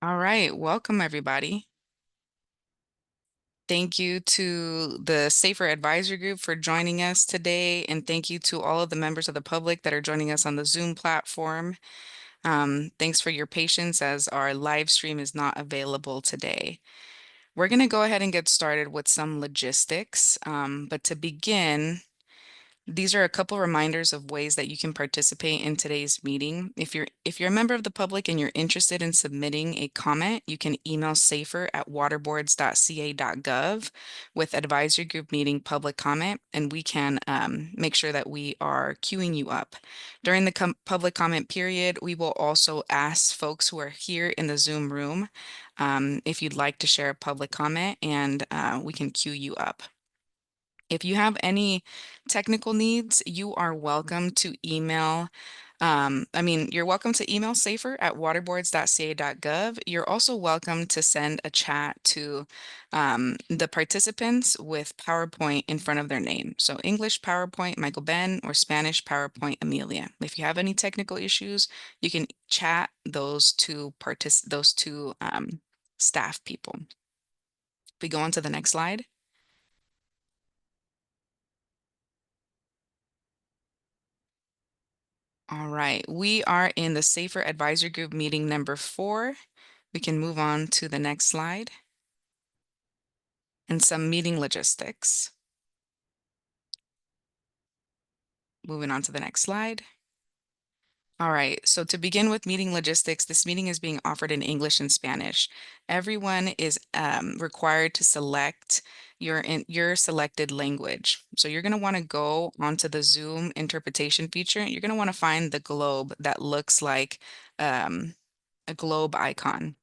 All right, welcome everybody. Thank you to the Safer Advisory Group for joining us today, and thank you to all of the members of the public that are joining us on the Zoom platform. Thanks for your patience as our live stream is not available today. We're going to go ahead and get started with some logistics, but to begin, these are a couple reminders of ways that you can participate in today's meeting. If you're a member of the public and you're interested in submitting a comment, you can email safer@waterboards.ca.gov with advisory group meeting public comment, and we can make sure that we are queuing you up. During the public comment period, we will also ask folks who are here in the Zoom room if you'd like to share a public comment, and we can queue you up. If you have any technical needs, you are welcome to email. You're welcome to email safer@waterboards.ca.gov. You're also welcome to send a chat to the participants with PowerPoint in front of their name. So English PowerPoint, Michael Ben, or Spanish PowerPoint, Amelia. If you have any technical issues, you can chat those two staff people. If we go on to the next slide. All right, we are in the Safer Advisory Group meeting number 4. We can move on to the next slide and some meeting logistics. Moving on to the next slide. All right, so to begin with meeting logistics, this meeting is being offered in English and Spanish. Everyone is required to select your selected language. So you're going to want to go onto the Zoom interpretation feature. You're going to want to find the globe that looks like a globe icon.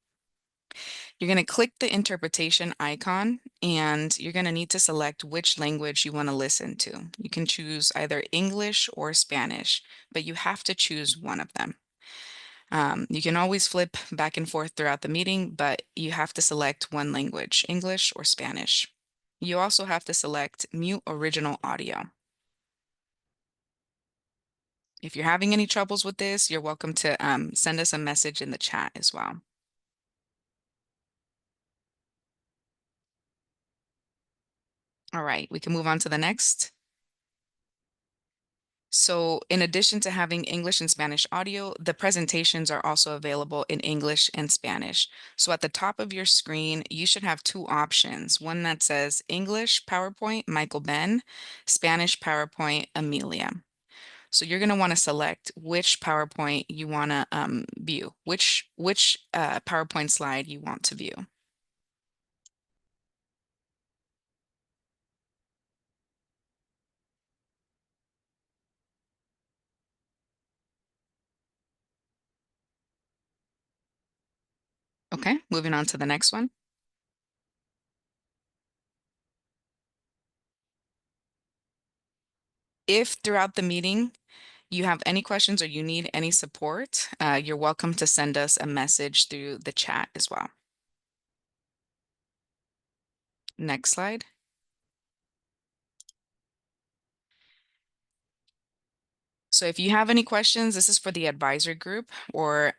You're going to click the interpretation icon and you're going to need to select which language you want to listen to. You can choose either English or Spanish, but you have to choose one of them. You can always flip back and forth throughout the meeting, but you have to select one language, English or Spanish. You also have to select mute original audio. If you're having any troubles with this, you're welcome to send us a message in the chat as well. All right, we can move on to the next. So in addition to having English and Spanish audio, the presentations are also available in English and Spanish. So at the top of your screen, you should have two options. One that says English PowerPoint, Michael Ben, Spanish PowerPoint, Amelia. So you're going to want to select which PowerPoint you want to view, which PowerPoint slide you want to view. Okay, moving on to the next one. If throughout the meeting you have any questions or you need any support, you're welcome to send us a message through the chat as well. Next slide. So if you have any questions, this is for the advisor group, or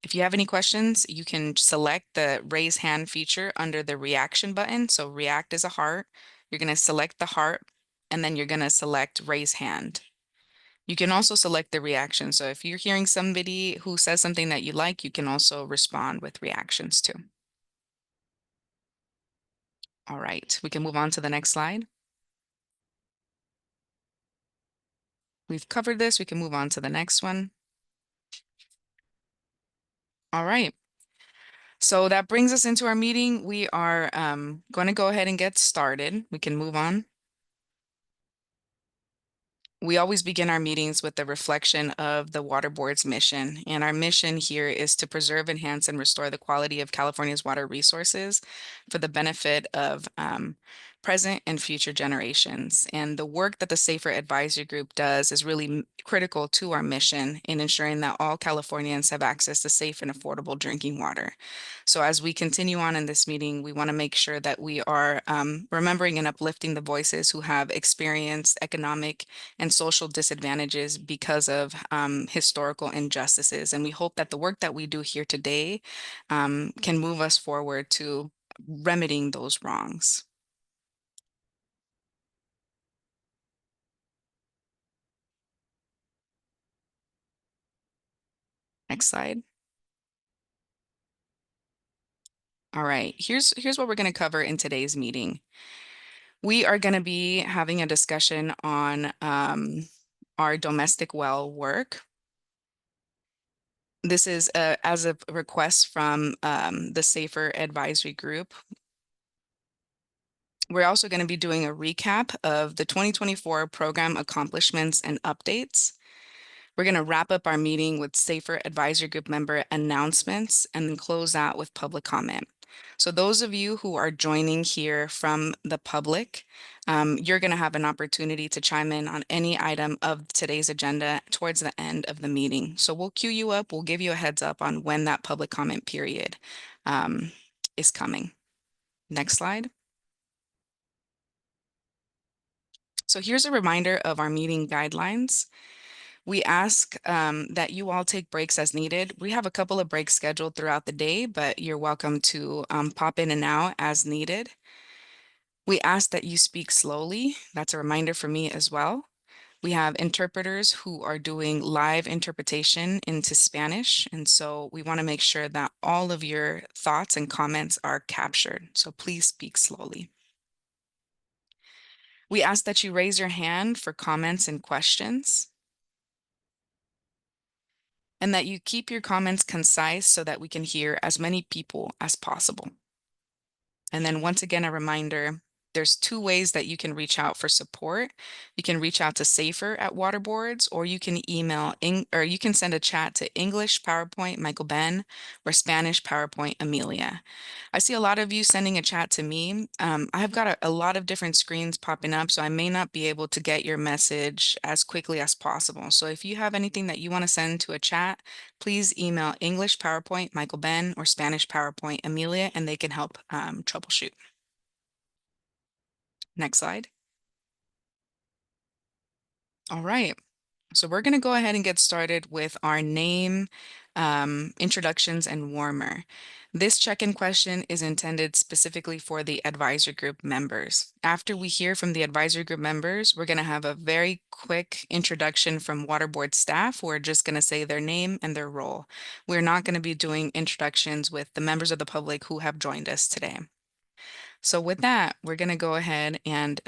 if you have any questions, you can select the raise hand feature under the reaction button. So react is a heart. You're going to select the heart, and then you're going to select raise hand. You can also select the reaction. So if you're hearing somebody who says something that you like, you can also respond with reactions too. All right, we can move on to the next slide. We've covered this. We can move on to the next one. All right. So that brings us into our meeting. We are going to go ahead and get started. We can move on. We always begin our meetings with the reflection of the Water Board's mission. And our mission here is to preserve, enhance, and restore the quality of California's water resources for the benefit of present and future generations. And the work that the Safer Advisory Group does is really critical to our mission in ensuring that all Californians have access to safe and affordable drinking water. So as we continue on in this meeting, we want to make sure that we are remembering and uplifting the voices who have experienced economic and social disadvantages because of historical injustices. And we hope that the work that we do here today can move us forward to remedying those wrongs. Next slide. All right, here's what we're going to cover in today's meeting. We are going to be having a discussion on our domestic well work. This is as a request from the Safer Advisory Group. We're also going to be doing a recap of the 2024 program accomplishments and updates. We're going to wrap up our meeting with Safer Advisory Group member announcements and then close out with public comment. So those of you who are joining here from the public, you're going to have an opportunity to chime in on any item of today's agenda towards the end of the meeting. So we'll queue you up. We'll give you a heads up on when that public comment period is coming. Next slide. So here's a reminder of our meeting guidelines. We ask that you all take breaks as needed. We have a couple of breaks scheduled throughout the day, but you're welcome to pop in and out as needed. We ask that you speak slowly. That's a reminder for me as well. We have interpreters who are doing live interpretation into Spanish, and so we want to make sure that all of your thoughts and comments are captured. So please speak slowly. We ask that you raise your hand for comments and questions, and that you keep your comments concise so that we can hear as many people as possible. And then once again, a reminder, there's two ways that you can reach out for support. You can reach out to Safer at Waterboards, or you can email, or you can send a chat to English PowerPoint Michael Ben or Spanish PowerPoint Amelia. I see a lot of you sending a chat to me. I have got a lot of different screens popping up, so I may not be able to get your message as quickly as possible. So if you have anything that you want to send to a chat, please email English PowerPoint Michael Ben or Spanish PowerPoint Amelia, and they can help troubleshoot. Next slide. All right. So we're going to go ahead and get started with our name, introductions, and warmer. This check-in question is intended specifically for the advisory group members. After we hear from the advisory group members, we're going to have a very quick introduction from water board staff who are just going to say their name and their role. We're not going to be doing introductions with the members of the public who have joined us today. So with that, we're going to go ahead and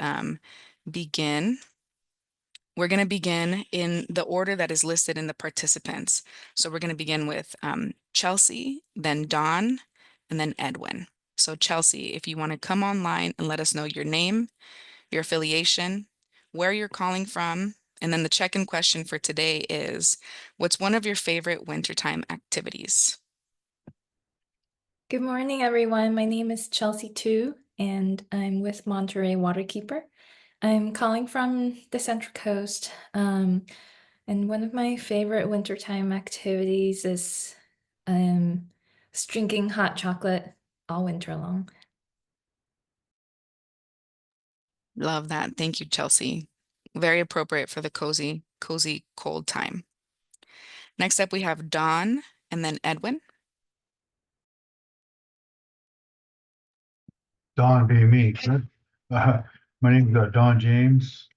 begin. We're going to begin in the order that is listed in the participants. So we're going to begin with Chelsea, then Dawn, and then Edwin. So Chelsea, if you want to come online and let us know your name, your affiliation, where you're calling from, and then the check-in question for today is, what's one of your favorite wintertime activities? Good morning, everyone. My name is Chelsea Tu, and I'm with Monterey Waterkeeper. I'm calling from the Central Coast, and one of my favorite wintertime activities is drinking hot chocolate all winter long. Love that. Thank you, Chelsea. Very appropriate for the cozy cold time. Next up, we have Dawn and then Edwin. Don being me. My name is Don James.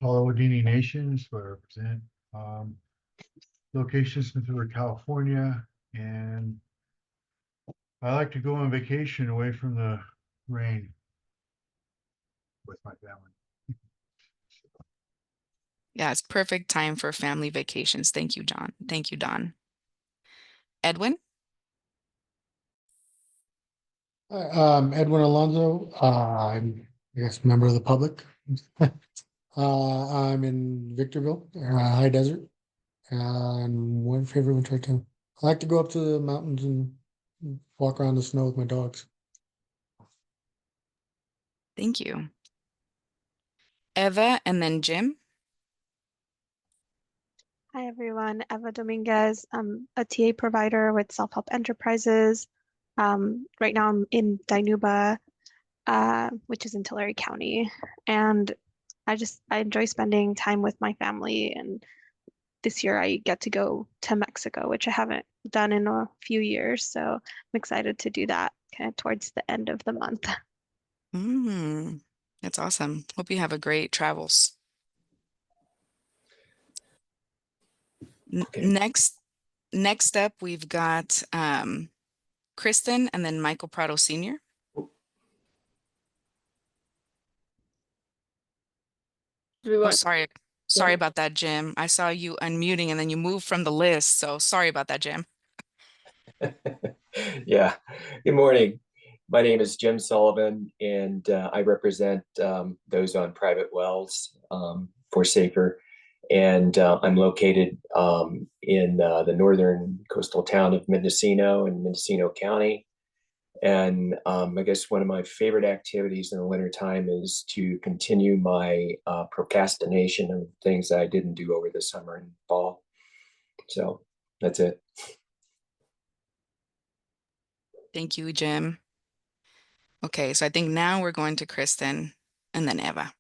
Palo Nation is where I represent. Location Smith River, California, and I like to go on vacation away from the rain with my family. Yeah, it's perfect time for family vacations. Thank you, John. Thank you, Don. Edwin? Edwin Alonso. I'm, I guess, a member of the public. I'm in Victorville, High Desert. And one favorite winter time. I like to go up to the mountains and walk around the snow with my dogs. Thank you. Eva and then Jim. Hi, everyone. Eva Dominguez. I'm a TA provider with Self-Help Enterprises. Right now I'm in Dinuba, which is in Tulare County. And I enjoy spending time with my family. And this year I get to go to Mexico, which I haven't done in a few years. So I'm excited to do that kind of towards the end of the month. That's awesome. Hope you have a great travels. Okay. Next up, we've got Kristen and then Michael Prado Sr. Oh, sorry. Sorry about that, Jim. I saw you unmuting and then you moved from the list. So sorry about that, Jim. Yeah. Good morning. My name is Jim Sullivan, and I represent those on private wells for Safer. And I'm located in the northern coastal town of Mendocino in Mendocino County. And I guess one of my favorite activities in the wintertime is to continue my procrastination of things that I didn't do over the summer and fall. So that's it. Thank you, Jim. Okay, so I think now we're going to Kristen and then Eva.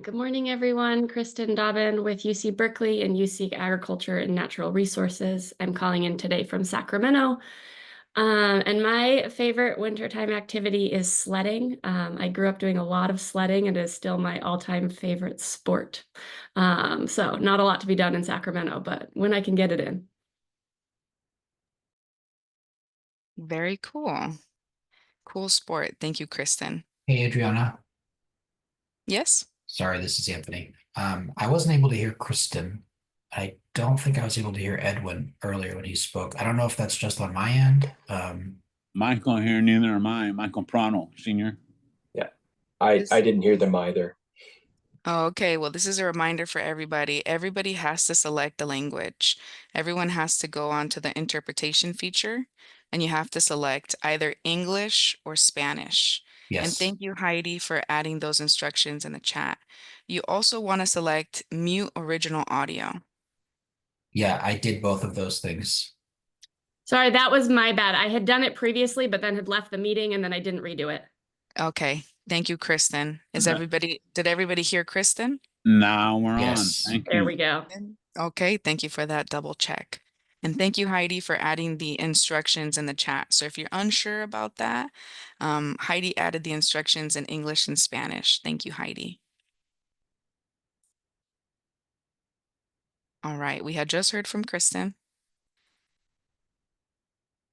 Good morning, everyone. Kristen Dobbin with UC Berkeley and UC Agriculture and Natural Resources. I'm calling in today from Sacramento. And my favorite wintertime activity is sledding. I grew up doing a lot of sledding and it is still my all-time favorite sport. So not a lot to be done in Sacramento, but when I can get it in. Very cool. Cool sport. Thank you, Kristen. Hey, Adriana. Yes? Sorry, this is Anthony. I wasn't able to hear Kristen. I don't think I was able to hear Edwin earlier when he spoke. I don't know if that's just on my end. Michael here, neither am I. Michael Prano, Sr. Yeah, I didn't hear them either. Oh, okay, well, this is a reminder for everybody. Everybody has to select the language. Everyone has to go onto the interpretation feature, and you have to select either English or Spanish. And Yes. thank you, Heidi, for adding those instructions in the chat. You also want to select mute original audio. Yeah, I did both of those things. Sorry, that was my bad. I had done it previously, but then had left the meeting and then I didn't redo it. Okay, thank you, Kristen. Okay. Did everybody hear Kristen? Now we're Yes. on. Thank There you. we go. Okay, thank you for that double check. And thank you, Heidi, for adding the instructions in the chat. So if you're unsure about that, Heidi added the instructions in English and Spanish. Thank you, Heidi. All right, we had just heard from Kristen.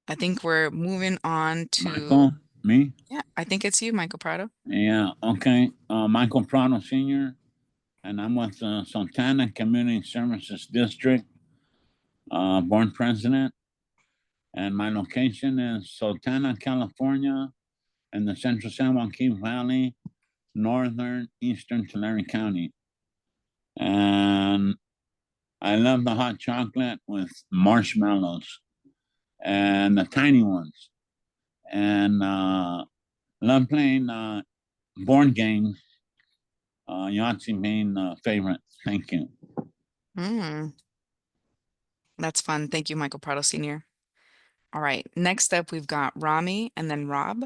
I think we're moving on to Michael, me? Yeah, I think it's you, Michael Prado. Yeah, okay. Michael Prano, Sr., and I'm with the Sultana Community Services District, board president. And my location is Sultana, California, in the central San Joaquin Valley, northern eastern Tulare County. And I love the hot chocolate with marshmallows and the tiny ones. And love playing board games, Yahtzee being favorite. Thank you. That's fun. Thank you, Michael Prado Sr. All right, next up, we've got Rami and then Rob.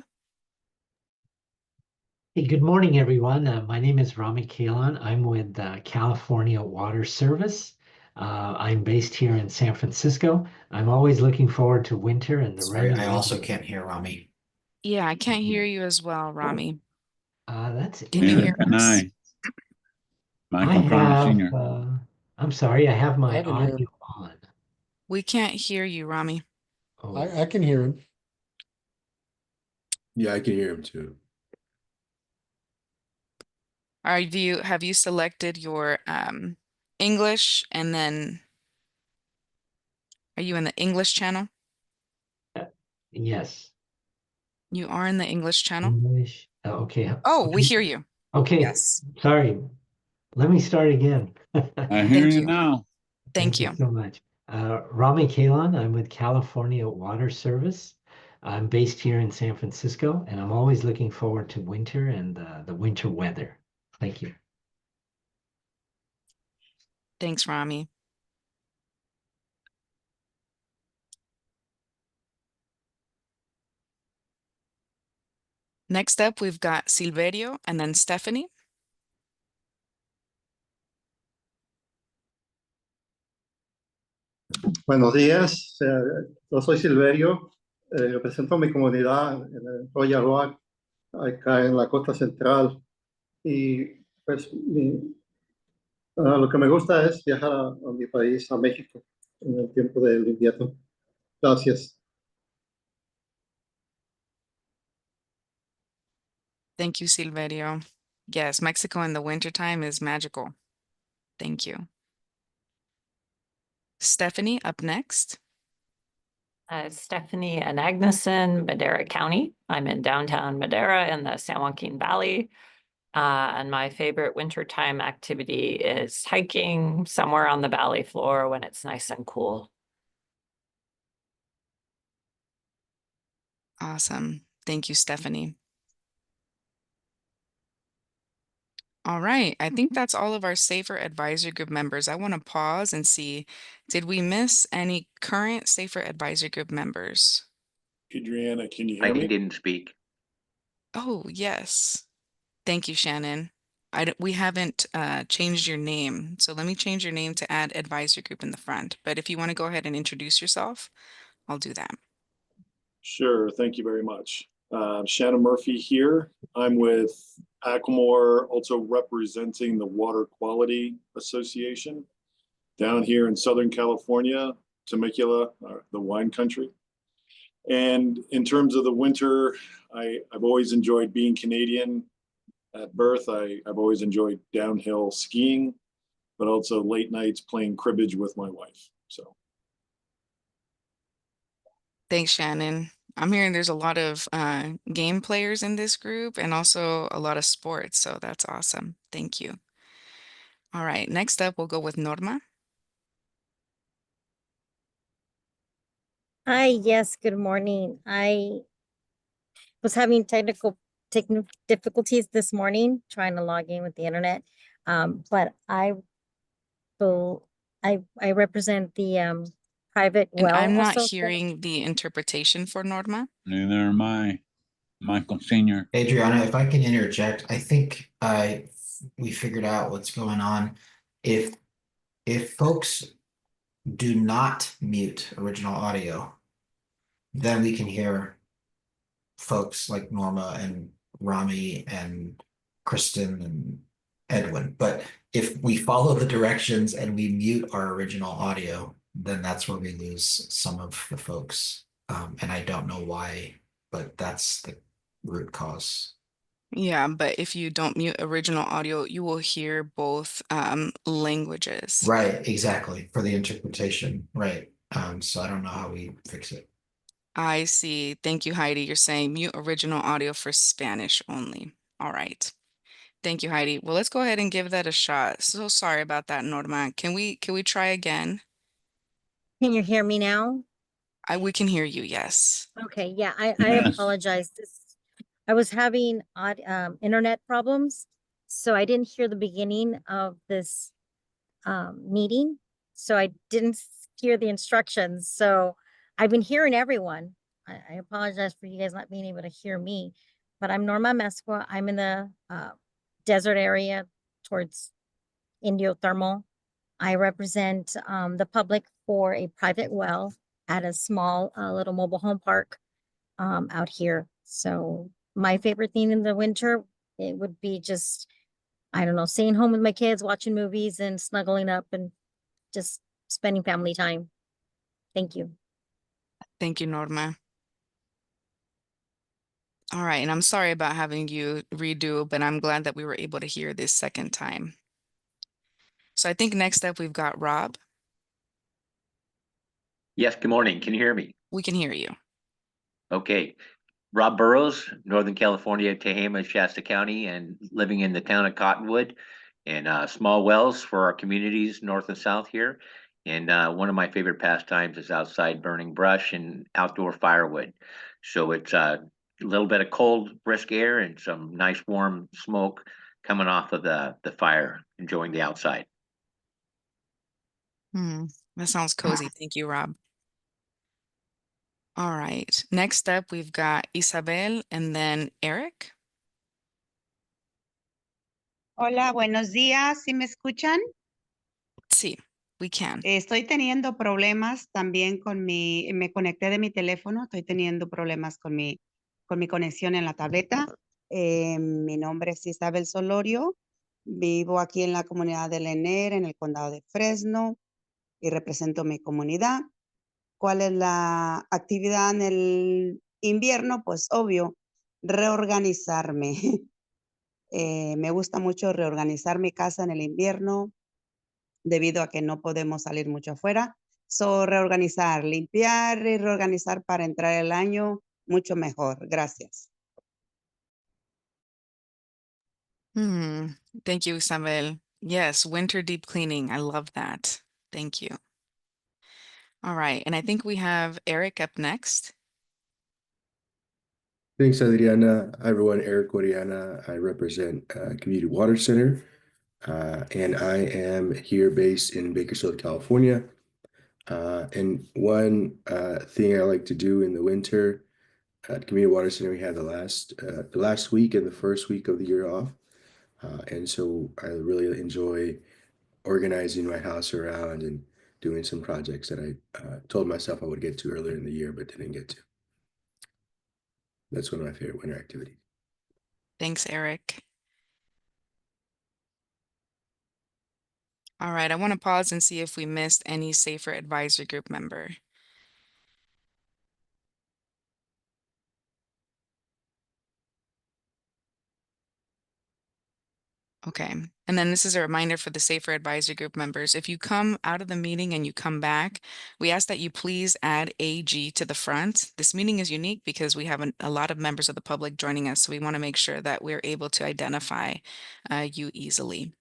Hey, good morning, everyone. My name is Rami Kalan. I'm with California Water Service. I'm based here in San Francisco. I'm always looking forward to winter and the Sorry, rainy I also weather. can't hear Rami. Yeah, I can't hear you as well, Rami. That's Can you Neither hear can us? I. Michael Prano, Sr. I'm sorry, I have my I can hear him. audio on. We can't hear you, Rami. Oh, I can hear him. Yeah, I can hear him too. Have you selected your English and then are you in the English channel? yes. You are in the English channel? English. Okay. Oh, we Okay. hear you. Okay. Yes. Sorry. Let me start again. I hear Thank you you. now. Thank you. so much. Rami Kalan, I'm with California Water Service. I'm based here in San Francisco, and I'm always looking forward to winter and the winter weather. Thank you. Thanks, Rami. Next up, we've got Silverio and then Stephanie. Buenos días, yo soy Silverio, represento a mi comunidad en el Royal Rock, acá en la costa central, y pues lo que me gusta es viajar a mi país, a México, en el tiempo del invierno. Gracias. Thank you, Silverio. Yes, Mexico in the wintertime is magical. Thank you. Stephanie, up next. Stephanie and Agneson, Madera County. I'm in downtown Madera in the San Joaquin Valley. And my favorite wintertime activity is hiking somewhere on the valley floor when it's nice and cool. Awesome. Thank you, Stephanie. All right, I think that's all of our Safer Advisory Group members. I want to pause and see, did we miss any current Safer Advisory Group members? Adriana, can you hear Heidi me? didn't speak. Oh, yes. Thank you, Shannon. We haven't changed your name, so let me change your name to add advisory group in the front. But if you want to go ahead and introduce yourself, I'll do that. Sure, thank you very much. Shannon Murphy here. I'm with Acklemore, also representing the Water Quality Association down here in Southern California, Temecula, the wine country. And in terms of the winter, I've always enjoyed being Canadian. At birth, I've always enjoyed downhill skiing, but also late nights playing cribbage with my wife. So. Thanks, Shannon. I'm hearing there's a lot of game players in this group and also a lot of sports, so that's awesome. Thank you. All right, next up, we'll go with Norma. Hi, yes, good morning. I was having technical difficulties this morning trying to log in with the internet. But I represent the private And well I'm not association. hearing the interpretation for Norma. Neither am I. Michael Senior. Adriana, if I can interject, I think we figured out what's going on. If folks do not mute original audio, then we can hear folks like Norma and Rami and Kristen and Edwin. But if we follow the directions and we mute our original audio, then that's where we lose some of the folks. And I don't know why, but that's the root cause. Yeah, but if you don't mute original audio, you will hear both languages. Right, exactly, for the interpretation, right. So I don't know how we fix it. I see. Thank you, Heidi. You're saying mute original audio for Spanish only. All right. Thank you, Heidi. Well, let's go ahead and give that a shot. So sorry about that, Norma. Can we try again? Can you hear me now? We can hear you, yes. Okay, yeah, I Yes. apologize. I was having odd internet problems, so I didn't hear the beginning of this meeting, so I didn't hear the instructions. So I've been hearing everyone. I apologize for you guys not being able to hear me, but I'm Norma Mesqua. I'm in the desert area towards Indio Thermal. I represent the public for a private well at a small little mobile home park out here. So my favorite thing in the winter, it would be just, I don't know, staying home with my kids, watching movies and snuggling up and just spending family time. Thank you. Thank you, Norma. All right, and I'm sorry about having you redo, but I'm glad that we were able to hear this second time. So I think next up we've got Rob. Yes, good morning. Can you hear me? We can hear you. Okay. Rob Burrows, Northern California, Tehama, Shasta County, and living in the town of Cottonwood and small wells for our communities north and south here. And one of my favorite pastimes is outside burning brush and outdoor firewood. So it's a little bit of cold, brisk air and some nice warm smoke coming off of the fire, enjoying the outside. That sounds cozy. Thank you, Rob. All right. Next up, we've got Isabel and then Eric. Hola, buenos días. ¿Sí me escuchan? Sí, we can. Estoy teniendo problemas también me conecté de mi teléfono, estoy teniendo problemas con mi conexión en la tableta. Mi nombre es Isabel Solorio, vivo aquí en la comunidad de Lener, en el condado de Fresno, y represento mi comunidad. ¿Cuál es la actividad en el invierno? Pues obvio, reorganizarme. Me gusta mucho reorganizar mi casa en el invierno debido a que no podemos salir mucho afuera. Reorganizar, limpiar y reorganizar para entrar el año mucho mejor. Gracias. Thank you, Isabel. Yes, winter deep cleaning. I love that. Thank you. All right. And I think we have Eric up next. Thanks, Adriana. Hi, everyone. Eric Oriana. I represent Community Water Center, and I am here based in Bakersfield, California. And one thing I like to do in the winter at Community Water Center, we had the last week and the first week of the year off. And so I really enjoy organizing my house around and doing some projects that I told myself I would get to earlier in the year, but didn't get to. That's one of my favorite winter activities. Thanks, Eric. All right, I want to pause and see if we missed any SAFER advisory group member. Okay, and then this is a reminder for the SAFER advisory group members. If you come out of the meeting and you come back, we ask that you please add AG to the front. This meeting is unique because we have a lot of members of the public joining us, so we want to make sure that we're able to identify you easily.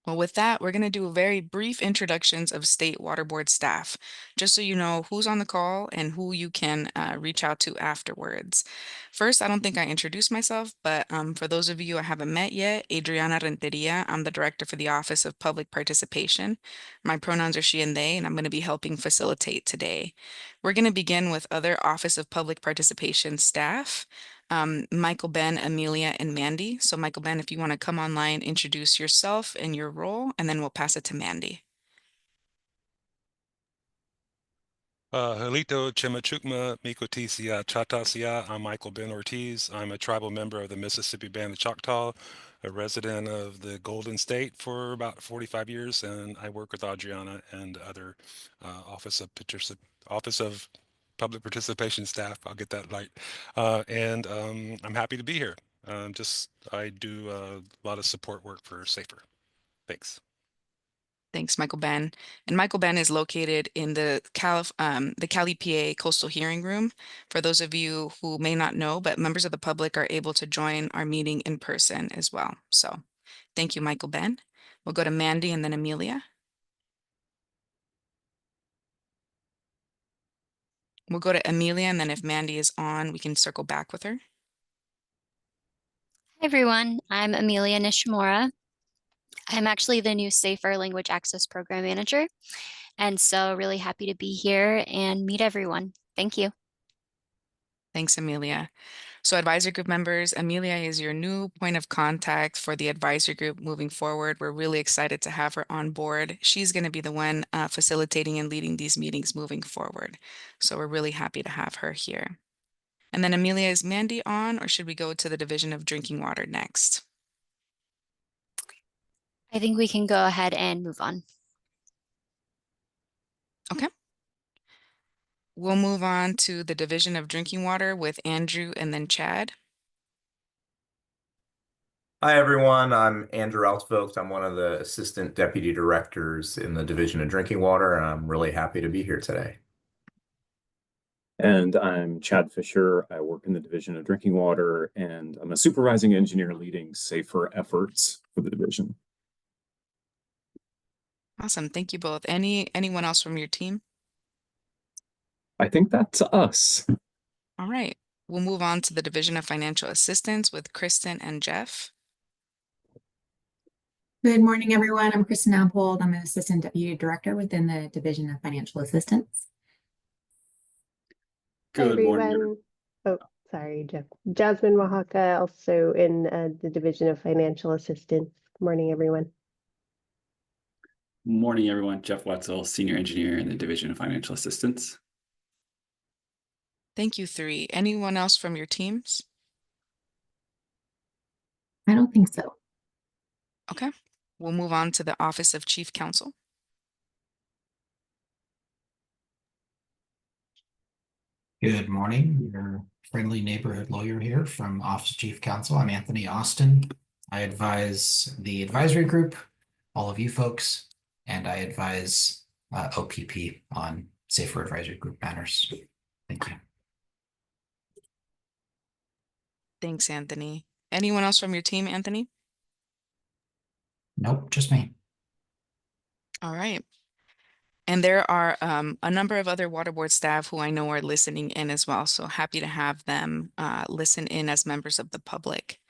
Well, with that, we're going to do a very brief introductions of State Water Board staff, just so you know who's on the call and who you can reach out to afterwards. First, I don't think I introduced myself, but for those of you I haven't met yet, Adriana Renteria, I'm the Director for the Office of Public Participation. My pronouns are she and they, and I'm going to be helping facilitate today. We're going to begin with other Office of Public Participation staff. Michael, Ben, Amelia, and Mandy. So Michael, Ben, if you want to come online, introduce yourself and your role, and then we'll pass it to Mandy. Halito Chimachukma Mikotisia Chatasia. I'm Michael Ben Ortiz. I'm a tribal member of the Mississippi Band of Choctaw, a resident of the Golden State for about 45 years, and I work with Adriana and other Office of Public Participation staff. I'll get that right. And I'm happy to be here. I do a lot of support work for SAFER. Thanks. Thanks, Michael Ben. And Michael Ben is located in the Cali, PA Coastal Hearing Room. For those of you who may not know, but members of the public are able to join our meeting in person as well. So thank you, Michael Ben. We'll go to Mandy and then Amelia. We'll go to Amelia, and then if Mandy is on, we can circle back with her. Hi, everyone. I'm Amelia Nishimura. I'm actually the new SAFER Language Access Program Manager, and so really happy to be here and meet everyone. Thank you. Thanks, Amelia. So advisory group members, Amelia is your new point of contact for the advisory group moving forward. We're really excited to have her on board. She's going to be the one facilitating and leading these meetings moving forward. So we're really happy to have her here. And then Amelia, is Mandy on, or should we go to the Division of Drinking Water next? I think we can go ahead and move on. Okay. We'll move on to the Division of Drinking Water with Andrew and then Chad. Hi, everyone. I'm Andrew Altfolks. I'm one of the Assistant Deputy Directors in the Division of Drinking Water, and I'm really happy to be here today. And I'm Chad Fisher. I work in the Division of Drinking Water, and I'm a supervising engineer leading SAFER efforts for the division. Awesome. Thank you both. Anyone else from your team? I think that's us. All right, we'll move on to the Division of Financial Assistance with Kristen and Jeff. Good morning, everyone. I'm Kristen Appold. I'm an Assistant Deputy Director within the Division of Financial Assistance. Hi, Good morning. everyone. Oh, sorry, Jeff. Jasmine Oaxaca, also in the Division of Financial Assistance. Morning, everyone. Morning, everyone. Jeff Wetzel, Senior Engineer in the Division of Financial Assistance. Thank you, three. Anyone else from your teams? I don't think so. Okay, we'll move on to the Office of Chief Counsel. Good morning. Your friendly neighborhood lawyer here from Office of Chief Counsel. I'm Anthony Austin. I advise the advisory group, all of you folks, and I advise OPP on safer advisory group matters. Thank you. Thanks, Anthony. Anyone else from your team, Anthony? Nope, just me. All right. And there are a number of other water board staff who I know are listening in as well. So happy to have them listen in as members of the public.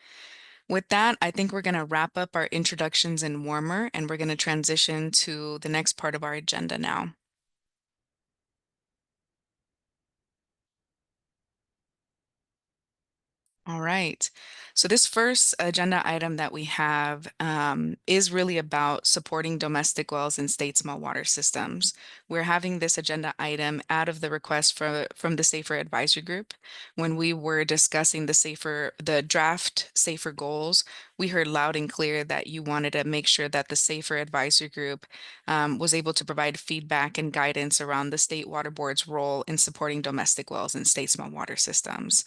With that, I think we're going to wrap up our introductions and warmer, and we're going to transition to the next part of our agenda now. All right. So this first agenda item that we have is really about supporting domestic wells in state small water systems. We're having this agenda item out of the request from the Safer Advisory Group. When we were discussing the draft Safer goals, we heard loud and clear that you wanted to make sure that the Safer Advisory Group was able to provide feedback and guidance around the state water board's role in supporting domestic wells in state small water systems.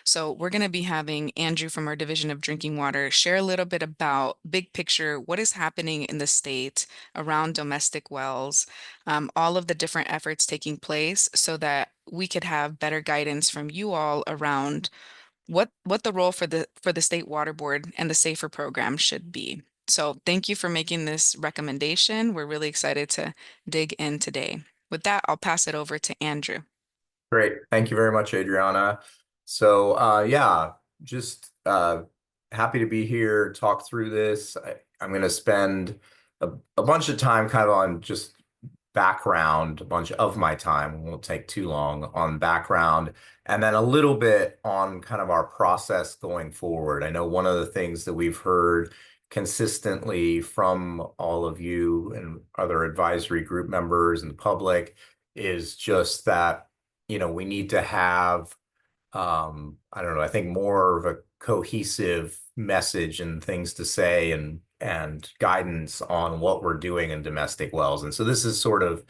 So we're going to be having Andrew from our Division of Drinking Water share a little bit about big picture, what is happening in the state around domestic wells, all of the different efforts taking place so that we could have better guidance from you all around what the role for the state water board and the SAFER program should be. So thank you for making this recommendation. We're really excited to dig in today. With that, I'll pass it over to Andrew. Great. Thank you very much, Adriana. So yeah, just happy to be here, talk through this. I'm going to spend a bunch of time kind of on just background, a bunch of my time, won't take too long on background, and then a little bit on kind of our process going forward. I know one of the things that we've heard consistently from all of you and other advisory group members and the public is just that, you know, we need to have I don't know, I think more of a cohesive message and things to say and guidance on what we're doing in domestic wells. And so this is sort of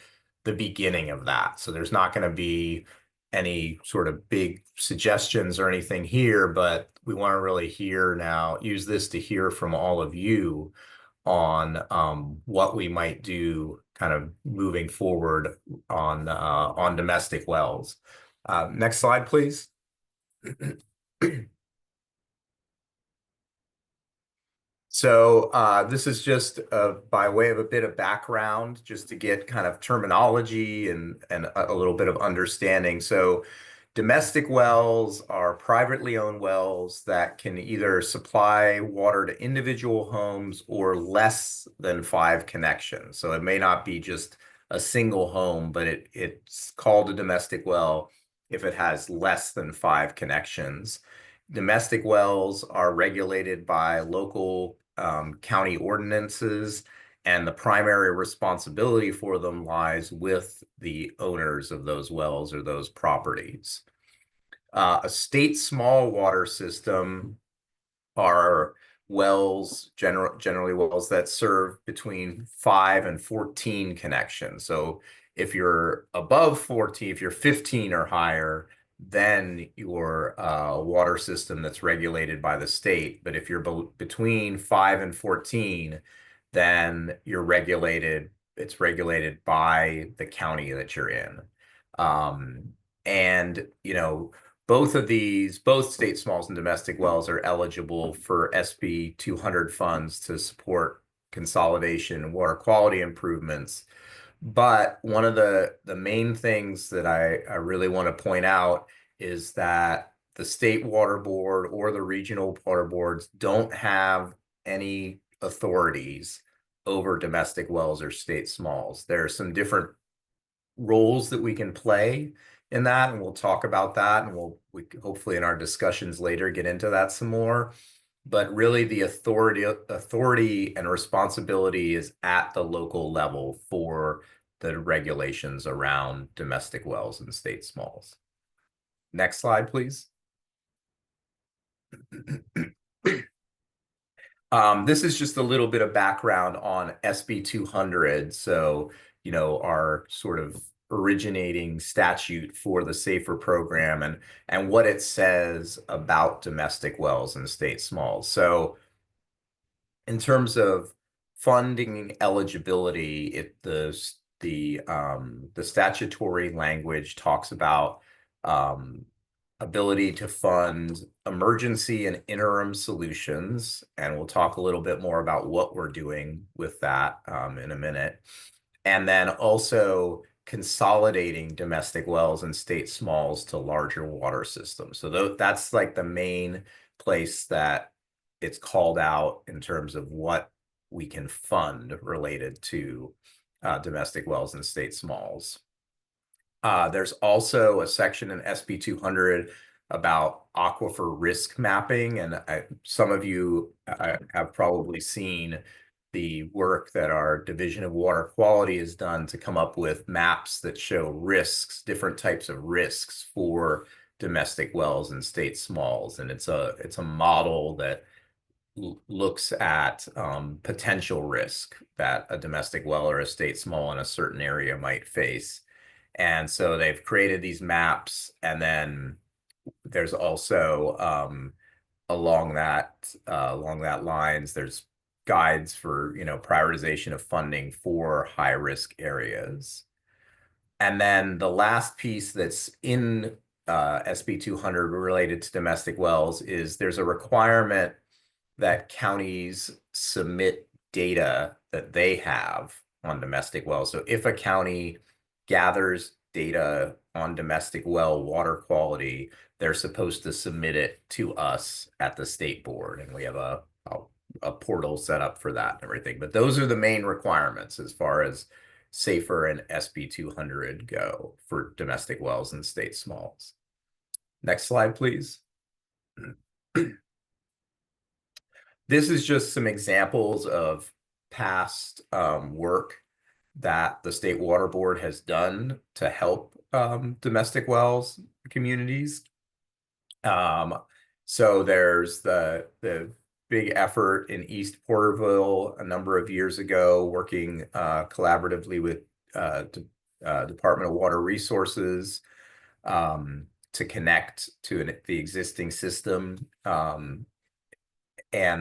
the beginning of that. So there's not going to be any sort of big suggestions or anything here, but we want to really use this to hear from all of you on what we might do kind of moving forward on domestic wells. Next slide, please. So this is just by way of a bit of background, just to get kind of terminology and a little bit of understanding. So domestic wells are privately owned wells that can either supply water to individual homes or less than 5 connections. So it may not be just a single home, but it's called a domestic well if it has less than 5 connections. Domestic wells are regulated by local county ordinances, and the primary responsibility for them lies with the owners of those wells or those properties. A state small water system are wells, generally wells that serve between 5 and 14 connections. So if you're above 14, if you're 15 or higher, then your water system that's regulated by the state. But if you're between 5 and 14, then it's regulated by the county that you're in. And, you know, both state smalls and domestic wells are eligible for SB 200 funds to support consolidation and water quality improvements. But one of the main things that I really want to point out is that the state water board or the regional water boards don't have any authorities over domestic wells or state smalls. There are some different roles that we can play in that, and we'll talk about that, and we hopefully in our discussions later get into that some more. But really the authority and responsibility is at the local level for the regulations around domestic wells and state smalls. Next slide, please. This is just a little bit of background on SB 200. So, our sort of originating statute for the SAFER program and what it says about domestic wells and state smalls. So in terms of funding eligibility, the statutory language talks about ability to fund emergency and interim solutions, and we'll talk a little bit more about what we're doing with that in a minute. And then also consolidating domestic wells and state smalls to larger water systems. So that's like the main place that it's called out in terms of what we can fund related to domestic wells and state smalls. There's also a section in SB 200 about aquifer risk mapping, and some of you have probably seen the work that our Division of Water Quality has done to come up with maps that show risks, different types of risks for domestic wells and state smalls. And it's a model that looks at potential risk that a domestic well or a state small in a certain area might face. And so they've created these maps, and then there's also along that lines, there's guides for prioritization of funding for high risk areas. And then the last piece that's in SB 200 related to domestic wells is there's a requirement that counties submit data that they have on domestic wells. So if a county gathers data on domestic well water quality, they're supposed to submit it to us at the state board, and we have a portal set up for that and everything. But those are the main requirements as far as SAFER and SB 200 go for domestic wells and state smalls. Next slide, please. This is just some examples of past work that the State Water Board has done to help domestic wells communities. So there's the big effort in East Porterville a number of years ago, working collaboratively with Department of Water Resources to connect to the existing system. And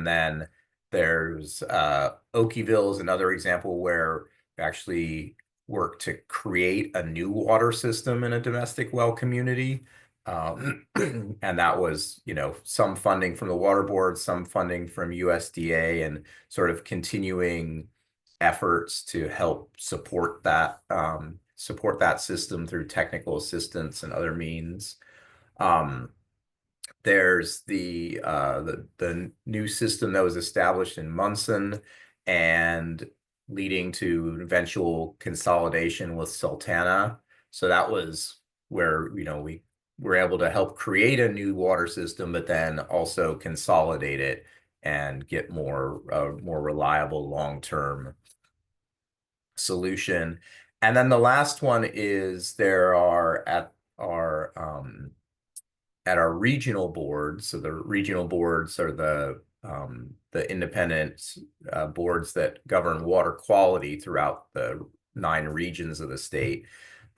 then there's Okieville is another example where we actually work to create a new water system in a domestic well community. And that was, some funding from the water board, some funding from USDA, and sort of continuing efforts to help support that system through technical assistance and other means. There's the new system that was established in Munson and leading to eventual consolidation with Sultana. So that was where, we were able to help create a new water system, but then also consolidate it and get more reliable long-term solution. And then the last one is there are at our regional boards. So the regional boards are the independent boards that govern water quality throughout the 9 regions of the state.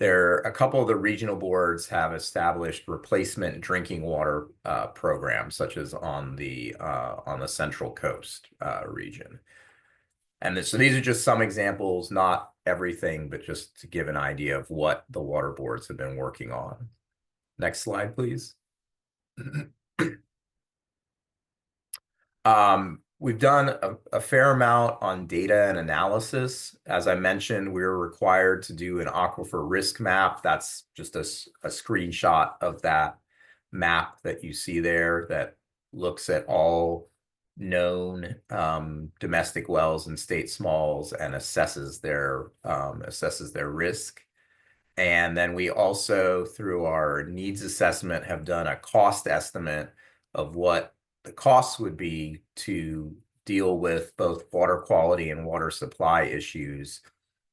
A couple of the regional boards have established replacement drinking water programs, such as on the Central Coast region. And so these are just some examples, not everything, but just to give an idea of what the water boards have been working on. Next slide, please. We've done a fair amount on data and analysis. As I mentioned, we were required to do an aquifer risk map. That's just a screenshot of that map that you see there that looks at all known domestic wells and state smalls and assesses their risk. And then we also, through our needs assessment, have done a cost estimate of what the costs would be to deal with both water quality and water supply issues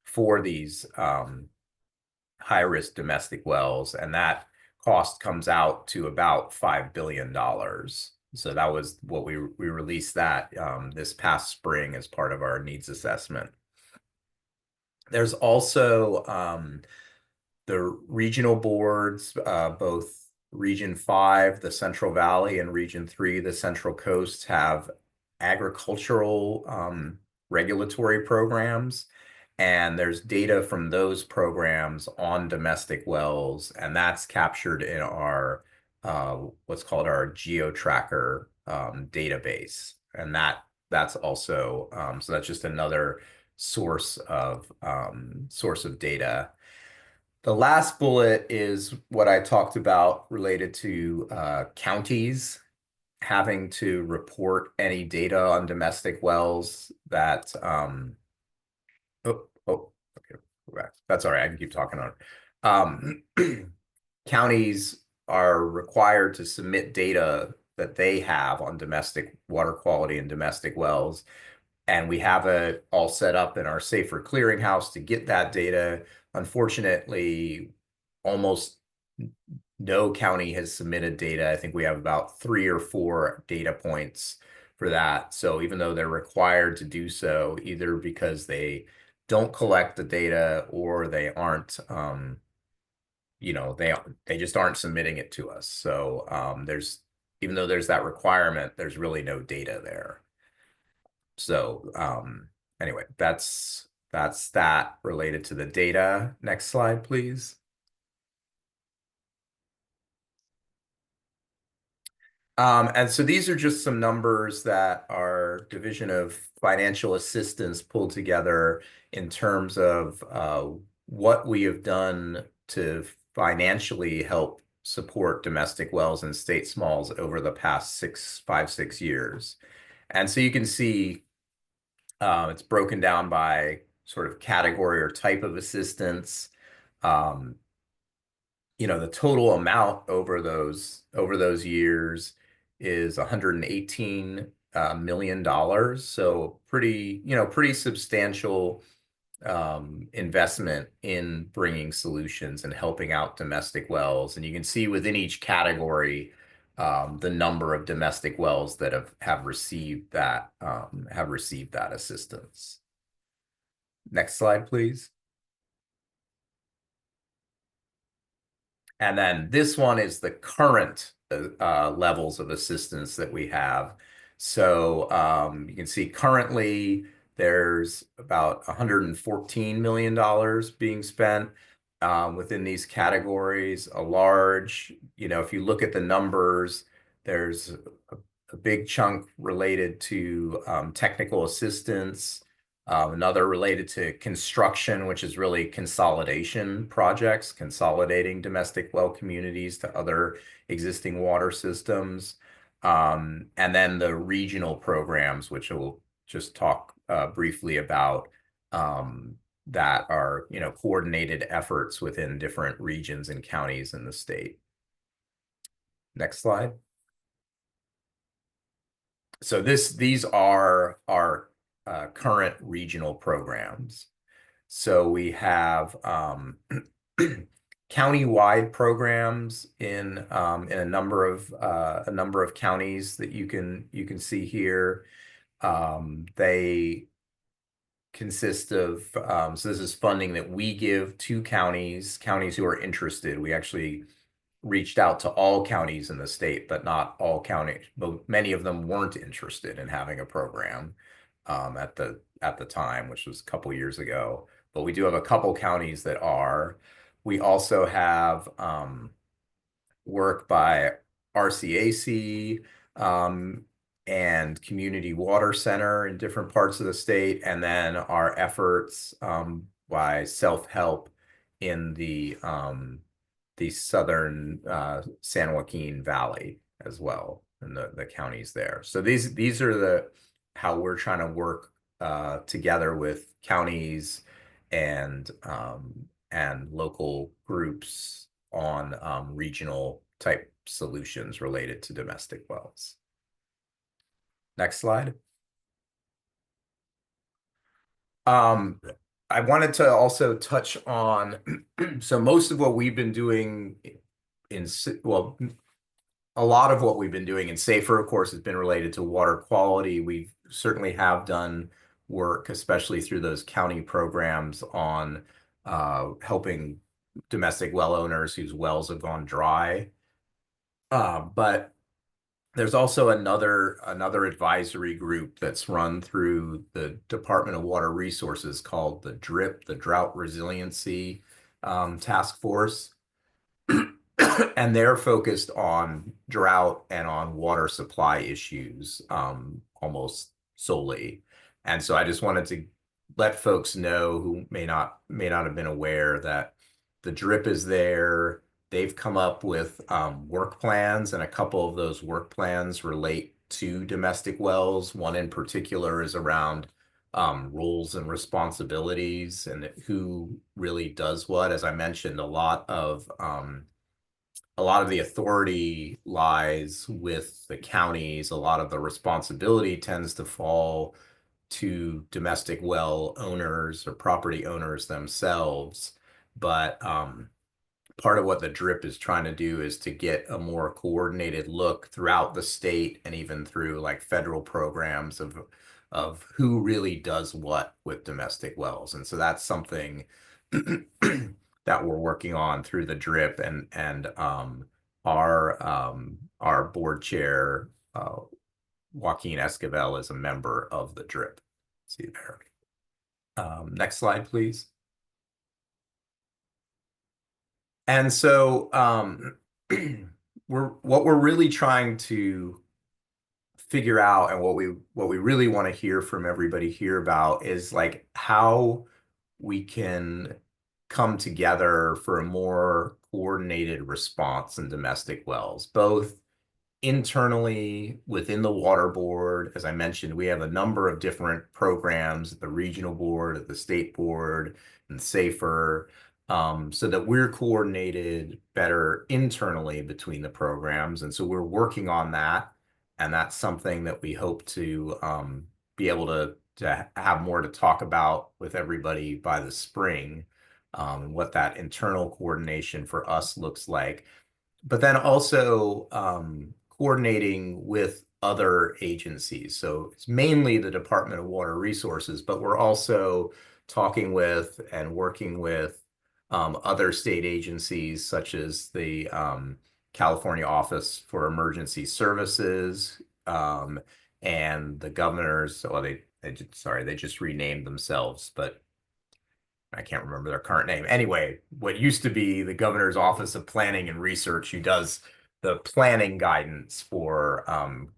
for these high-risk domestic wells. And that cost comes out to about $5 billion. So that was what we released that this past spring as part of our needs assessment. There's also the regional boards, both Region 5, the Central Valley, and Region 3, the Central Coast, have agricultural regulatory programs. And there's data from those programs on domestic wells, and that's captured in our what's called our GeoTracker database. And that's also so that's just another source of data. The last bullet is what I talked about related to counties having to report any data on domestic wells that okay, go back. That's all right. I can keep talking on. Counties are required to submit data that they have on domestic water quality and domestic wells. And we have it all set up in our Safer Clearinghouse to get that data. Unfortunately, almost no county has submitted data. I think we have about 3 or 4 data points for that. So even though they're required to do so, either because they don't collect the data or they aren't, they just aren't submitting it to us. So even though there's that requirement, there's really no data there. So anyway, that's that related to the data. Next slide, please. And so these are just some numbers that our Division of Financial Assistance pulled together in terms of what we have done to financially help support domestic wells and state smalls over the past 5-6 years. And so you can see it's broken down by sort of category or type of assistance. The total amount over those years is $118 million. So pretty substantial investment in bringing solutions and helping out domestic wells. And you can see within each category the number of domestic wells that have received that assistance. Next slide, please. And then this one is the current levels of assistance that we have. So you can see currently there's about $114 million being spent within these categories. If you look at the numbers, there's a big chunk related to technical assistance, another related to construction, which is really consolidation projects, consolidating domestic well communities to other existing water systems. And then the regional programs, which we'll just talk briefly about, that are coordinated efforts within different regions and counties in the state. Next slide. So these are our current regional programs. So we have county-wide programs in a number of counties that you can see here. They consist of so this is funding that we give to counties who are interested. We actually reached out to all counties in the state, but not all counties, but many of them weren't interested in having a program at the time, which was a couple years ago. But we do have a couple counties that are. We also have work by RCAC and Community Water Center in different parts of the state, and then our efforts by self-help in the the southern San Joaquin Valley as well, and the counties there. So these are how we're trying to work together with counties and local groups on regional type solutions related to domestic wells. Next slide. I wanted to also touch on, so most of what we've been doing a lot of what we've been doing in SAFER, of course, has been related to water quality. We certainly have done work, especially through those county programs on helping domestic well owners whose wells have gone dry. But there's also another advisory group that's run through the Department of Water Resources called the DRIP, the Drought Resiliency Task Force. And they're focused on drought and on water supply issues almost solely. And so I just wanted to let folks know who may not have been aware that the DRIP is there. They've come up with work plans, and a couple of those work plans relate to domestic wells. One in particular is around roles and responsibilities and who really does what. As I mentioned, a lot of the authority lies with the counties. A lot of the responsibility tends to fall to domestic well owners or property owners themselves. But part of what the DRIP is trying to do is to get a more coordinated look throughout the state and even through like federal programs of who really does what with domestic wells. And so that's something that we're working on through the DRIP, and our board chair Joaquin Esquivel is a member of the DRIP. See there. Next slide, please. And so what we're really trying to figure out, and what we really want to hear from everybody here about, is like how we can come together for a more coordinated response in domestic wells, both internally within the water board. As I mentioned, we have a number of different programs at the regional board, at the state board, and SAFER, so that we're coordinated better internally between the programs. And so we're working on that. And that's something that we hope to be able to have more to talk about with everybody by the spring, what that internal coordination for us looks like. But then also coordinating with other agencies. So it's mainly the Department of Water Resources, but we're also talking with and working with other state agencies, such as the California Office for Emergency Services, and the governors. Well, they just renamed themselves, but I can't remember their current name. Anyway, what used to be the Governor's Office of Planning and Research, who does the planning guidance for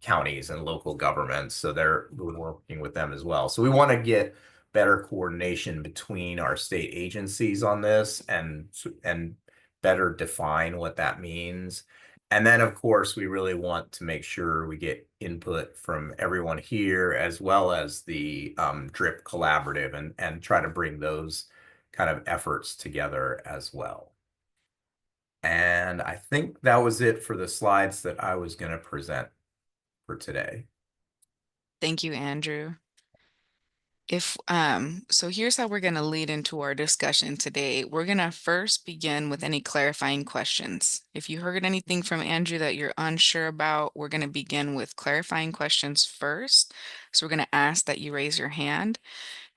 counties and local governments. So we're working with them as well. So we want to get better coordination between our state agencies on this, and better define what that means. And then, of course, we really want to make sure we get input from everyone here, as well as the DRIP Collaborative, and try to bring those kind of efforts together as well. And I think that was it for the slides that I was going to present for today. Thank you, Andrew. So here's how we're going to lead into our discussion today. We're going to first begin with any clarifying questions. If you heard anything from Andrew that you're unsure about, we're going to begin with clarifying questions first. So we're going to ask that you raise your hand.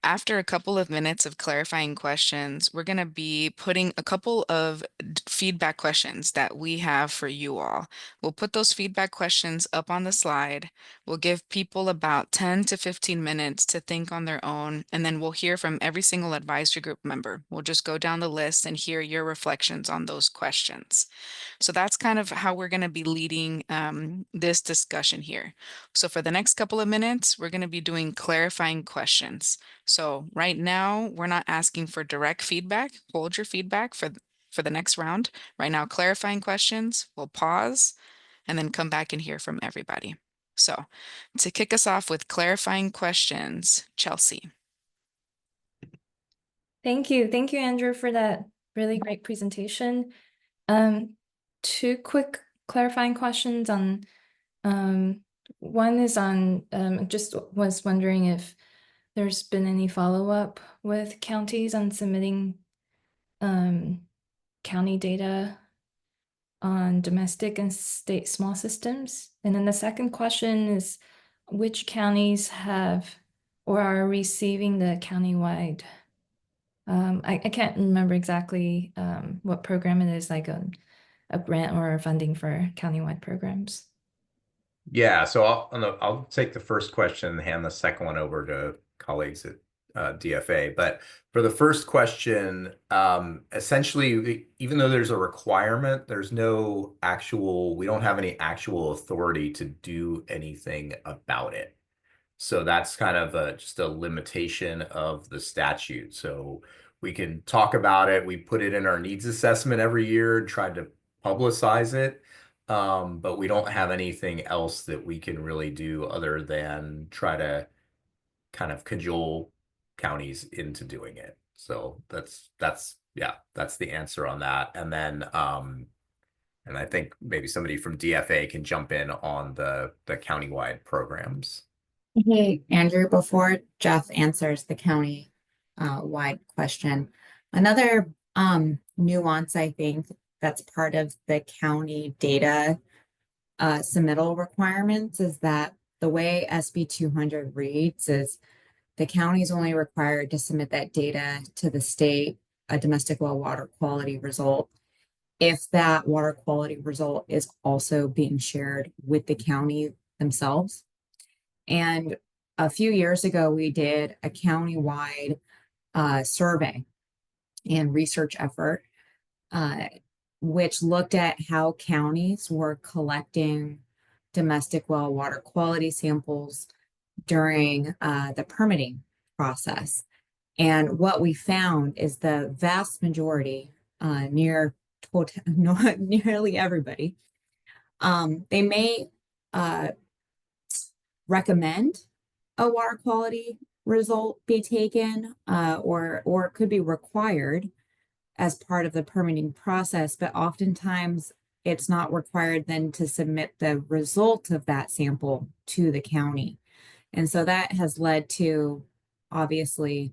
After a couple of minutes of clarifying questions, we're going to be putting a couple of feedback questions that we have for you all. We'll put those feedback questions up on the slide. We'll give people about 10 to 15 minutes to think on their own, and then we'll hear from every single advisory group member. We'll just go down the list and hear your reflections on those questions. So that's kind of how we're going to be leading this discussion here. So for the next couple of minutes, we're going to be doing clarifying questions. So right now, we're not asking for direct feedback. Hold your feedback for for the next round. Right now, clarifying questions. We'll pause and then come back and hear from everybody. So to kick us off with clarifying questions, Chelsea. Thank you. Thank you, Andrew, for that really great presentation. Two quick clarifying questions on, one is on, just was wondering if there's been any follow-up with counties on submitting county data on domestic and state small systems. And then the second question is which counties have or are receiving the countywide, I can't remember exactly what program it is, like a grant or funding for countywide programs. Yeah, so I'll take the first question and hand the second one over to colleagues at DFA. But for the first question, essentially, even though there's a requirement, there's no actual, we don't have any actual authority to do anything about it. So that's kind of just a limitation of the statute. So we can talk about it. We put it in our needs assessment every year and try to publicize it. But we don't have anything else that we can really do other than try to kind of cajole counties into doing it. So that's the answer on that. And then and I think maybe somebody from DFA can jump in on the countywide programs. Hey, Andrew, before Jeff answers the county wide question, another nuance I think that's part of the county data submittal requirements is that the way SB 200 reads is the county is only required to submit that data to the state, a domestic well water quality result, if that water quality result is also being shared with the county themselves. And a few years ago, we did a countywide survey and research effort, which looked at how counties were collecting domestic well water quality samples during the permitting process. And what we found is the vast majority, nearly everybody, they may recommend a water quality result be taken, or it could be required as part of the permitting process, but oftentimes it's not required then to submit the result of that sample to the county. And so that has led to obviously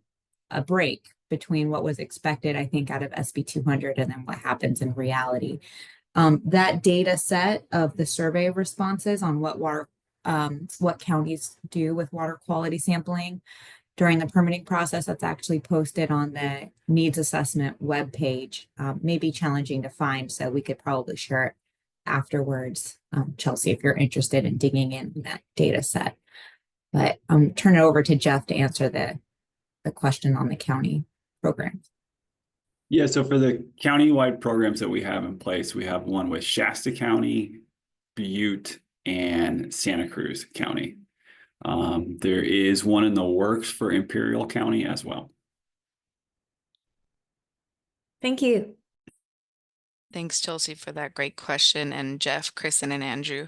a break between what was expected, I think, out of SB 200 and then what happens in reality. That data set of the survey responses on what counties do with water quality sampling during the permitting process, that's actually posted on the needs assessment webpage. May be challenging to find, so we could probably share it afterwards, Chelsea, if you're interested in digging in that data set. But turn it over to Jeff to answer the question on the county programs. Yeah, so for the countywide programs that we have in place, we have one with Shasta County, Butte, and Santa Cruz County. There is one in the works for Imperial County as well. Thank you. Thanks, Chelsea, for that great question. And Jeff, Kristen, and Andrew.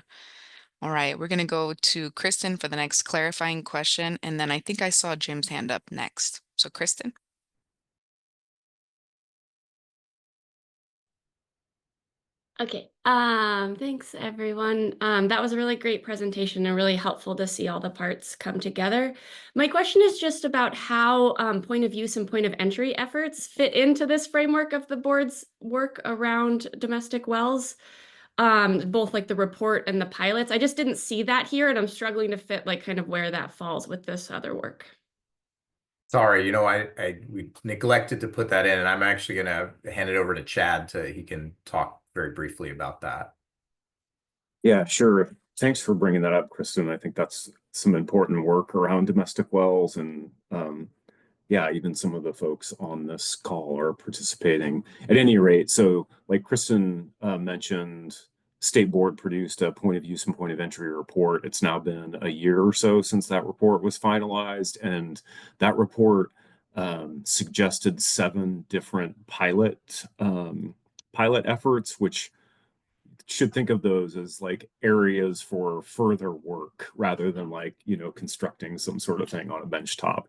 All right, we're going to go to Kristen for the next clarifying question. And then I think I saw Jim's hand up next. So Kristen. Okay, thanks everyone. That was a really great presentation and really helpful to see all the parts come together. My question is just about how point of use and point of entry efforts fit into this framework of the board's work around domestic wells, both like the report and the pilots. I just didn't see that here and I'm struggling to fit like kind of where that falls with this other work. Sorry, we neglected to put that in, and I'm actually going to hand it over to Chad he can talk very briefly about that. Yeah, sure. Thanks for bringing that up, Kristen. I think that's some important work around domestic wells, and yeah, even some of the folks on this call are participating. At any rate, so like Kristen mentioned, State Board produced a point of use and point of entry report. It's now been a year or so since that report was finalized, and that report suggested 7 different pilot pilot efforts, which should think of those as like areas for further work rather than like, constructing some sort of thing on a bench top.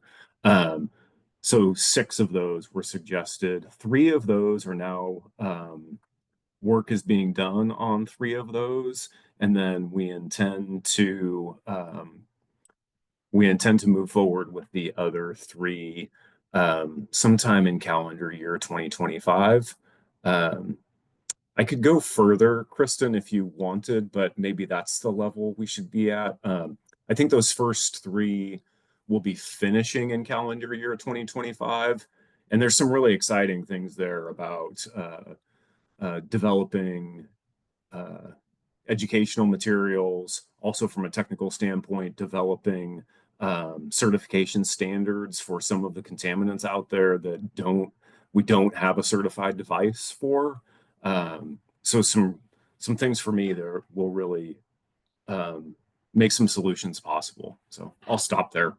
So 6 of those were suggested. 3 of those are now, work is being done on 3 of those. And then we intend to move forward with the other 3 sometime in calendar year 2025. I could go further, Kristen, if you wanted, but maybe that's the level we should be at. I think those first 3 will be finishing in calendar year 2025. And there's some really exciting things there about developing educational materials, also from a technical standpoint, developing certification standards for some of the contaminants out there that we don't have a certified device for. So some things for me there will really make some solutions possible. So I'll stop there.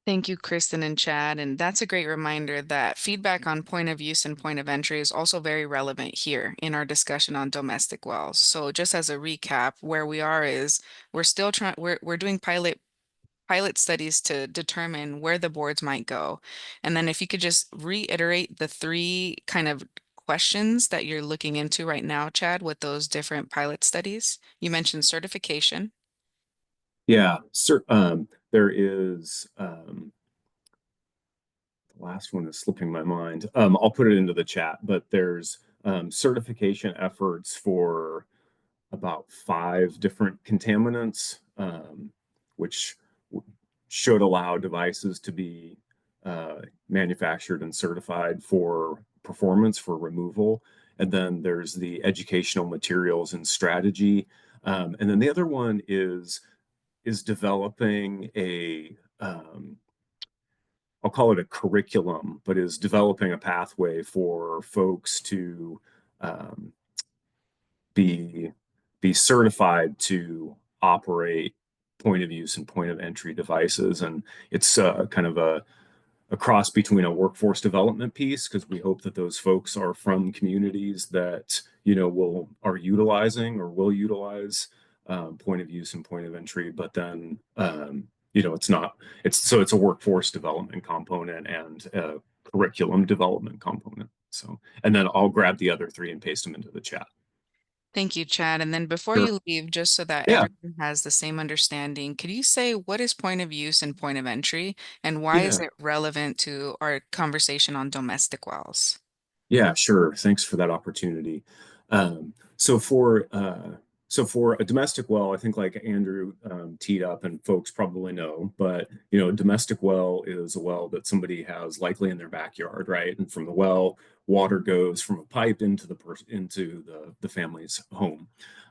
Thank you, Kristen and Chad. And that's a great reminder that feedback on point of use and point of entry is also very relevant here in our discussion on domestic wells. So just as a recap, where we are is we're still trying, we're doing pilot studies to determine where the boards might go. And then if you could just reiterate the 3 kind of questions that you're looking into right now, Chad, with those different pilot studies. You mentioned certification. Yeah, there is the last one is slipping my mind. I'll put it into the chat, but there's certification efforts for about 5 different contaminants, which should allow devices to be manufactured and certified for performance for removal. And then there's the educational materials and strategy. And then the other one is developing I'll call it a curriculum, but is developing a pathway for folks to be certified to operate point of use and point of entry devices. And it's kind of a cross between a workforce development piece, because we hope that those folks are from communities that are utilizing or will utilize point of use and point of entry, but then it's a workforce development component and a curriculum development component. So, and then I'll grab the other 3 and paste them into the chat. Thank you, Chad. And then before Sure. you leave, just so that Yeah. everyone has the same understanding, could you say what is point of use and point of entry, and why is Yeah. it relevant to our conversation on domestic wells? Yeah, sure. Thanks for that opportunity. So for a domestic well, I think like Andrew teed up and folks probably know, but a domestic well is a well that somebody has likely in their backyard, right? And from the well, water goes from a pipe into the family's home.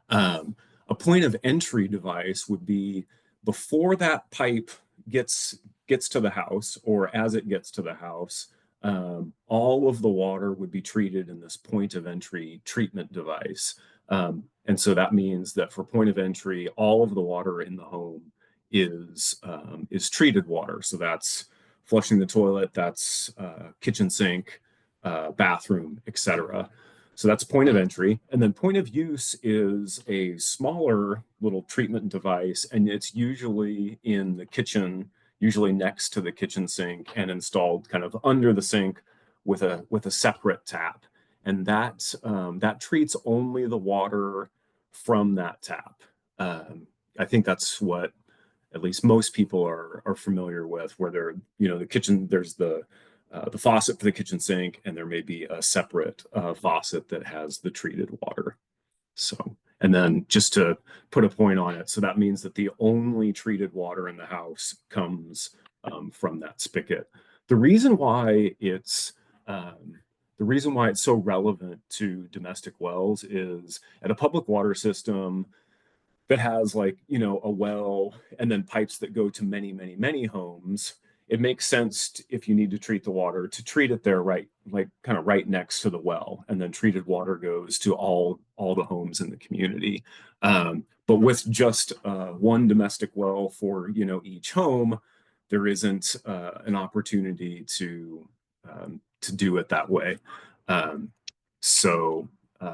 A point of entry device would be before that pipe gets to the house, or as it gets to the house. All of the water would be treated in this point of entry treatment device. And so that means that for point of entry, all of the water in the home is treated water. So that's flushing the toilet, that's kitchen sink, bathroom, etc. So that's point of entry. And then point of use is a smaller little treatment device, and it's usually in the kitchen, usually next to the kitchen sink, and installed kind of under the sink with a separate tap. And that treats only the water from that tap. I think that's what at least most people are familiar with, where the kitchen, there's the faucet for the kitchen sink, and there may be a separate faucet that has the treated water. So, and then just to put a point on it, so that means that the only treated water in the house comes from that spigot. The reason why it's so relevant to domestic wells is at a public water system that has a well and then pipes that go to many, many, many homes. It makes sense if you need to treat the water to treat it there, right next to the well, and then treated water goes to all the homes in the community. But with just one domestic well for each home, there isn't an opportunity to do it that way. So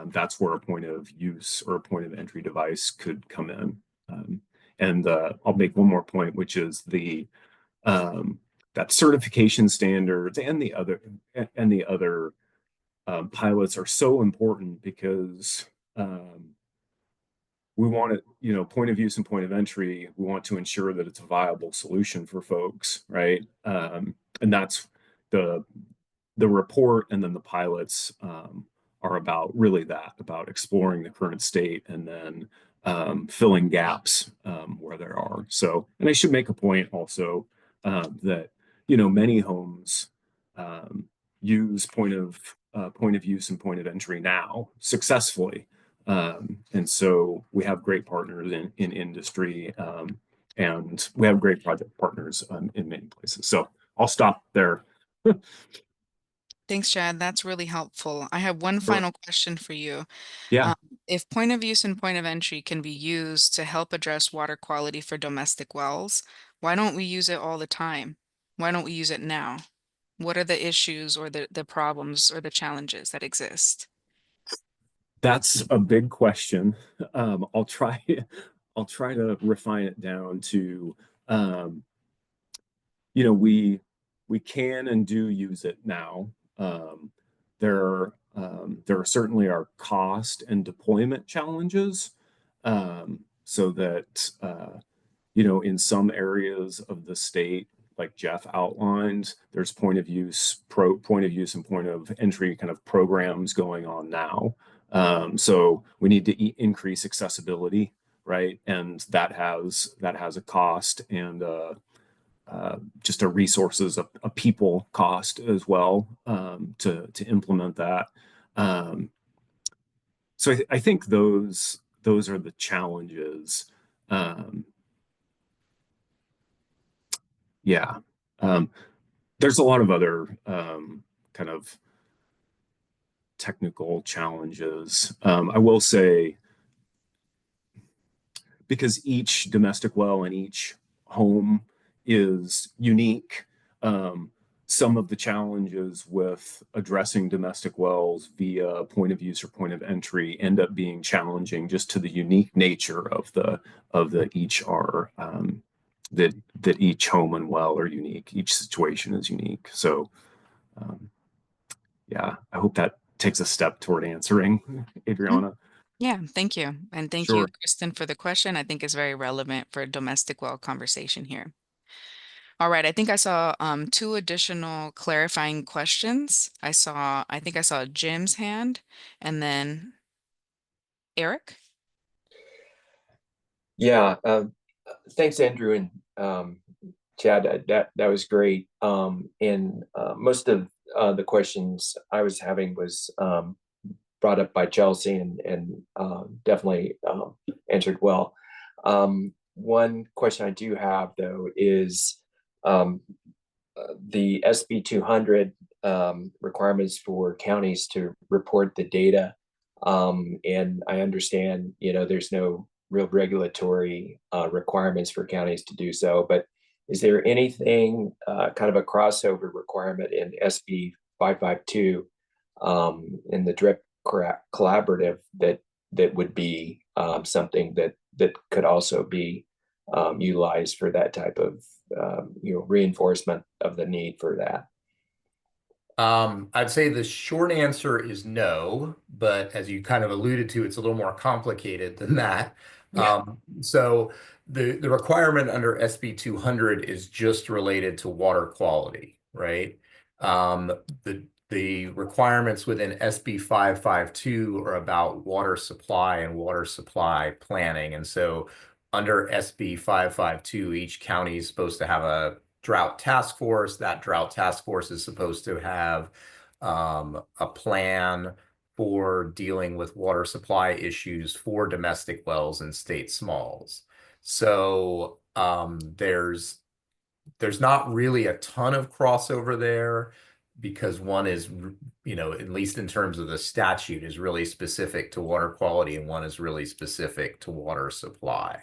that's where a point of use or a point of entry device could come in. And I'll make one more point, which is the that certification standards and the other pilots are so important because we want it, you know, point of use and point of entry. We want to ensure that it's a viable solution for folks, right? And that's the report, and then the pilots are about really that, about exploring the current state and then filling gaps where there are. So, and I should make a point also that, you know, many homes use point of use and point of entry now successfully. And so we have great partners in industry, and we have great project partners in many places. So I'll stop there. Thanks, Chad. That's really helpful. I have one final question for you. Yeah. If point of use and point of entry can be used to help address water quality for domestic wells, why don't we use it all the time? Why don't we use it now? What are the issues or the problems or the challenges that exist? That's a big question. I'll try to refine it down to, you know, we can and do use it now. There are certainly our cost and deployment challenges, so that you know, in some areas of the state, like Jeff outlined, there's point of use and point of entry kind of programs going on now. So we need to increase accessibility, right? And that has a cost and just a resources, a people cost as well, to implement that. So I think those are the challenges. Yeah. There's a lot of other kind of technical challenges. I will say, because each domestic well and each home is unique, some of the challenges with addressing domestic wells via point of use or point of entry end up being challenging just to the unique nature of the each are, that each home and well are unique. Each situation is unique. So yeah, I hope that takes a step toward answering, Adriana. Yeah, thank you. And thank you, Sure. Kristen, for the question. I think it's very relevant for a domestic well conversation here. All right, I think I saw two additional clarifying questions. I think I saw Jim's hand and then Eric. Yeah, thanks, Andrew and Chad. That was great. And most of the questions I was having was brought up by Chelsea and definitely answered well. One question I do have, though, is the SB 200 requirements for counties to report the data. And I understand, you know, there's no real regulatory requirements for counties to do so, but is there anything kind of a crossover requirement in SB 552 in the DRIP collaborative that would be something that could also be utilized for that type of you know, reinforcement of the need for that? I'd say the short answer is no, but as you kind of alluded to, it's a little more complicated than that. Yeah. So the requirement under SB 200 is just related to water quality, right? The requirements within SB 552 are about water supply and water supply planning. And so under SB 552, each county is supposed to have a drought task force. That drought task force is supposed to have a plan for dealing with water supply issues for domestic wells and state smalls. So there's not really a ton of crossover there, because one is, you know, at least in terms of the statute, is really specific to water quality and one is really specific to water supply.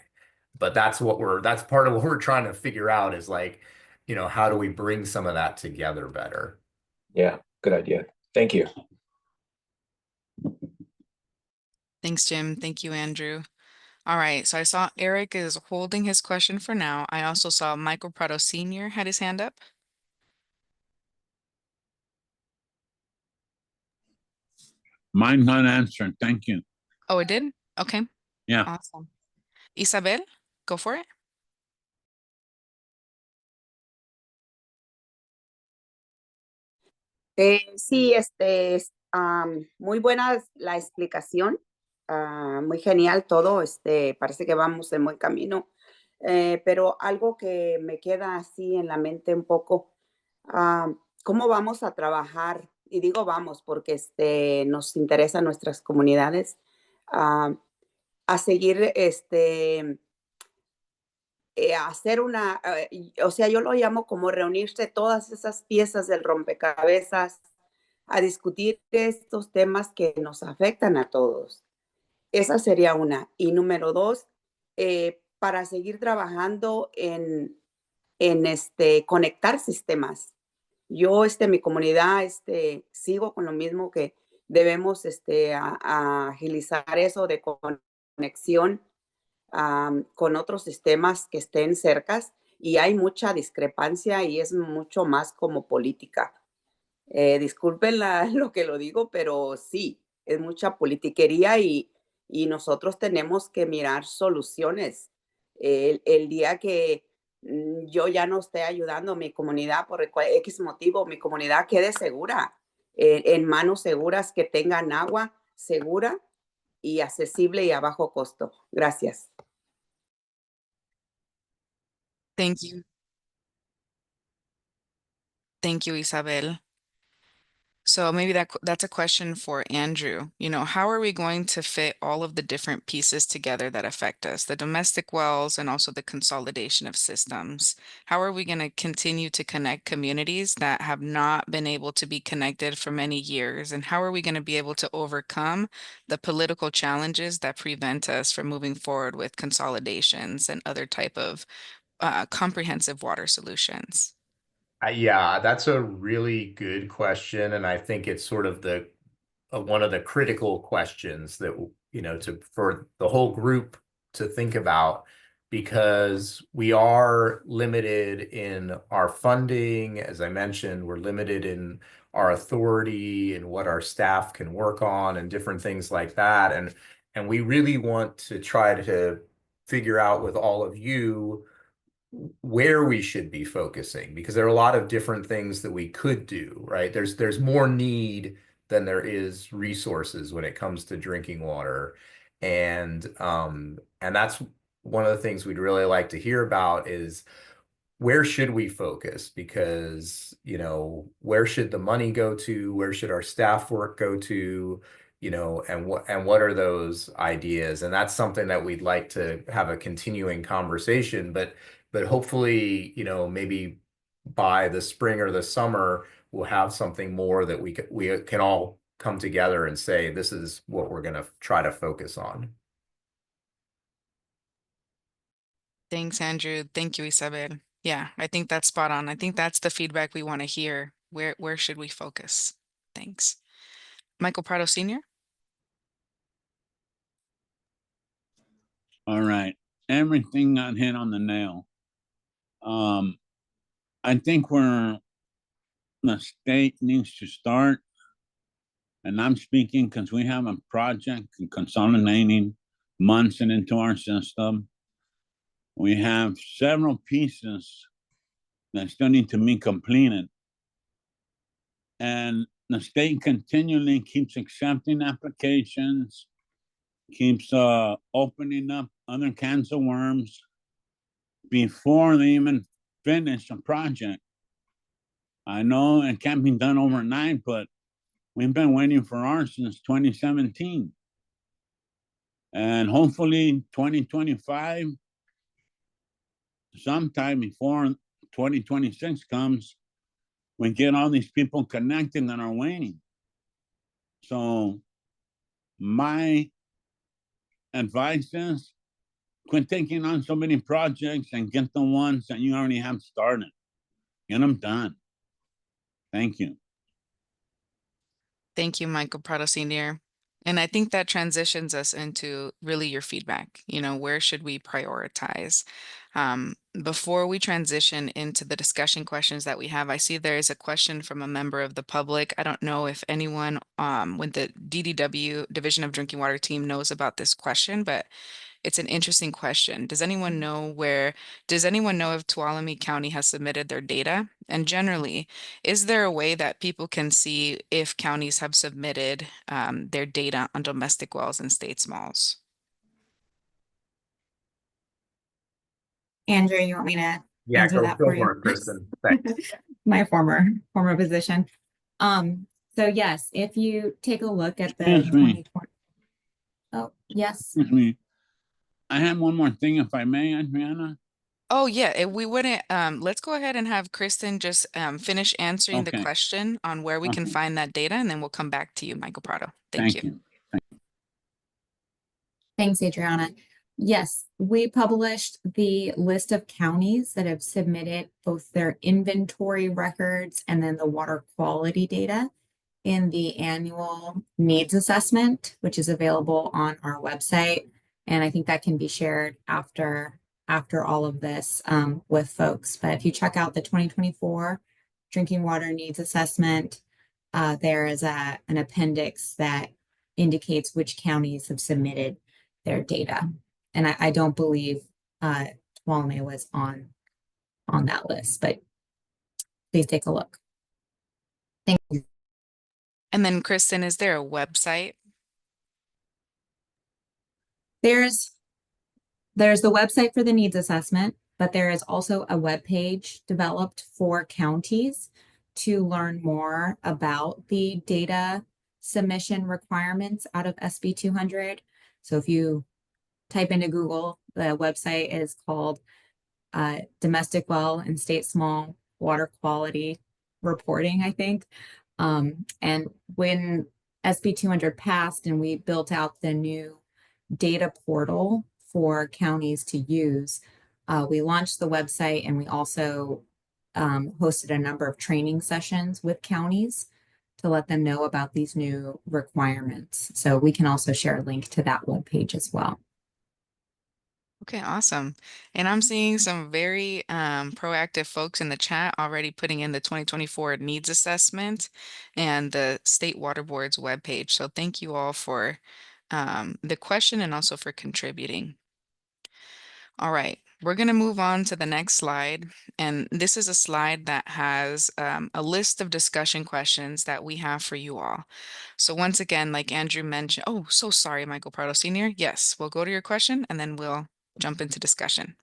But that's part of what we're trying to figure out, is like, you know, how do we bring some of that together better? Yeah, good idea. Thank you. Thanks, Jim. Thank you, Andrew. All right, so I saw Eric is holding his question for now. I also saw Michael Prado Sr. had his hand up. Mine's not answered. Thank you. Oh, it did? Okay, Yeah. awesome. Isabel, go for it. Sí, muy buena la explicación, muy genial todo, parece que vamos en buen camino, pero algo que me queda así en la mente un poco, ¿cómo vamos a trabajar? Y digo vamos porque nos interesan nuestras comunidades, ah, a seguir, hacer o sea, yo lo llamo como reunirse todas esas piezas del rompecabezas a discutir estos temas que nos afectan a todos. Esa sería una. Y número dos, para seguir trabajando en conectar sistemas. Yo, mi comunidad, sigo con lo mismo que debemos a agilizar eso de conexión con otros sistemas que estén cercas y hay mucha discrepancia y es mucho más como política. Disculpen lo que lo digo, pero sí, es mucha politiquería y nosotros tenemos que mirar soluciones. El día que yo ya no esté ayudando a mi comunidad por X motivo, mi comunidad quede segura, en manos seguras que tengan agua segura y accesible y a bajo costo. Gracias. Thank you. Thank you, Isabel. So maybe that's a question for Andrew. How are we going to fit all of the different pieces together that affect us, the domestic wells and also the consolidation of systems? How are we going to continue to connect communities that have not been able to be connected for many years? And how are we going to be able to overcome the political challenges that prevent us from moving forward with consolidations and other type of comprehensive water solutions? Yeah, that's a really good question, and I think it's sort of one of the critical questions that for the whole group to think about, because we are limited in our funding. As I mentioned, we're limited in our authority and what our staff can work on and different things like that. And we really want to try to figure out with all of you where we should be focusing, because there are a lot of different things that we could do, right? There's more need than there is resources when it comes to drinking water. And that's one of the things we'd really like to hear about is where should we focus? Because, where should the money go to? Where should our staff work go to? And what are those ideas? And that's something that we'd like to have a continuing conversation, but hopefully, maybe by the spring or the summer, we'll have something more that we can all come together and say, this is what we're going to try to focus on. Thanks, Andrew. Thank you, Isabel. Yeah, I think that's spot on. I think that's the feedback we want to hear. Where should we focus? Thanks. Michael Prado Sr. All right. Everything got hit on the nail. I think the state needs to start, and I'm speaking because we have a project in consolidating Munson into our system. We have several pieces that still need to be completed. And the state continually keeps accepting applications, keeps opening up other cans of worms before they even finish a project. I know it can't be done overnight, but we've been waiting for ours since 2017. And hopefully 2025, sometime before 2026 comes, we get all these people connected that are waiting. So my advice is quit taking on so many projects and get the ones that you already have started. Get them done. Thank you. Thank you, Michael Prado Sr. And I think that transitions us into really your feedback. Where should we prioritize? Before we transition into the discussion questions that we have, I see there is a question from a member of the public. I don't know if anyone with the DDW, Division of Drinking Water team, knows about this question, but it's an interesting question. Does anyone know if Tuolumne County has submitted their data? And generally, is there a way that people can see if counties have submitted their data on domestic wells and state smalls? Andrew, you want me to Yeah, answer that for go you? for it, Kristen. Thanks. My former position. So yes, if you take a look at the Excuse me. 2020. Oh, yes. Excuse me. I have one more thing, if I may, Adriana. Oh yeah, if we wouldn't, let's go ahead and have Kristen just finish answering the Okay. question on where we can Okay. find that data, and then we'll come back to you, Michael Prado. Thank you. Thanks, Adriana. Yes, we published the list of counties that have submitted both their inventory records and then the water quality data in the annual needs assessment, which is available on our website. And I think that can be shared after all of this with folks. But if you check out the 2024 drinking water needs assessment, there is an appendix that indicates which counties have submitted their data. And I don't believe Tuolumne was on that list, but please take a look. Thank you. And then Kristen, is there a website? There's the website for the needs assessment, but there is also a web page developed for counties to learn more about the data submission requirements out of SB 200. So if you type into Google, the website is called Domestic Well and State Small Water Quality Reporting, I think. And when SB 200 passed and we built out the new data portal for counties to use, we launched the website, and we also hosted a number of training sessions with counties to let them know about these new requirements. So we can also share a link to that webpage as well. Okay, awesome. And I'm seeing some very proactive folks in the chat already putting in the 2024 needs assessment and the State Water Board's webpage. So thank you all for the question and also for contributing. All right, we're going to move on to the next slide. And this is a slide that has a list of discussion questions that we have for you all. So once again, like Andrew mentioned, oh, so sorry, Michael Prado Sr. Yes, we'll go to your question and then we'll jump into discussion.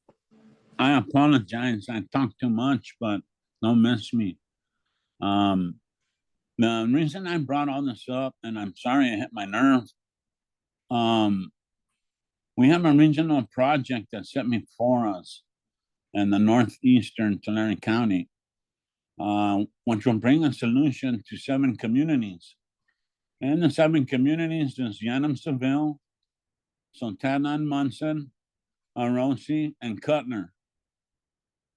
I apologize. I talk too much, but don't miss me. The reason I brought all this up, and I'm sorry I hit my nerve, we have a regional project that's set before us in the northeastern Tulare County, which will bring a solution to 7 communities. And the 7 communities is Yanam Seville, Santana and Munson, Arosi, and Cutler,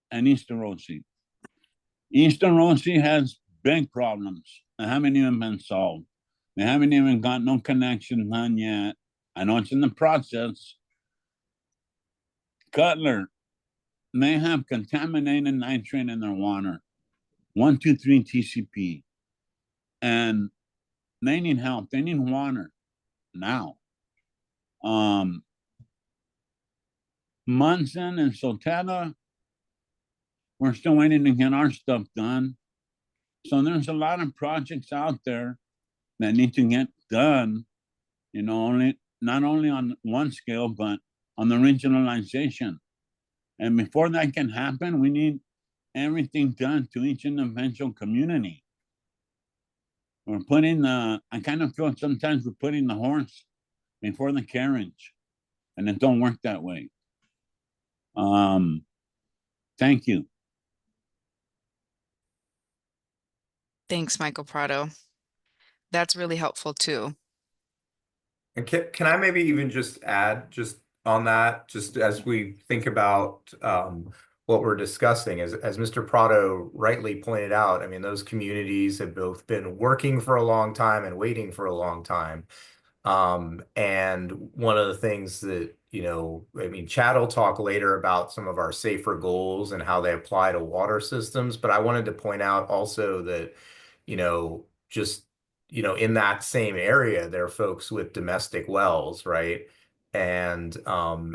and East Arosi. East Arosi has big problems that haven't even been solved. They haven't even got no connection done yet. I know it's in the process. Cutler, they have contaminated nitrate in their water, 123 TCP. And they need help. They need water now. Munson and Sotera, we're still waiting to get our stuff done. So there's a lot of projects out there that need to get done, not only on one scale, but on the regionalization. And before that can happen, we need everything done to each individual community. I kind of feel sometimes we're putting the horse before the carriage, and it don't work that way. Thank you. Thanks, Michael Prado. That's really helpful too. And can I maybe even just add just on that, just as we think about what we're discussing, as Mr. Prado rightly pointed out, I mean, those communities have both been working for a long time and waiting for a long time. And one of the things that, I mean, Chad will talk later about some of our safer goals and how they apply to water systems, but I wanted to point out also that, just, in that same area, there are folks with domestic wells, right? And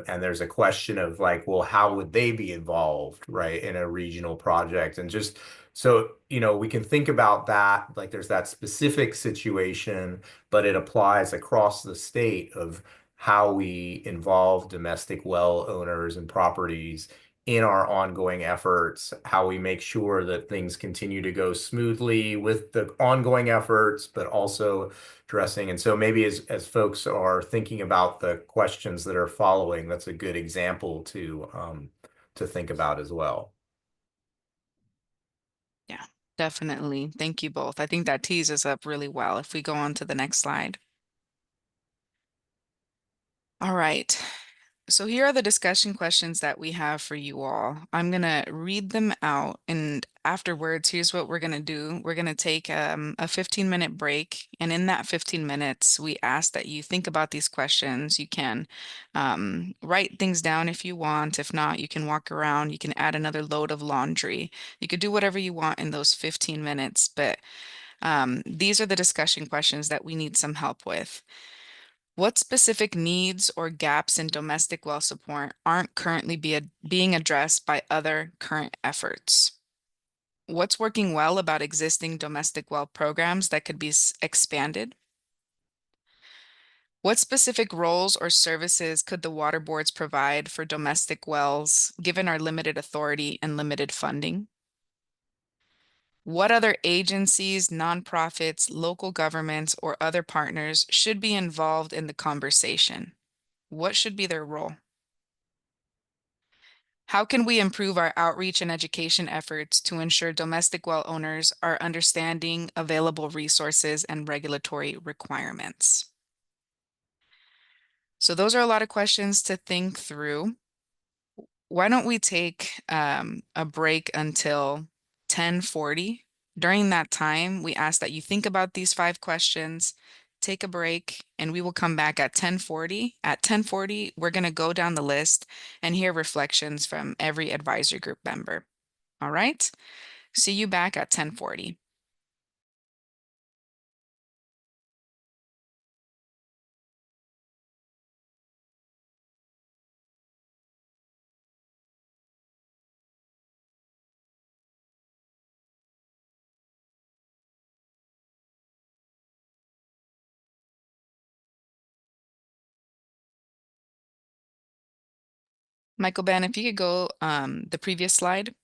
there's a question of like, well, how would they be involved, right, in a regional project? And just so, we can think about that, like there's that specific situation, but it applies across the state of how we involve domestic well owners and properties in our ongoing efforts, how we make sure that things continue to go smoothly with the ongoing efforts, but also addressing. And so maybe as folks are thinking about the questions that are following, that's a good example to think about as well. Yeah, definitely. Thank you both. I think that tees us up really well if we go on to the next slide. All right. So here are the discussion questions that we have for you all. I'm going to read them out, and afterwards, here's what we're going to do. We're going to take a 15-minute break, and in that 15 minutes, we ask that you think about these questions. You can write things down if you want. If not, you can walk around. You can add another load of laundry. You could do whatever you want in those 15 minutes, but these are the discussion questions that we need some help with. What specific needs or gaps in domestic well support aren't currently being addressed by other current efforts? What's working well about existing domestic well programs that could be expanded? What specific roles or services could the water boards provide for domestic wells, given our limited authority and limited funding? What other agencies, nonprofits, local governments, or other partners should be involved in the conversation? What should be their role? How can we improve our outreach and education efforts to ensure domestic well owners are understanding available resources and regulatory requirements? So those are a lot of questions to think through. Why don't we take a break until 10:40? During that time, we ask that you think about these 5 questions, take a break, and we will come back at 10:40. At 10:40, we're going to go down the list and hear reflections from every advisory group member. All right? See you back at 10:40. Michael Ben, if you could go the previous slide.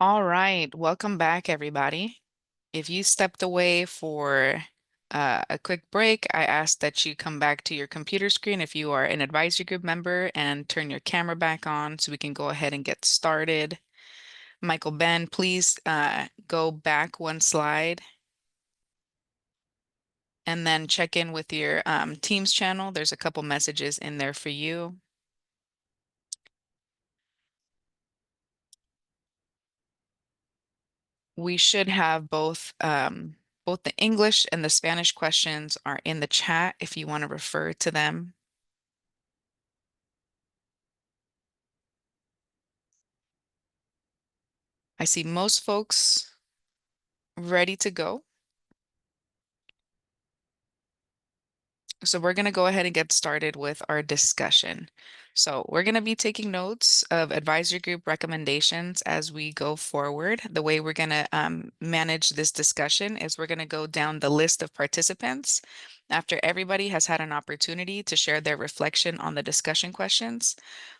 All right, welcome back, everybody. If you stepped away for a quick break, I ask that you come back to your computer screen if you are an advisory group member and turn your camera back on so we can go ahead and get started. Michael Ben, please go back one slide and then check in with your Teams channel. There's a couple messages in there for you. We should have both the English and the Spanish questions are in the chat if you want to refer to them. I see most folks ready to go. So we're going to go ahead and get started with our discussion. So we're going to be taking notes of advisory group recommendations as we go forward. The way we're going to manage this discussion is we're going to go down the list of participants. After everybody has had an opportunity to share their reflection on the discussion questions,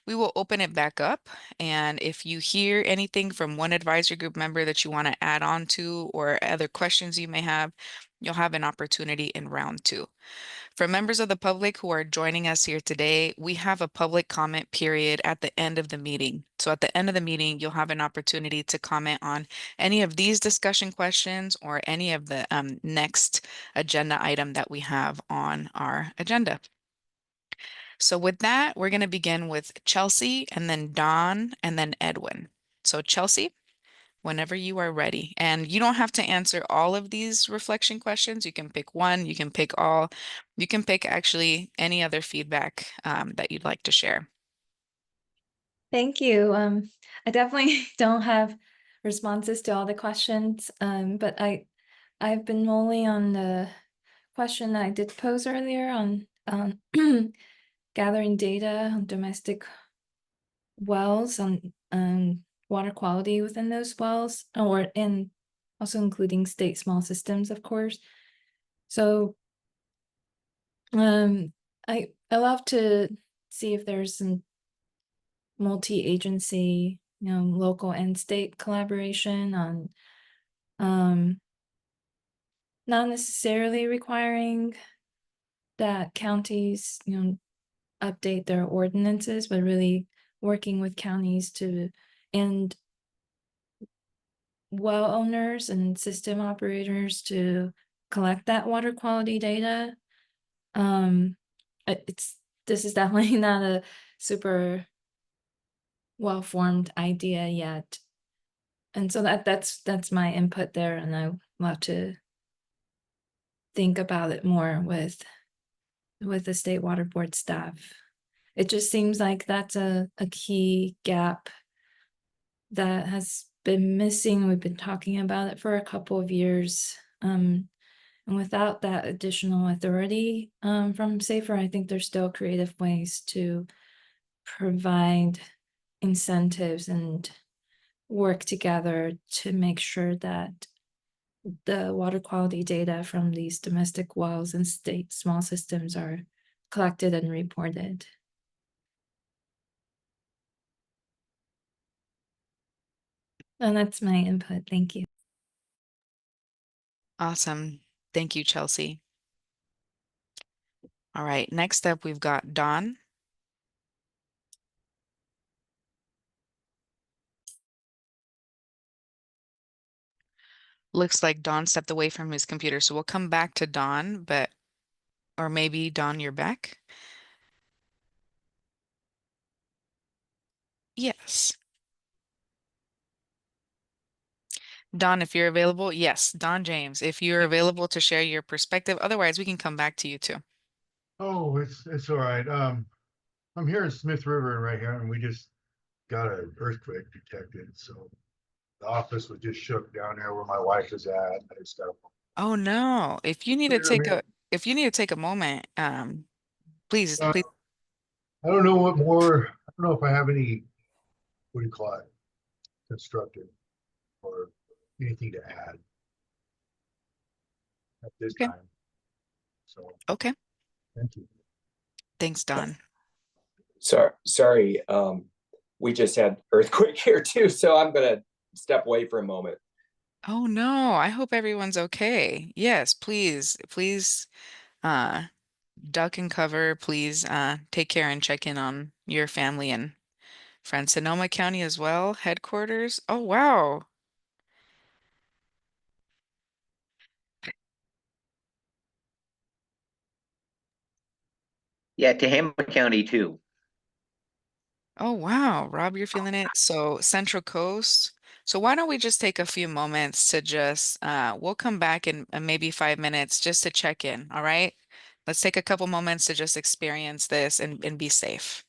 we will open it back up. And if you hear anything from one advisory group member that you want to add on to or other questions you may have, you'll have an opportunity in round 2. For members of the public who are joining us here today, we have a public comment period at the end of the meeting. So at the end of the meeting, you'll have an opportunity to comment on any of these discussion questions or any of the next agenda item that we have on our agenda. So with that, we're going to begin with Chelsea and then Don and then Edwin. So Chelsea, whenever you are ready. And you don't have to answer all of these reflection questions. You can pick one, you can pick all, you can pick actually any other feedback that you'd like to share. Thank you. I definitely don't have responses to all the questions, but I've been mulling on the question that I did pose earlier on gathering data on domestic wells and water quality within those wells, and also including state small systems, of course. So I love to see if there's some multi-agency, local and state collaboration on not necessarily requiring that counties, update their ordinances, but really working with counties and well owners and system operators to collect that water quality data. This is definitely not a super well-formed idea yet. And so that's my input there, and I love to think about it more with the State Water Board staff. It just seems like that's a key gap that has been missing. We've been talking about it for a couple of years. And without that additional authority from SAFER, I think there's still creative ways to provide incentives and work together to make sure that the water quality data from these domestic wells and state small systems are collected and reported. And that's my input. Thank you. Awesome. Thank you, Chelsea. All right, next up, we've got Don. Looks like Don stepped away from his computer, so we'll come back to Don, or maybe Don, you're back. Yes. Don, if you're available, yes, Don James, if you're available to share your perspective, otherwise we can come back to you too. Oh, it's all right. I'm here in Smith River right here, and we just got an earthquake detected. So the office was just shook down there where my wife is at. I just got Oh no, if you need to take a moment, please. I don't know what more. I don't know if I have any. What do you call it? Constructive or anything to add at this Okay. time. So Okay. thank you. Thanks, Don. Sorry, we just had earthquake here too, so I'm gonna step away for a moment. Oh no, I hope everyone's okay. Yes, please, please, uh, duck and cover. Please, take care and check in on your family and friends. Sonoma County as well, headquarters. Oh wow. Yeah, Tehama County too. Oh wow, Rob, you're feeling it. So Central Coast. So why don't we just take a few moments to just we'll come back in maybe 5 minutes just to check in, all right? Let's take a couple moments to just experience this and be safe.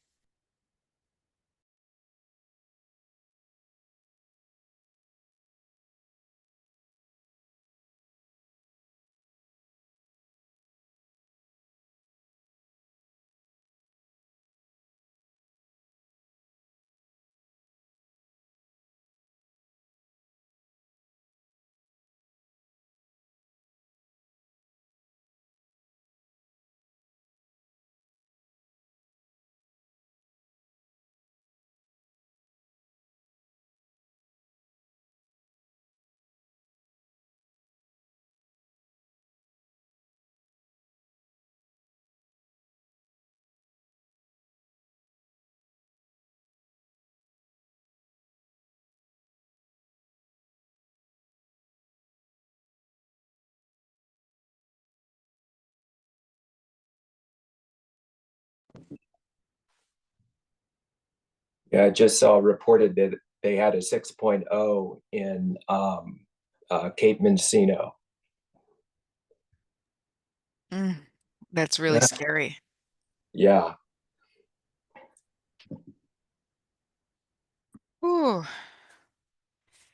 Yeah, I just saw reported that they had a 6.0 in Cape Mendocino. That's really scary. Yeah. Ooh.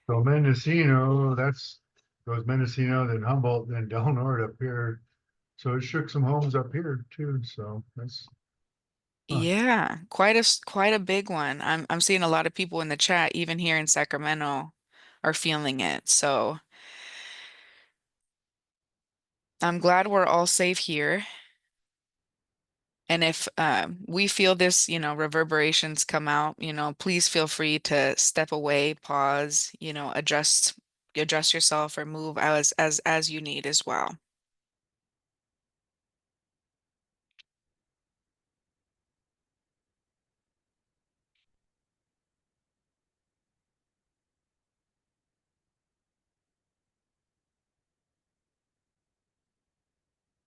So Mendocino, goes Mendocino, then Humboldt, then Del Norte up here. So it shook some homes up here too. So that's Yeah, quite a big one. I'm seeing a lot of people in the chat, even here in Sacramento, are feeling it. So I'm glad we're all safe here. And if we feel this, reverberations come out, please feel free to step away, pause, adjust yourself or move as you need as well.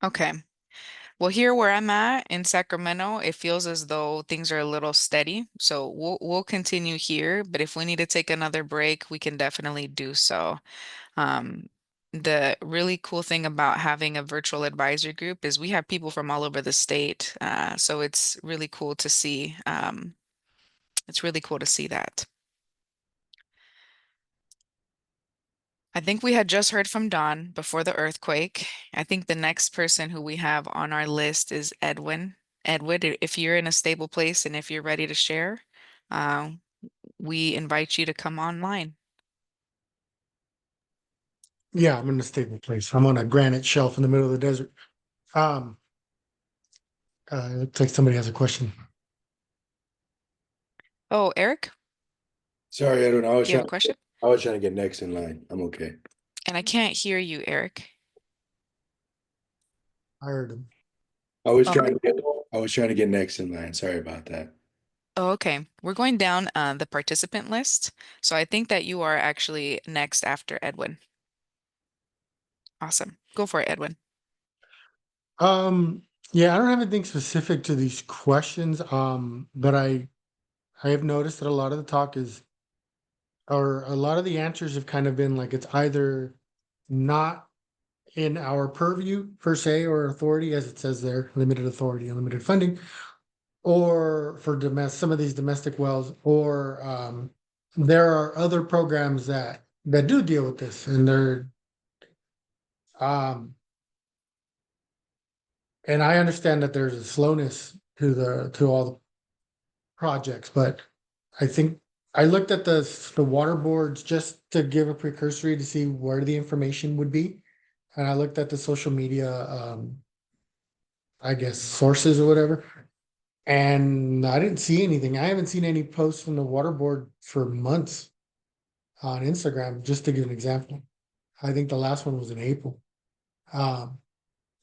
Okay. Well, here where I'm at in Sacramento, it feels as though things are a little steady. So we'll continue here, but if we need to take another break, we can definitely do so. Um, the really cool thing about having a virtual advisory group is we have people from all over the state. So it's really cool to see. It's really cool to see that. I think we had just heard from Don before the earthquake. I think the next person who we have on our list is Edwin. Edward, if you're in a stable place and if you're ready to share, uh, we invite you to come online. Yeah, I'm in a stable place. I'm on a granite shelf in the middle of the desert. It looks like somebody has a question. Oh, Eric, Sorry, Edwin. do you have a question? I was trying to get next in line. I'm okay. And I can't hear you, Eric. I heard him. I was Oh. trying to get next in line. Sorry about that. Oh, okay. We're going down the participant list. So I think that you are actually next after Edwin. Awesome. Go for it, Edwin. Yeah, I don't have anything specific to these questions. But I have noticed that a lot of the talk or a lot of the answers have kind of been like it's either not in our purview per se or authority, as it says there, limited authority, unlimited funding, or for some of these domestic wells, or there are other programs that do deal with this, and they're and I understand that there's a slowness to all the projects, but I think I looked at the water boards just to give a precursory to see where the information would be, and I looked at the social media, I guess sources or whatever, and I didn't see anything. I haven't seen any posts from the water board for months. on Instagram, just to give an example. I think the last one was in April. I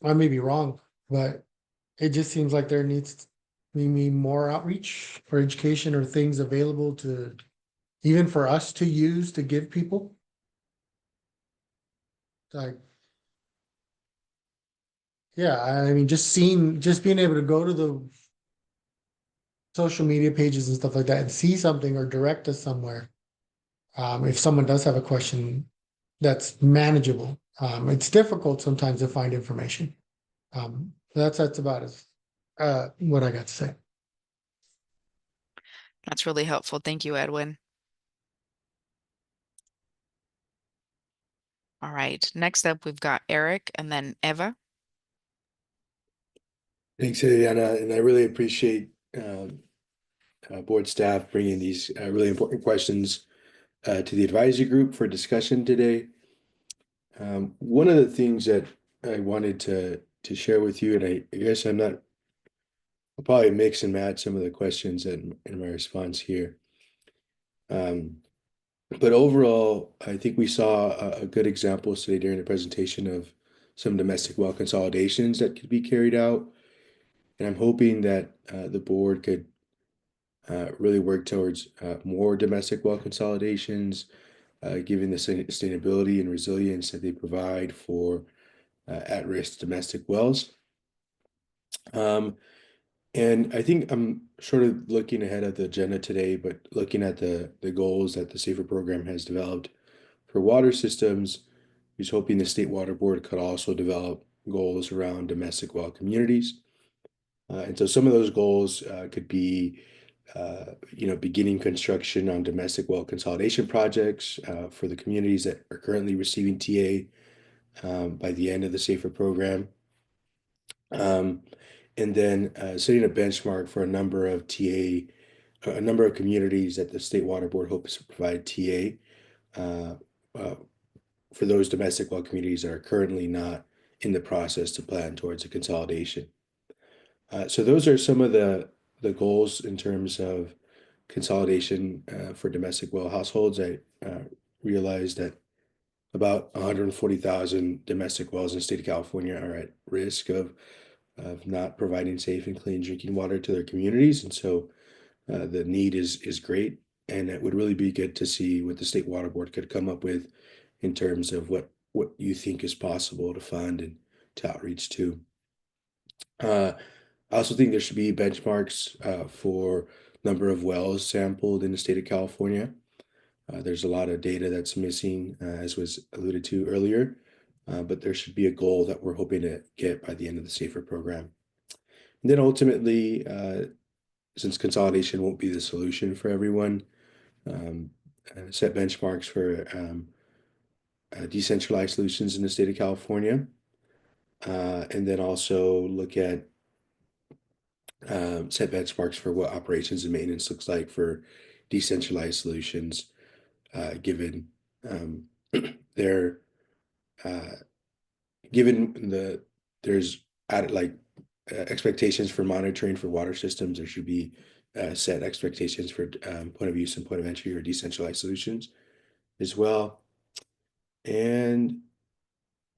may be wrong, but it just seems like there needs to be more outreach or education or things available to even for us to use to give people. Like, yeah, I mean, just being able to go to the social media pages and stuff like that and see something or direct us somewhere. If someone does have a question that's manageable. It's difficult sometimes to find information. That's about what I got to say. That's really helpful. Thank you, Edwin. All right, next up we've got Eric and then Eva. Thanks, Adriana, and I really appreciate board staff bringing these really important questions to the advisory group for discussion today. One of the things that I wanted to share with you, and I guess I'll probably mix and match some of the questions in my response here. But overall, I think we saw a good example today during the presentation of some domestic well consolidations that could be carried out. And I'm hoping that the board could really work towards more domestic well consolidations, given the sustainability and resilience that they provide for at-risk domestic wells. And I think I'm sort of looking ahead at the agenda today, but looking at the goals that the SAFER program has developed for water systems, he's hoping the State Water Board could also develop goals around domestic well communities. And so some of those goals could be, beginning construction on domestic well consolidation projects for the communities that are currently receiving TA by the end of the SAFER program. And then setting a benchmark for a number of communities that the State Water Board hopes to provide TA for those domestic well communities that are currently not in the process to plan towards a consolidation. So those are some of the goals in terms of consolidation for domestic well households. I realized that about 140,000 domestic wells in the state of California are at risk of not providing safe and clean drinking water to their communities. And so the need is great. And it would really be good to see what the State Water Board could come up with in terms of what you think is possible to fund and to outreach to. I also think there should be benchmarks for number of wells sampled in the state of California. There's a lot of data that's missing, as was alluded to earlier, but there should be a goal that we're hoping to get by the end of the SAFER program. And then ultimately, since consolidation won't be the solution for everyone, set benchmarks for decentralized solutions in the state of California, and then also look at set benchmarks for what operations and maintenance looks like for decentralized solutions, given their there's added expectations for monitoring for water systems. There should be set expectations for point of use and point of entry or decentralized solutions as well. And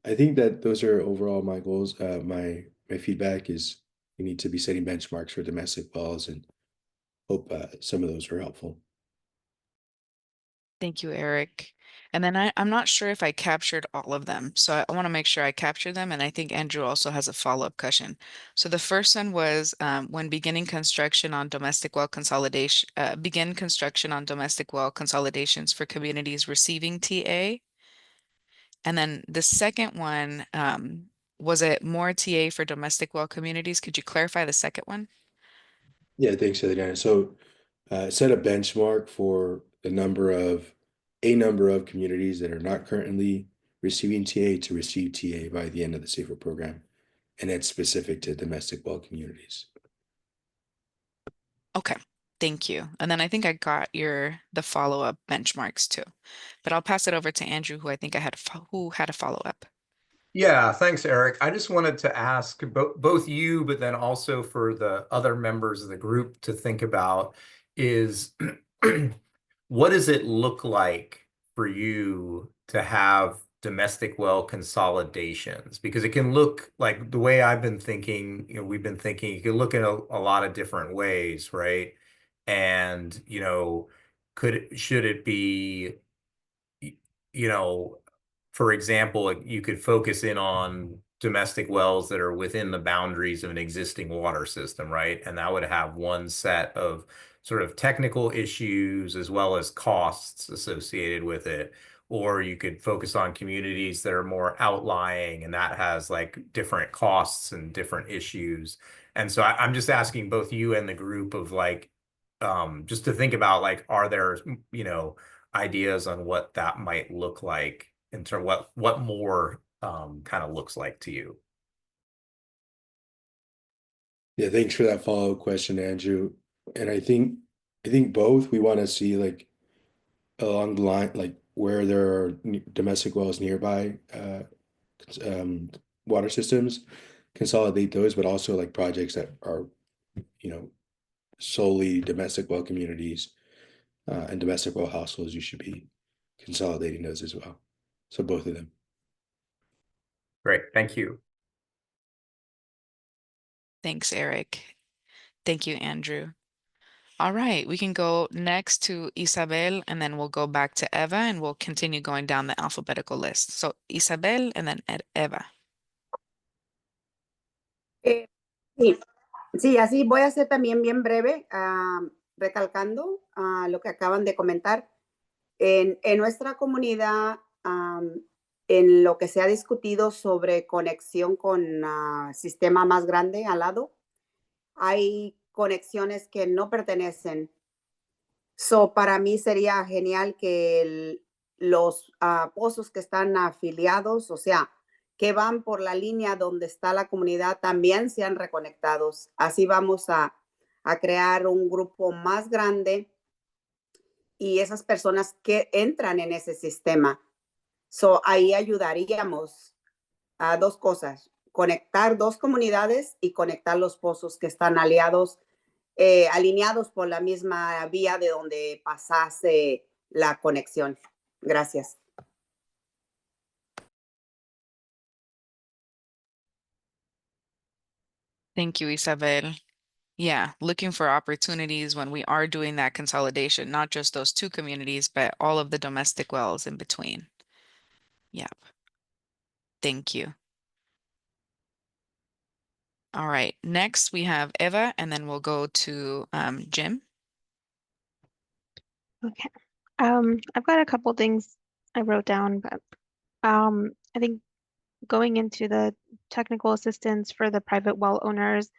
I think that those are overall my goals. My feedback is we need to be setting benchmarks for domestic wells, and hope some of those were helpful. Thank you, Eric. And then I'm not sure if I captured all of them. So I want to make sure I capture them. And I think Andrew also has a follow-up question. So the first one was when beginning construction on domestic well consolidation, begin construction on domestic well consolidations for communities receiving TA. And then the second one, was it more TA for domestic well communities? Could you clarify the second one? Yeah, thanks, Adriana. So set a benchmark for a number of communities that are not currently receiving TA to receive TA by the end of the SAFER program. And that's specific to domestic well communities. Okay, thank you. And then I think I got the follow-up benchmarks too. But I'll pass it over to Andrew, who I think who had a follow-up. Yeah, thanks, Eric. I just wanted to ask both you, but then also for the other members of the group to think about is what does it look like for you to have domestic well consolidations? Because it can look like, the way I've been thinking, we've been thinking, it can look in a lot of different ways, right? And, should it be, you know, for example, you could focus in on domestic wells that are within the boundaries of an existing water system, right? And that would have one set of sort of technical issues as well as costs associated with it. Or you could focus on communities that are more outlying, and that has like different costs and different issues. And so I'm just asking both you and the group of like, just to think about, like, are there, ideas on what that might look like in terms of what more kind of looks like to you? Yeah, thanks for that follow-up question, Andrew. And I think both we want to see like along the line, like where there are domestic wells nearby, um, water systems, consolidate those, but also like projects that are, you know, solely domestic well communities, and domestic well households. You should be consolidating those as well. So both of them. Great, thank you. Thanks, Eric. Thank you, Andrew. All right, we can go next to Isabel, and then we'll go back to Eva, and we'll continue going down the alphabetical list. So Isabel and then Eva. Sí, sí, así voy a ser también bien breve, recalcando lo que acaban de comentar. En nuestra comunidad, en lo que se ha discutido sobre conexión con sistema más grande al lado, hay conexiones que no pertenecen. So, para mí sería genial que los pozos que están afiliados, o sea, que van por la línea donde está la comunidad, también sean reconectados. Así vamos a crear un grupo más grande y esas personas que entran en ese sistema. So, ahí ayudaríamos a dos cosas: conectar dos comunidades y conectar los pozos que están alineados por la misma vía de donde pasase la conexión. Gracias. Thank you, Isabel. Yeah, looking for opportunities when we are doing that consolidation, not just those two communities, but all of the domestic wells in between. Yep. Thank you. All right, next we have Eva, and then we'll go to Jim. Okay. I've got a couple things I wrote down, but I think going into the technical assistance for the private well owners,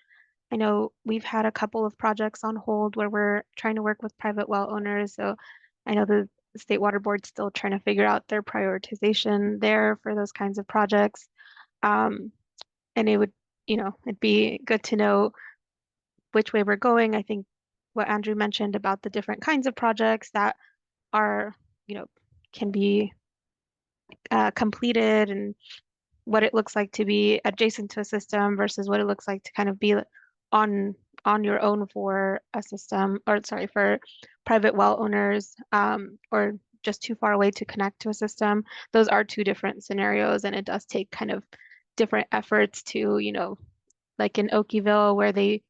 I know we've had a couple of projects on hold where we're trying to work with private well owners. So I know the State Water Board's still trying to figure out their prioritization there for those kinds of projects. And it would, it'd be good to know which way we're going. I think what Andrew mentioned about the different kinds of projects that are, can be completed, and what it looks like to be adjacent to a system versus what it looks like to kind of be on your own for a system, or sorry, for private well owners, or just too far away to connect to a system. Those are two different scenarios, and it does take kind of different efforts to, like in Okieville, where they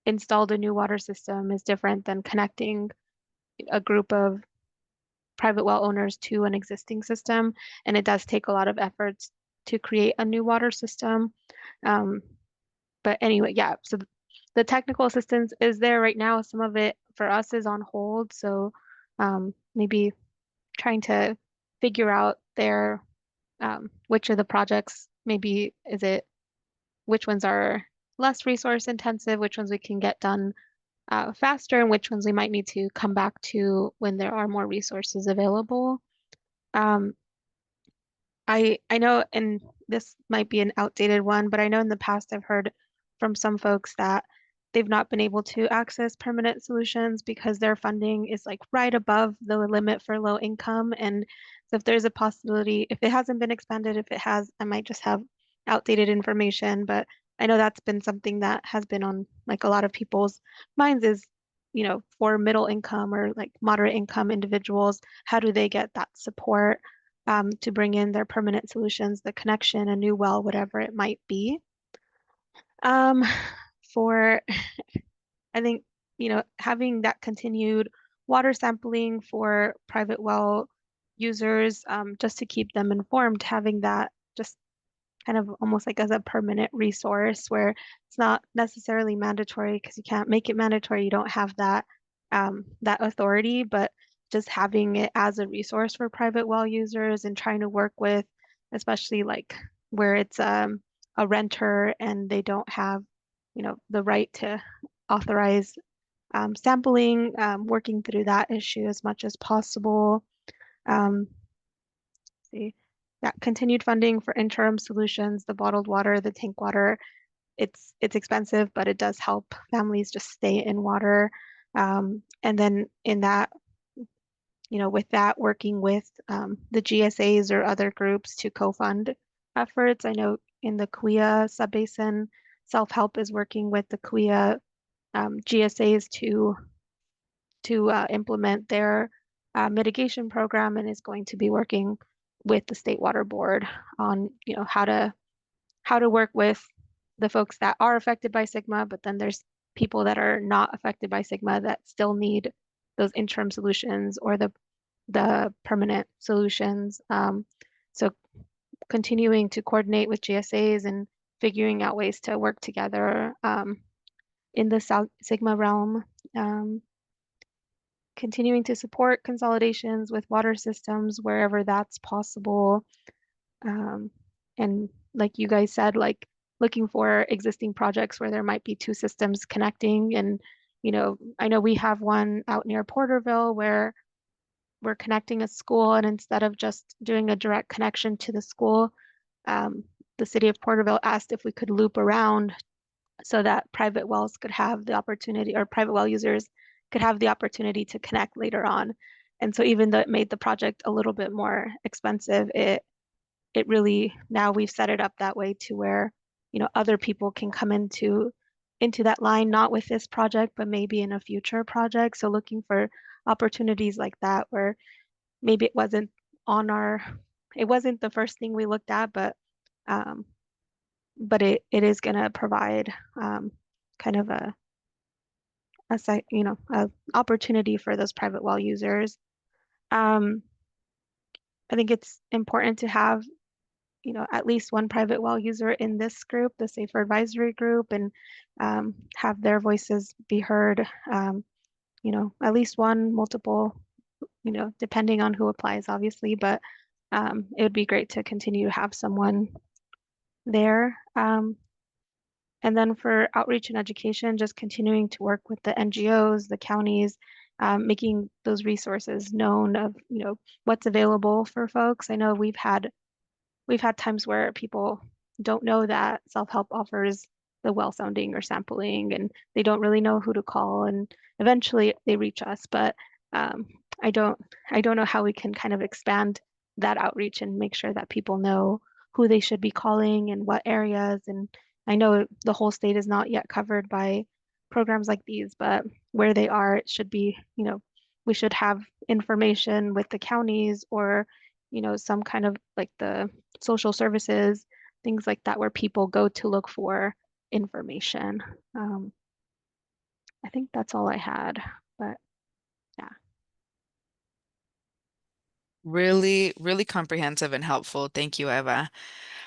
installed a new water system, is different than connecting a group of private well owners to an existing system. And it does take a lot of efforts to create a new water system. But anyway, yeah, so the technical assistance is there right now. Some of it for us is on hold. So maybe trying to figure out there which of the projects, maybe which ones are less resource intensive, which ones we can get done faster, and which ones we might need to come back to when there are more resources available. I know, and this might be an outdated one, but I know in the past I've heard from some folks that they've not been able to access permanent solutions because their funding is like right above the limit for low income. And so if there's a possibility, if it hasn't been expanded, if it has, I might just have outdated information, but I know that's been something that has been on like a lot of people's minds, is for middle income or like moderate income individuals, how do they get that support to bring in their permanent solutions, the connection, a new well, whatever it might be. For, I think, having that continued water sampling for private well users, just to keep them informed, having that just kind of almost like as a permanent resource where it's not necessarily mandatory because you can't make it mandatory. You don't have that that authority, but just having it as a resource for private well users and trying to work with, especially like where it's a renter and they don't have, the right to authorize sampling, working through that issue as much as possible. See, yeah, continued funding for interim solutions, the bottled water, the tank water. It's expensive, but it does help families just stay in water. And then in that, with that, working with the GSAs or other groups to co-fund efforts. I know in the Kuya subbasin, self-help is working with the Kuya GSAs to implement their mitigation program and is going to be working with the State Water Board on how to work with the folks that are affected by Sigma, but then there's people that are not affected by Sigma that still need those interim solutions or the permanent solutions. So continuing to coordinate with GSAs and figuring out ways to work together in the Sigma realm. Continuing to support consolidations with water systems wherever that's possible. And like you guys said, like looking for existing projects where there might be two systems connecting. And, I know we have one out near Porterville where we're connecting a school, and instead of just doing a direct connection to the school, the city of Porterville asked if we could loop around so that private wells could have the opportunity, or private well users could have the opportunity to connect later on. And so even though it made the project a little bit more expensive, it really, now we've set it up that way to where, other people can come into that line, not with this project, but maybe in a future project. So looking for opportunities like that where maybe it wasn't the first thing we looked at, but it is going to provide kind of a opportunity for those private well users. I think it's important to have, at least one private well user in this group, the Safer Advisory Group, and have their voices be heard. At least one, multiple, depending on who applies, obviously, but it would be great to continue to have someone there. And then for outreach and education, just continuing to work with the NGOs, the counties, making those resources known of, what's available for folks. I know we've had times where people don't know that self-help offers the well sounding or sampling, and they don't really know who to call, and eventually they reach us. But I don't know how we can kind of expand that outreach and make sure that people know who they should be calling and what areas. And I know the whole state is not yet covered by programs like these, but where they are, it should be, we should have information with the counties or, some kind of like the social services, things like that, where people go to look for information. I think that's all I had, but yeah. Really, really comprehensive and helpful. Thank you, Eva.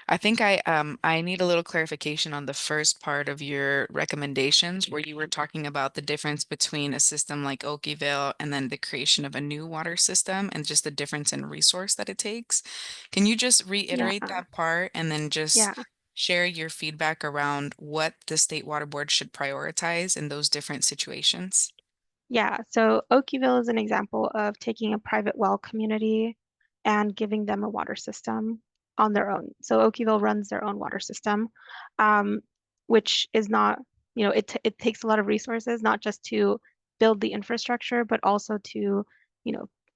I think I need a little clarification on the first part of your recommendations where you were talking about the difference between a system like Oakeyville and then the creation of a new water system and just the difference in resource that it takes. Can you just reiterate Yeah. that part and then just Yeah. share your feedback around what the State Water Board should prioritize in those different situations? Yeah, so Oakeyville is an example of taking a private well community and giving them a water system on their own. So Oakeyville runs their own water system, which is not, it takes a lot of resources, not just to build the infrastructure, but also to,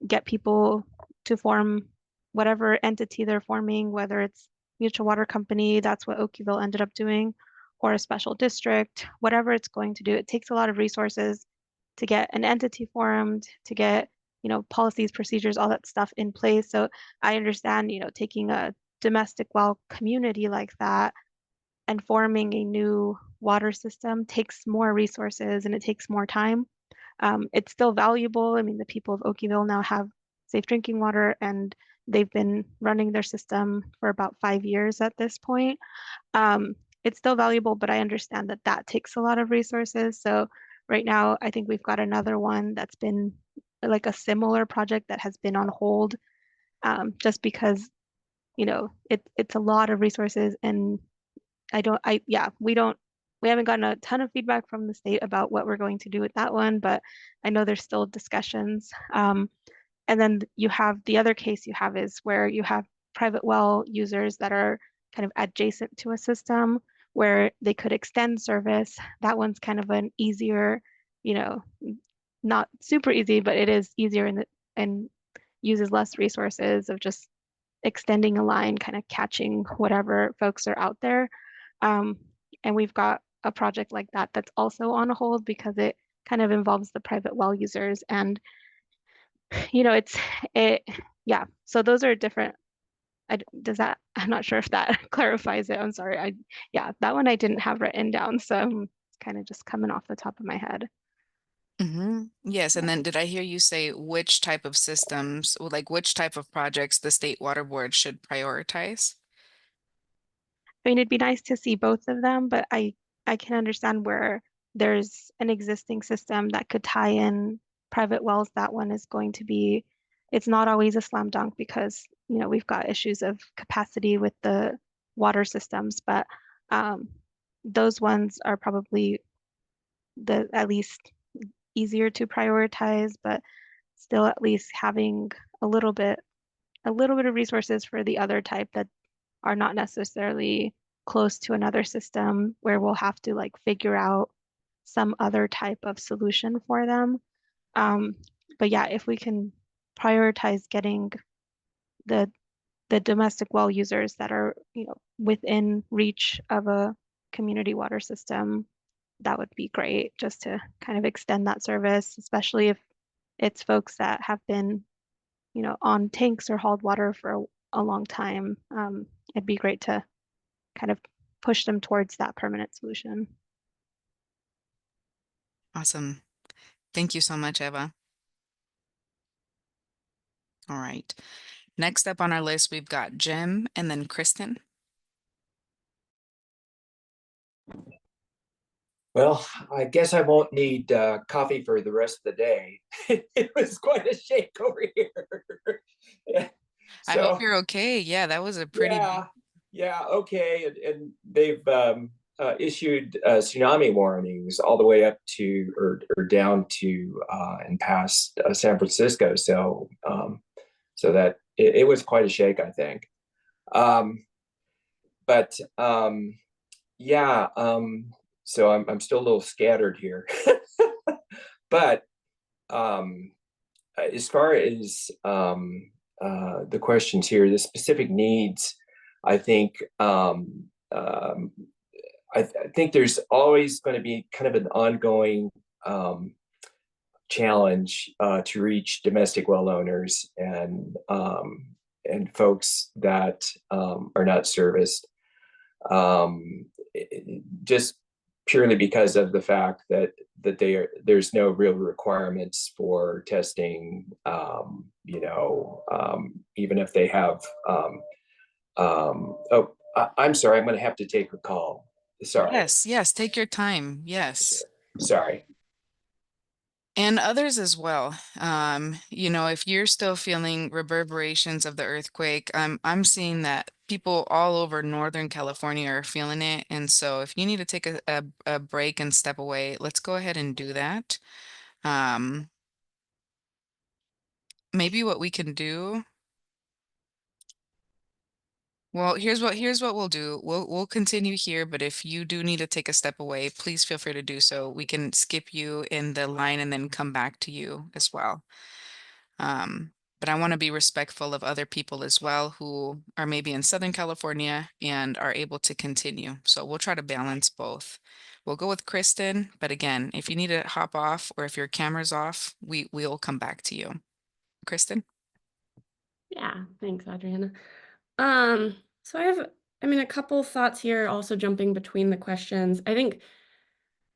get people to form whatever entity they're forming, whether it's mutual water company, that's what Oakeyville ended up doing, or a special district, whatever it's going to do. It takes a lot of resources to get an entity formed, to get, you know, policies, procedures, all that stuff in place. So I understand, you know, taking a domestic well community like that and forming a new water system takes more resources and it takes more time. It's still valuable. I mean, the people of Oakeyville now have safe drinking water and they've been running their system for about 5 years at this point. It's still valuable, but I understand that that takes a lot of resources. So right now, I think we've got another one that's been like a similar project that has been on hold, just because, you know, it's a lot of resources and we haven't gotten a ton of feedback from the state about what we're going to do with that one, but I know there's still discussions. And then you have the other case you have is where you have private well users that are kind of adjacent to a system where they could extend service. That one's kind of an easier, you know, not super easy, but it is easier and uses less resources of just extending a line, kind of catching whatever folks are out there. And we've got a project like that that's also on hold because it kind of involves the private well users. And, you know, yeah. So those are different. I'm not sure if that clarifies it. I'm sorry. Yeah, that one I didn't have written down. So I'm kind of just coming off the top of my head. Yes, and then did I hear you say which type of systems, or like which type of projects the State Water Board should prioritize? I mean, it'd be nice to see both of them, but I can understand where there's an existing system that could tie in private wells. That one is going to be, it's not always a slam dunk because, you know, we've got issues of capacity with the water systems, but those ones are probably at least easier to prioritize, but still at least having a little bit of resources for the other type that are not necessarily close to another system where we'll have to like figure out some other type of solution for them. But yeah, if we can prioritize getting the domestic well users that are, you know, within reach of a community water system, that would be great just to kind of extend that service, especially if it's folks that have been, you know, on tanks or hauled water for a long time. It'd be great to kind of push them towards that permanent solution. Awesome. Thank you so much, Eva. All right. Next up on our list, we've got Jim and then Kristen. Well, I guess I won't need coffee for the rest of the day. It was quite a shake over here. I hope So, you're okay. Yeah, that was a pretty yeah, okay. And they've issued tsunami warnings all the way up to or down to and past San Francisco. So, so that it was quite a shake, I think. But yeah, so I'm still a little scattered here. But as far as the questions here, the specific needs, I think I think there's always going to be kind of an ongoing challenge to reach domestic well owners and folks that are not serviced, just purely because of the fact that there's no real requirements for testing, you know, even if they have I'm sorry, I'm going to have to take a call. Sorry. Yes, take your time. Yes. Sorry. And others as well. You know, if you're still feeling reverberations of the earthquake, I'm seeing that people all over Northern California are feeling it. And so if you need to take a break and step away, let's go ahead and do that. Maybe what we can do. Well, here's what we'll do. We'll continue here, but if you do need to take a step away, please feel free to do so. We can skip you in the line and then come back to you as well. but I want to be respectful of other people as well who are maybe in Southern California and are able to continue. So we'll try to balance both. We'll go with Kristen, but again, if you need to hop off or if your camera's off, we'll come back to you. Kristen? Yeah, thanks, Adriana. So I mean, a couple thoughts here, also jumping between the questions. I think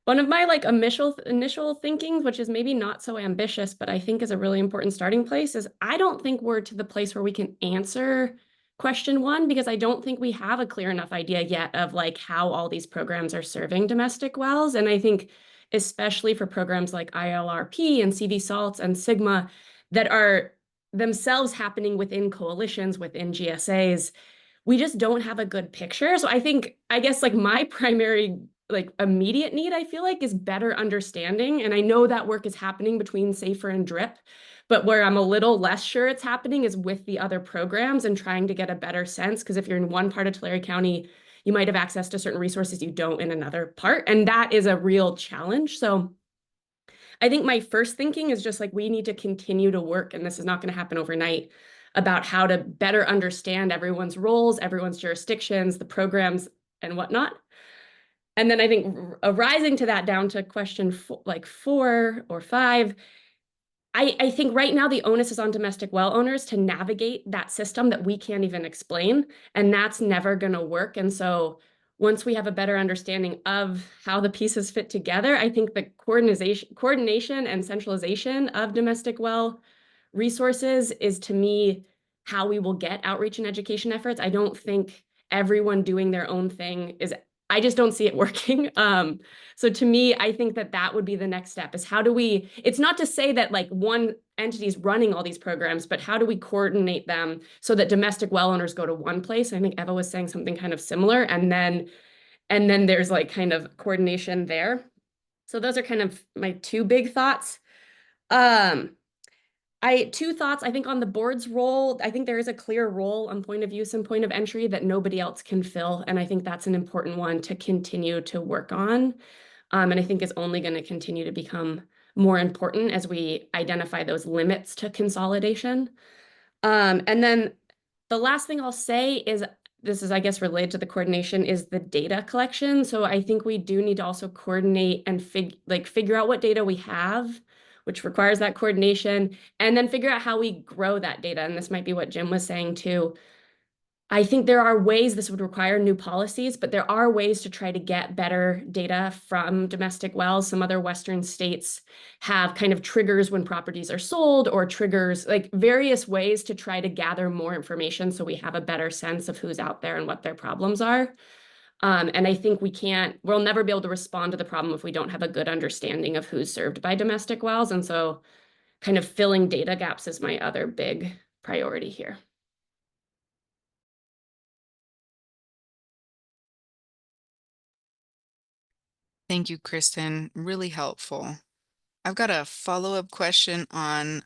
one of my like initial thinkings, which is maybe not so ambitious, but I think is a really important starting place, is I don't think we're to the place where we can answer question one, because I don't think we have a clear enough idea yet of like how all these programs are serving domestic wells. And I think especially for programs like ILRP and CV salts and Sigma that are themselves happening within coalitions, within GSAs, we just don't have a good picture. So I guess like my primary like immediate need, I feel like, is better understanding. And I know that work is happening between SAFER and DRIP, but where I'm a little less sure it's happening is with the other programs and trying to get a better sense. Because if you're in one part of Tulare County, you might have access to certain resources you don't in another part. And that is a real challenge. So I think my first thinking is just like, we need to continue to work, and this is not going to happen overnight, about how to better understand everyone's roles, everyone's jurisdictions, the programs and whatnot. And then I think arising to that down to question 4 or 5, I think right now the onus is on domestic well owners to navigate that system that we can't even explain, and that's never going to work. And so once we have a better understanding of how the pieces fit together, I think the coordination and centralization of domestic well resources is, to me, how we will get outreach and education efforts. I don't think everyone doing their own thing I just don't see it working. So to me, I think that would be the next step, is how do we, it's not to say that like one entity is running all these programs, but how do we coordinate them so that domestic well owners go to one place? I think Eva was saying something kind of similar, and then there's like kind of coordination there. So those are kind of my two big thoughts. Two thoughts, I think, on the board's role. I think there is a clear role on point of use and point of entry that nobody else can fill. And I think that's an important one to continue to work on. And I think is only going to continue to become more important as we identify those limits to consolidation. And then the last thing I'll say is, this is, I guess, related to the coordination, is the data collection. So I think we do need to also coordinate and figure out what data we have, which requires that coordination, and then figure out how we grow that data. And this might be what Jim was saying too. I think there are ways, this would require new policies, but there are ways to try to get better data from domestic wells. Some other Western states have kind of triggers when properties are sold, or triggers, like various ways to try to gather more information so we have a better sense of who's out there and what their problems are. And I think we'll never be able to respond to the problem if we don't have a good understanding of who's served by domestic wells. And so kind of filling data gaps is my other big priority here. Thank you, Kristen. Really helpful. I've got a follow-up question on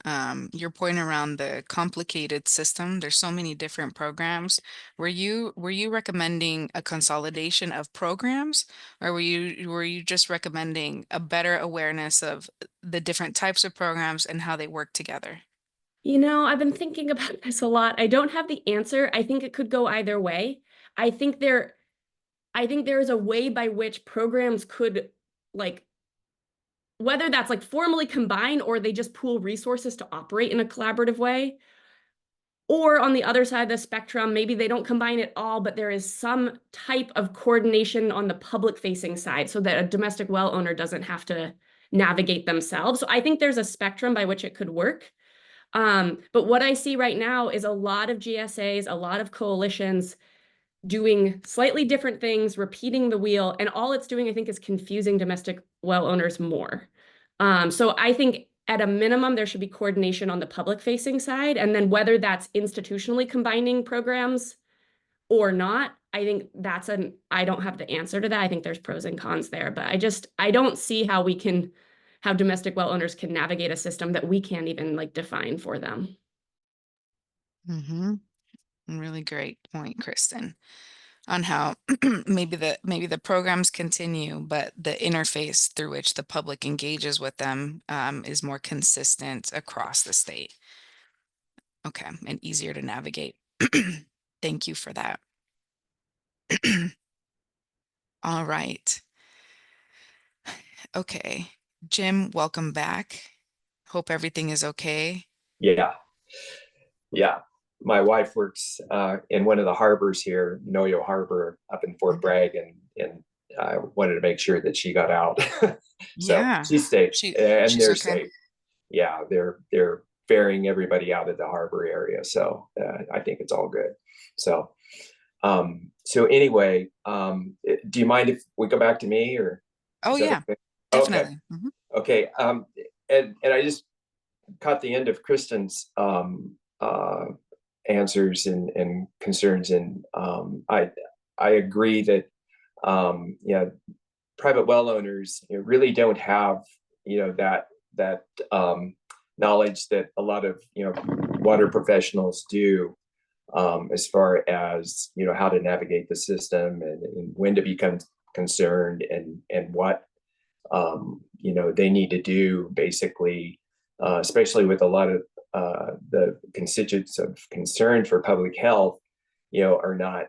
your point around the complicated system. There's so many different programs. Were you recommending a consolidation of programs, or were you just recommending a better awareness of the different types of programs and how they work together? You know, I've been thinking about this a lot. I don't have the answer. I think it could go either way. I think there is a way by which programs could, like, whether that's like formally combine or they just pool resources to operate in a collaborative way. Or on the other side of the spectrum, maybe they don't combine it all, but there is some type of coordination on the public-facing side so that a domestic well owner doesn't have to navigate themselves. So I think there's a spectrum by which it could work. But what I see right now is a lot of GSAs, a lot of coalitions doing slightly different things, repeating the wheel, and all it's doing, I think, is confusing domestic well owners more. So I think at a minimum, there should be coordination on the public-facing side, and then whether that's institutionally combining programs or not, I think I don't have the answer to that. I think there's pros and cons there, but I don't see how domestic well owners can navigate a system that we can't even like define for them. Mm-hmm. Really great point, Kristen, on how maybe the programs continue, but the interface through which the public engages with them is more consistent across the state. Okay, and easier to navigate. Thank you for that. All right. Okay, Jim, welcome back. Hope everything is okay. Yeah, yeah. My wife works in one of the harbors here, Noyo Harbor, up in Fort Bragg, and I wanted to make sure that she got out. So Yeah, she's safe, and she's they're okay. safe. Yeah, they're ferrying everybody out of the harbor area, so I think it's all good. So, so anyway, do you mind if we go back to me, or Oh is that yeah, okay? Okay, definitely. Mhm. okay. And I just caught the end of Kristen's answers and concerns, and I agree that yeah, private well owners really don't have that knowledge that a lot of water professionals do, as far as how to navigate the system, and when to become concerned, and what they need to do, basically, especially with a lot of the constituents of concern for public health, are not,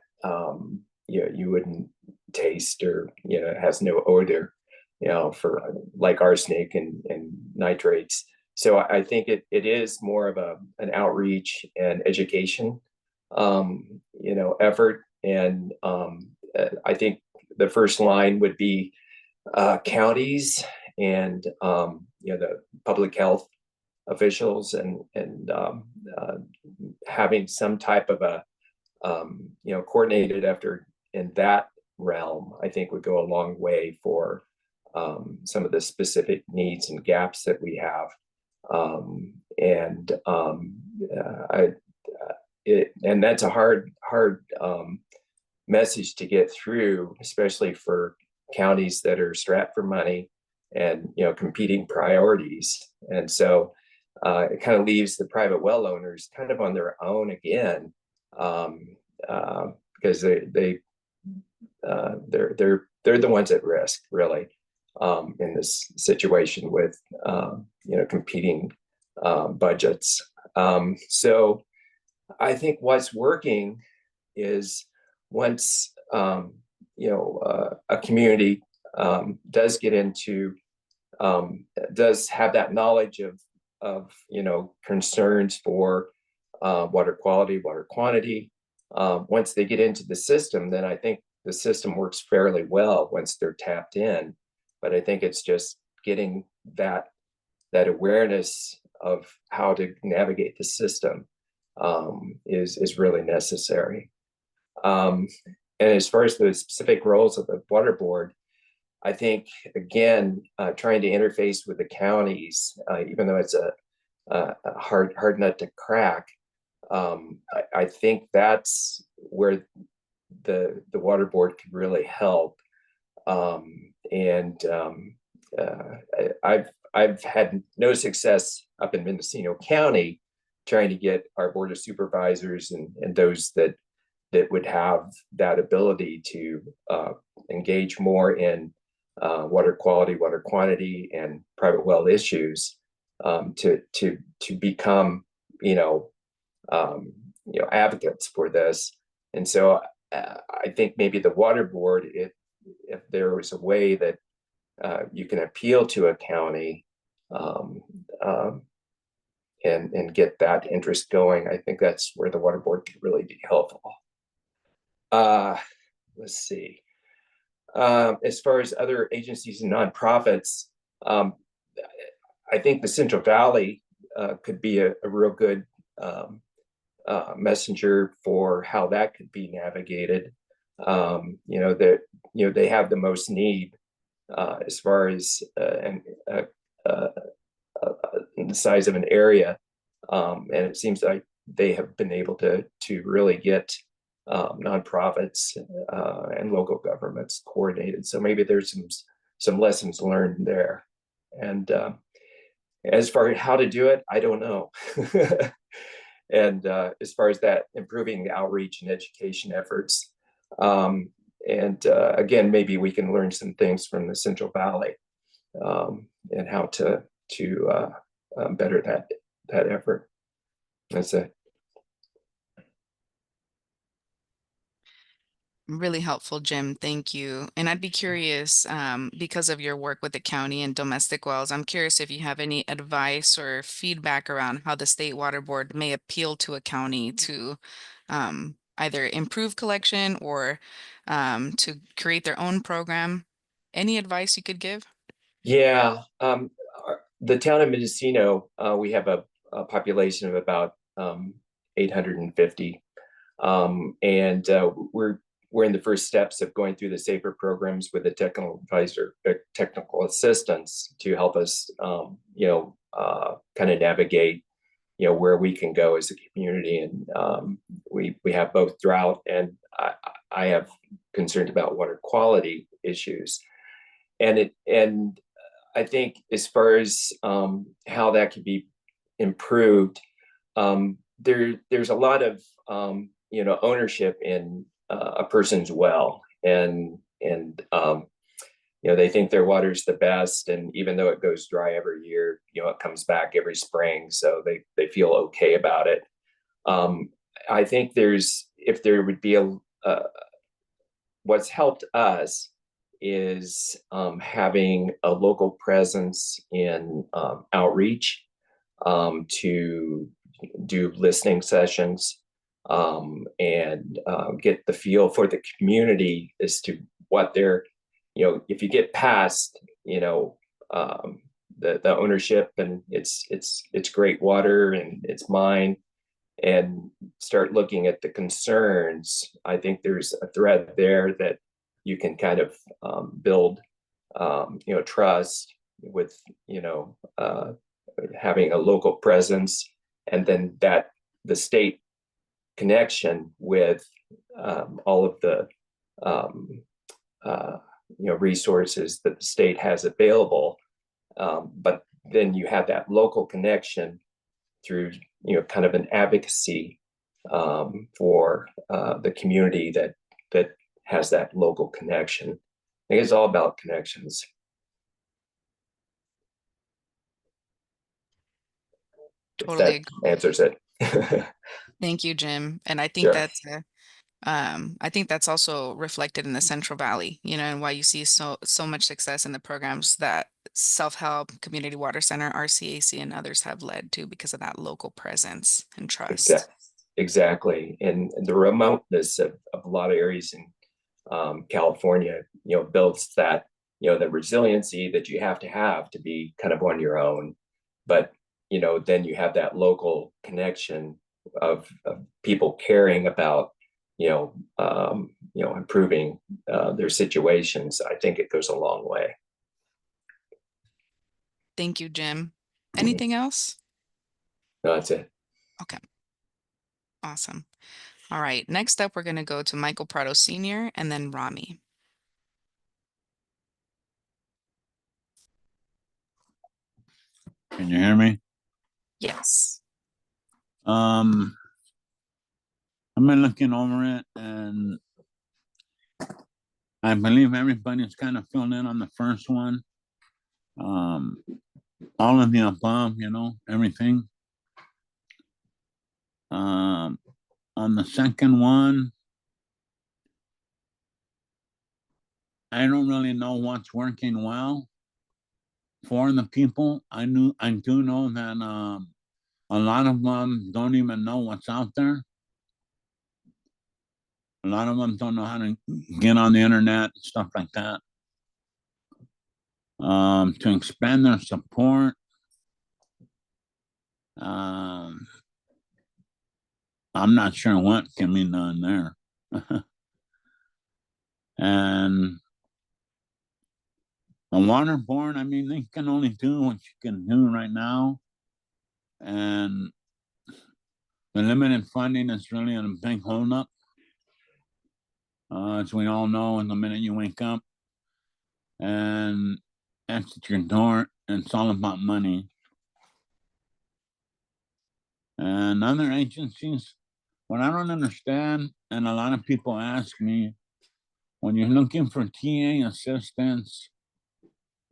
you wouldn't taste, or, it has no odor, for like arsenic and nitrates. So I think it is more of an outreach and education, effort. And I think the first line would be counties, and the public health officials, and having some type of a coordinated effort in that realm, I think would go a long way for some of the specific needs and gaps that we have. And and that's a hard message to get through, especially for counties that are strapped for money, and competing priorities. And so it kind of leaves the private well owners kind of on their own again, because they're the ones at risk, really, in this situation with competing budgets. So I think what's working is, once a community does get into does have that knowledge of concerns for water quality, water quantity. Once they get into the system, then I think the system works fairly well once they're tapped in. But I think it's just getting that awareness of how to navigate the system is really necessary. And as far as the specific roles of the water board, I think, again, trying to interface with the counties, even though it's a hard nut to crack, I think that's where the water board could really help. And I've had no success up in Mendocino County trying to get our board of supervisors and those that would have that ability to engage more in water quality, water quantity, and private well issues, to become advocates for this. And so I think maybe the water board, if there was a way that you can appeal to a county, and get that interest going, I think that's where the water board could really be helpful. Let's see. As far as other agencies and nonprofits, I think the Central Valley could be a real good messenger for how that could be navigated. They have the most need, as far as the size of an area, and it seems like they have been able to really get nonprofits and local governments coordinated. So maybe there's some lessons learned there. And as far as how to do it, I don't know. And as far as that, improving the outreach and education efforts. And again, maybe we can learn some things from the Central Valley, and how to better that effort. That's it. Really helpful, Jim. Thank you. And I'd be curious, because of your work with the county and domestic wells, I'm curious if you have any advice or feedback around how the State Water Board may appeal to a county to either improve collection or to create their own program. Any advice you could give? Yeah, the town of Mendocino, we have a population of about 850. And we're in the first steps of going through the SAFER programs with a technical advisor, technical assistance to help us, kind of navigate, where we can go as a community. And we have both drought and I have concerns about water quality issues. And I think as far as how that could be improved, there's a lot of ownership in a person's well, and they think their water's the best, and even though it goes dry every year, it comes back every spring, so they feel okay about it. I think if there would be what's helped us is having a local presence in outreach, to do listening sessions, and get the feel for the community as to what they're, if you get past, the ownership and it's great water and it's mine, and start looking at the concerns, I think there's a thread there that you can kind of build, trust with, having a local presence, and then that the state connection with all of the resources that the state has available, but then you have that local connection through kind of an advocacy for the community that has that local connection. I think it's all about connections. Totally If that answers it. Thank you, Jim. And I think Sure. I think that's also reflected in the Central Valley, and why you see so much success in the programs that Self-Help, Community Water Center, RCAC, and others have led to because of that local presence and trust. Exactly. And the remoteness of a lot of areas in California, builds that, the resiliency that you have to be kind of on your own. But, then you have that local connection of people caring about, improving their situations. I think it goes a long way. Thank you, Jim. Anything else? No, that's it. Okay. Awesome. All right. Next up, we're going to go to Michael Prado Sr. and then Rami. Can you hear me? Yes. I've been looking over it, and I believe everybody's kind of filled in on the first one. All of the above, everything. On the second one, I don't really know what's working well for the people. I do know that a lot of them don't even know what's out there. A lot of them don't know how to get on the internet and stuff like that. To expand their support, I'm not sure what can be done there. And the water board, I mean, they can only do what you can do right now. And the limited funding is really a big holdup. As we all know, in the minute you wake up and exit your door, it's all about money. And other agencies, what I don't understand, and a lot of people ask me, when you're looking for TA assistance,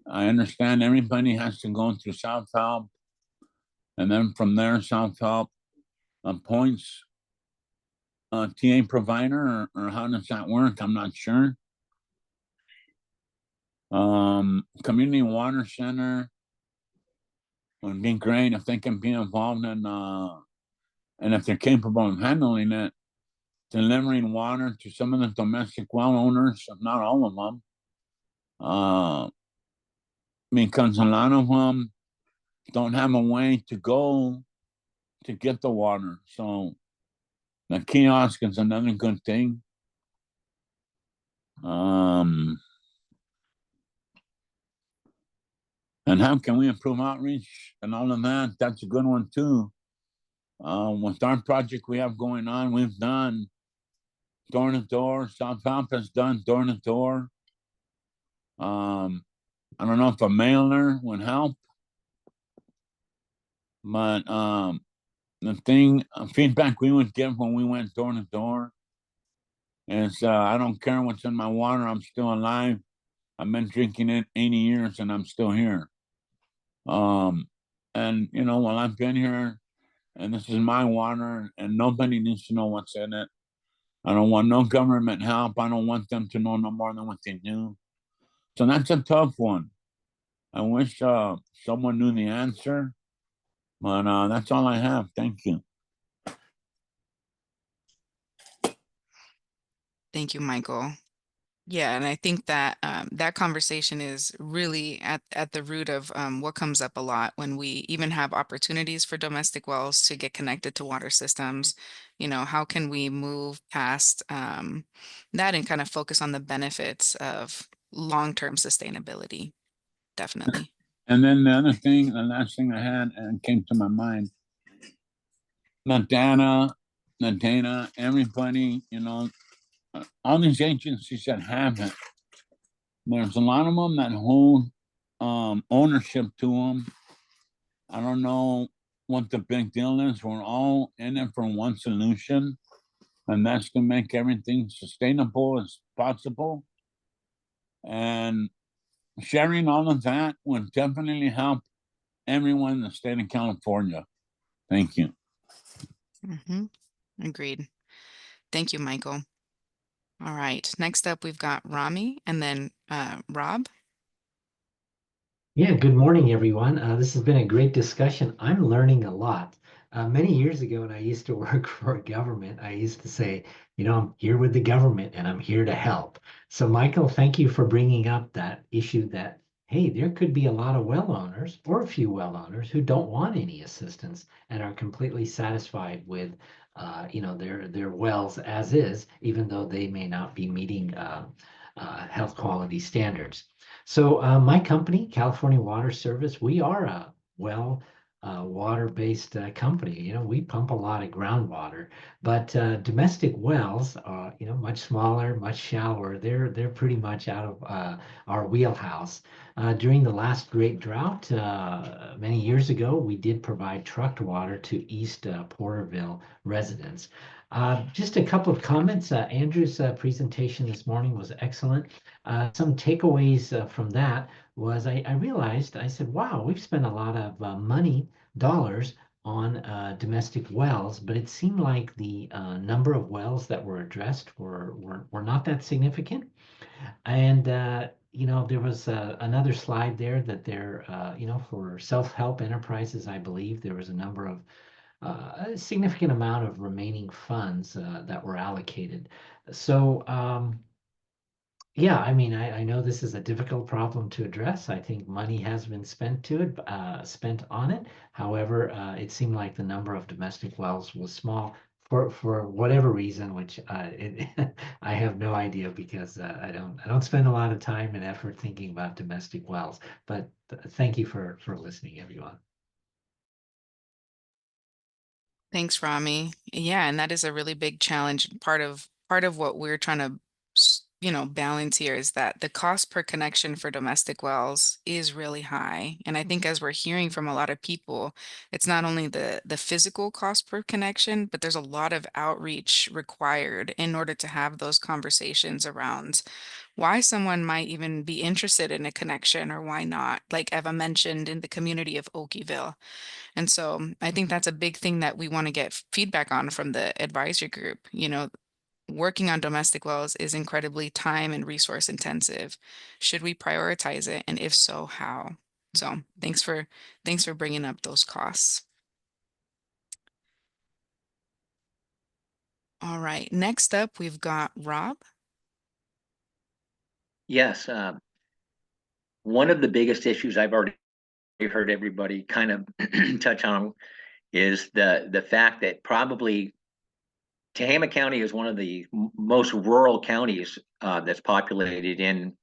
I understand everybody has to go through Self-Help, and then from there, Self-Help appoints TA provider, or how does that work? I'm not sure. Community water center would be great if they can be involved in, and if they're capable of handling it, delivering water to some of the domestic well owners, not all of them, because a lot of them don't have a way to go to get the water. So the kiosk is another good thing. And how can we improve outreach and all of that? That's a good one too. With our project we have going on, we've done door to door. South Alp has done door to door. I don't know if a mailer would help, but the feedback we would give when we went door to door is, I don't care what's in my water, I'm still alive. I've been drinking it 80 years and I'm still here. And while I've been here, and this is my water, and nobody needs to know what's in it. I don't want no government help. I don't want them to know no more than what they do. So that's a tough one. I wish someone knew the answer, but that's all I have. Thank you. Thank you, Michael. Yeah, and I think that that conversation is really at the root of what comes up a lot when we even have opportunities for domestic wells to get connected to water systems. How can we move past that and kind of focus on the benefits of long-term sustainability? Definitely. And then the last thing I had and came to my mind, the data, everybody, all these agencies that have it, there's a lot of them that hold ownership to them. I don't know what the big deal is. We're all in it for one solution, and that's to make everything sustainable as possible. And sharing all of that would definitely help everyone in the state of California. Thank you. Agreed. Thank you, Michael. All right. Next up, we've got Rami and then Rob. Yeah, good morning, everyone. This has been a great discussion. I'm learning a lot. Many years ago, when I used to work for government, I used to say, I'm here with the government and I'm here to help. So, Michael, thank you for bringing up that issue that, hey, there could be a lot of well owners or a few well owners who don't want any assistance and are completely satisfied with, their wells as is, even though they may not be meeting health quality standards. So my company, California Water Service, we are a water-based company. We pump a lot of groundwater, but domestic wells are, much smaller, much shallower. They're pretty much out of our wheelhouse. During the last great drought, many years ago, we did provide trucked water to East Porterville residents. Just a couple of comments. Andrew's presentation this morning was excellent. Some takeaways from that was I realized, I said, wow, we've spent a lot of dollars on domestic wells, but it seemed like the number of wells that were addressed were not that significant. And there was another slide there that for self-help enterprises, I believe there was a number of a significant amount of remaining funds that were allocated. So yeah, I mean, I know this is a difficult problem to address. I think money has been spent on it. However, it seemed like the number of domestic wells was small for whatever reason, which I have no idea because I don't spend a lot of time and effort thinking about domestic wells. But thank you for listening, everyone. Thanks, Rami. Yeah, and that is a really big challenge. Part of what we're trying to balance here is that the cost per connection for domestic wells is really high. And I think as we're hearing from a lot of people, it's not only the physical cost per connection, but there's a lot of outreach required in order to have those conversations around why someone might even be interested in a connection or why not, like Eva mentioned in the community of Okieville. And so I think that's a big thing that we want to get feedback on from the advisory group. Working on domestic wells is incredibly time and resource intensive. Should we prioritize it? And if so, how? So thanks for bringing up those costs. All right, next up, we've got Rob. Yes, one of the biggest issues I've already heard everybody kind of touch on is the fact that probably Tehama County is one of the most rural counties that's populated in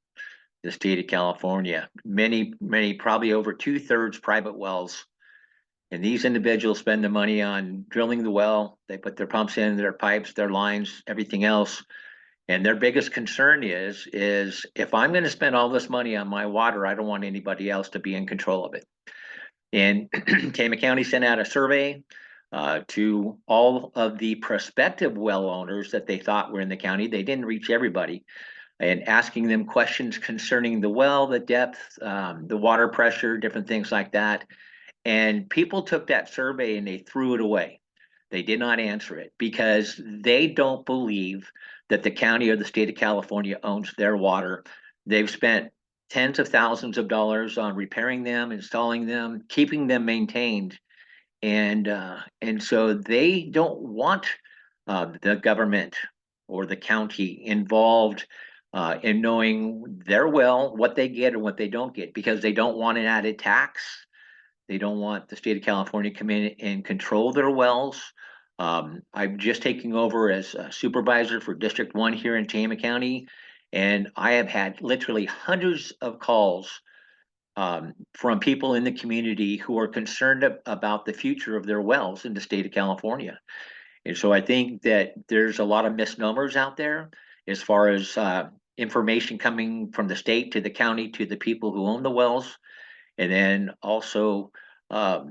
the state of California. Many, probably over 2/3 private wells. And these individuals spend the money on drilling the well. They put their pumps in, their pipes, their lines, everything else. And their biggest concern is if I'm going to spend all this money on my water, I don't want anybody else to be in control of it. And Tehama County sent out a survey to all of the prospective well owners that they thought were in the county. They didn't reach everybody, and asking them questions concerning the well, the depth, the water pressure, different things like that. And people took that survey and they threw it away. They did not answer it because they don't believe that the county or the state of California owns their water. They've spent tens of thousands of dollars on repairing them, installing them, keeping them maintained. And so they don't want the government or the county involved in knowing their well, what they get and what they don't get, because they don't want an added tax. They don't want the state of California to come in and control their wells. I'm just taking over as a supervisor for District 1 here in Tehama County, and I have had literally hundreds of calls from people in the community who are concerned about the future of their wells in the state of California. And so I think that there's a lot of misnomers out there as far as information coming from the state to the county to the people who own the wells. And then also, the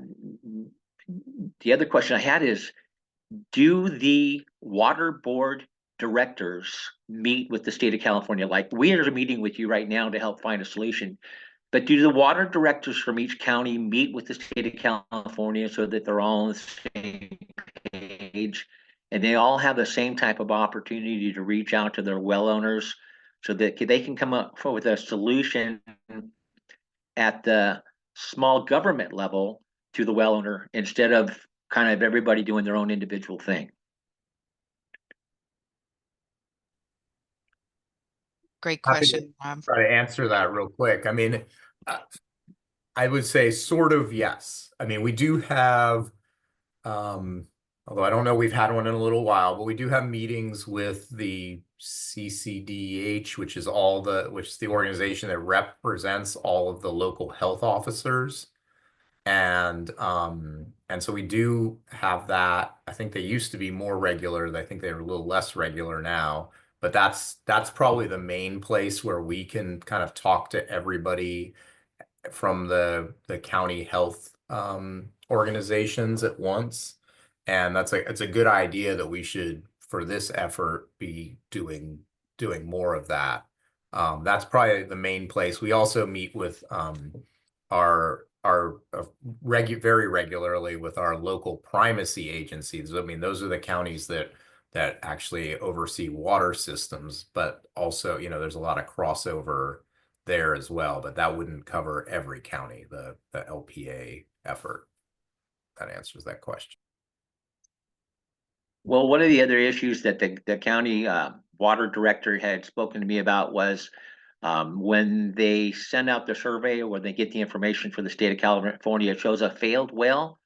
other question I had is, do the water board directors meet with the state of California? Like we are meeting with you right now to help find a solution. But do the water directors from each county meet with the state of California so that they're all on the same page and they all have the same type of opportunity to reach out to their well owners so that they can come up with a solution at the small government level to the well owner instead of kind of everybody doing their own individual thing? Great Happy to question, Rob. try to answer that real quick. I mean, I would say sort of yes. I mean, we do have, although I don't know, we've had one in a little while, but we do have meetings with the CCDH, which is the organization that represents all of the local health officers. And so we do have that. I think they used to be more regular. I think they're a little less regular now, but that's probably the main place where we can kind of talk to everybody from the county health organizations at once. And it's a good idea that we should, for this effort, be doing more of that. That's probably the main place. We also meet with very regularly with our local primacy agencies. I mean, those are the counties that actually oversee water systems, but also, there's a lot of crossover there as well, but that wouldn't cover every county, the LPA effort. That answers that question. Well, one of the other issues that the county water director had spoken to me about was when they send out the survey or when they get the information for the state of California, it shows a failed well,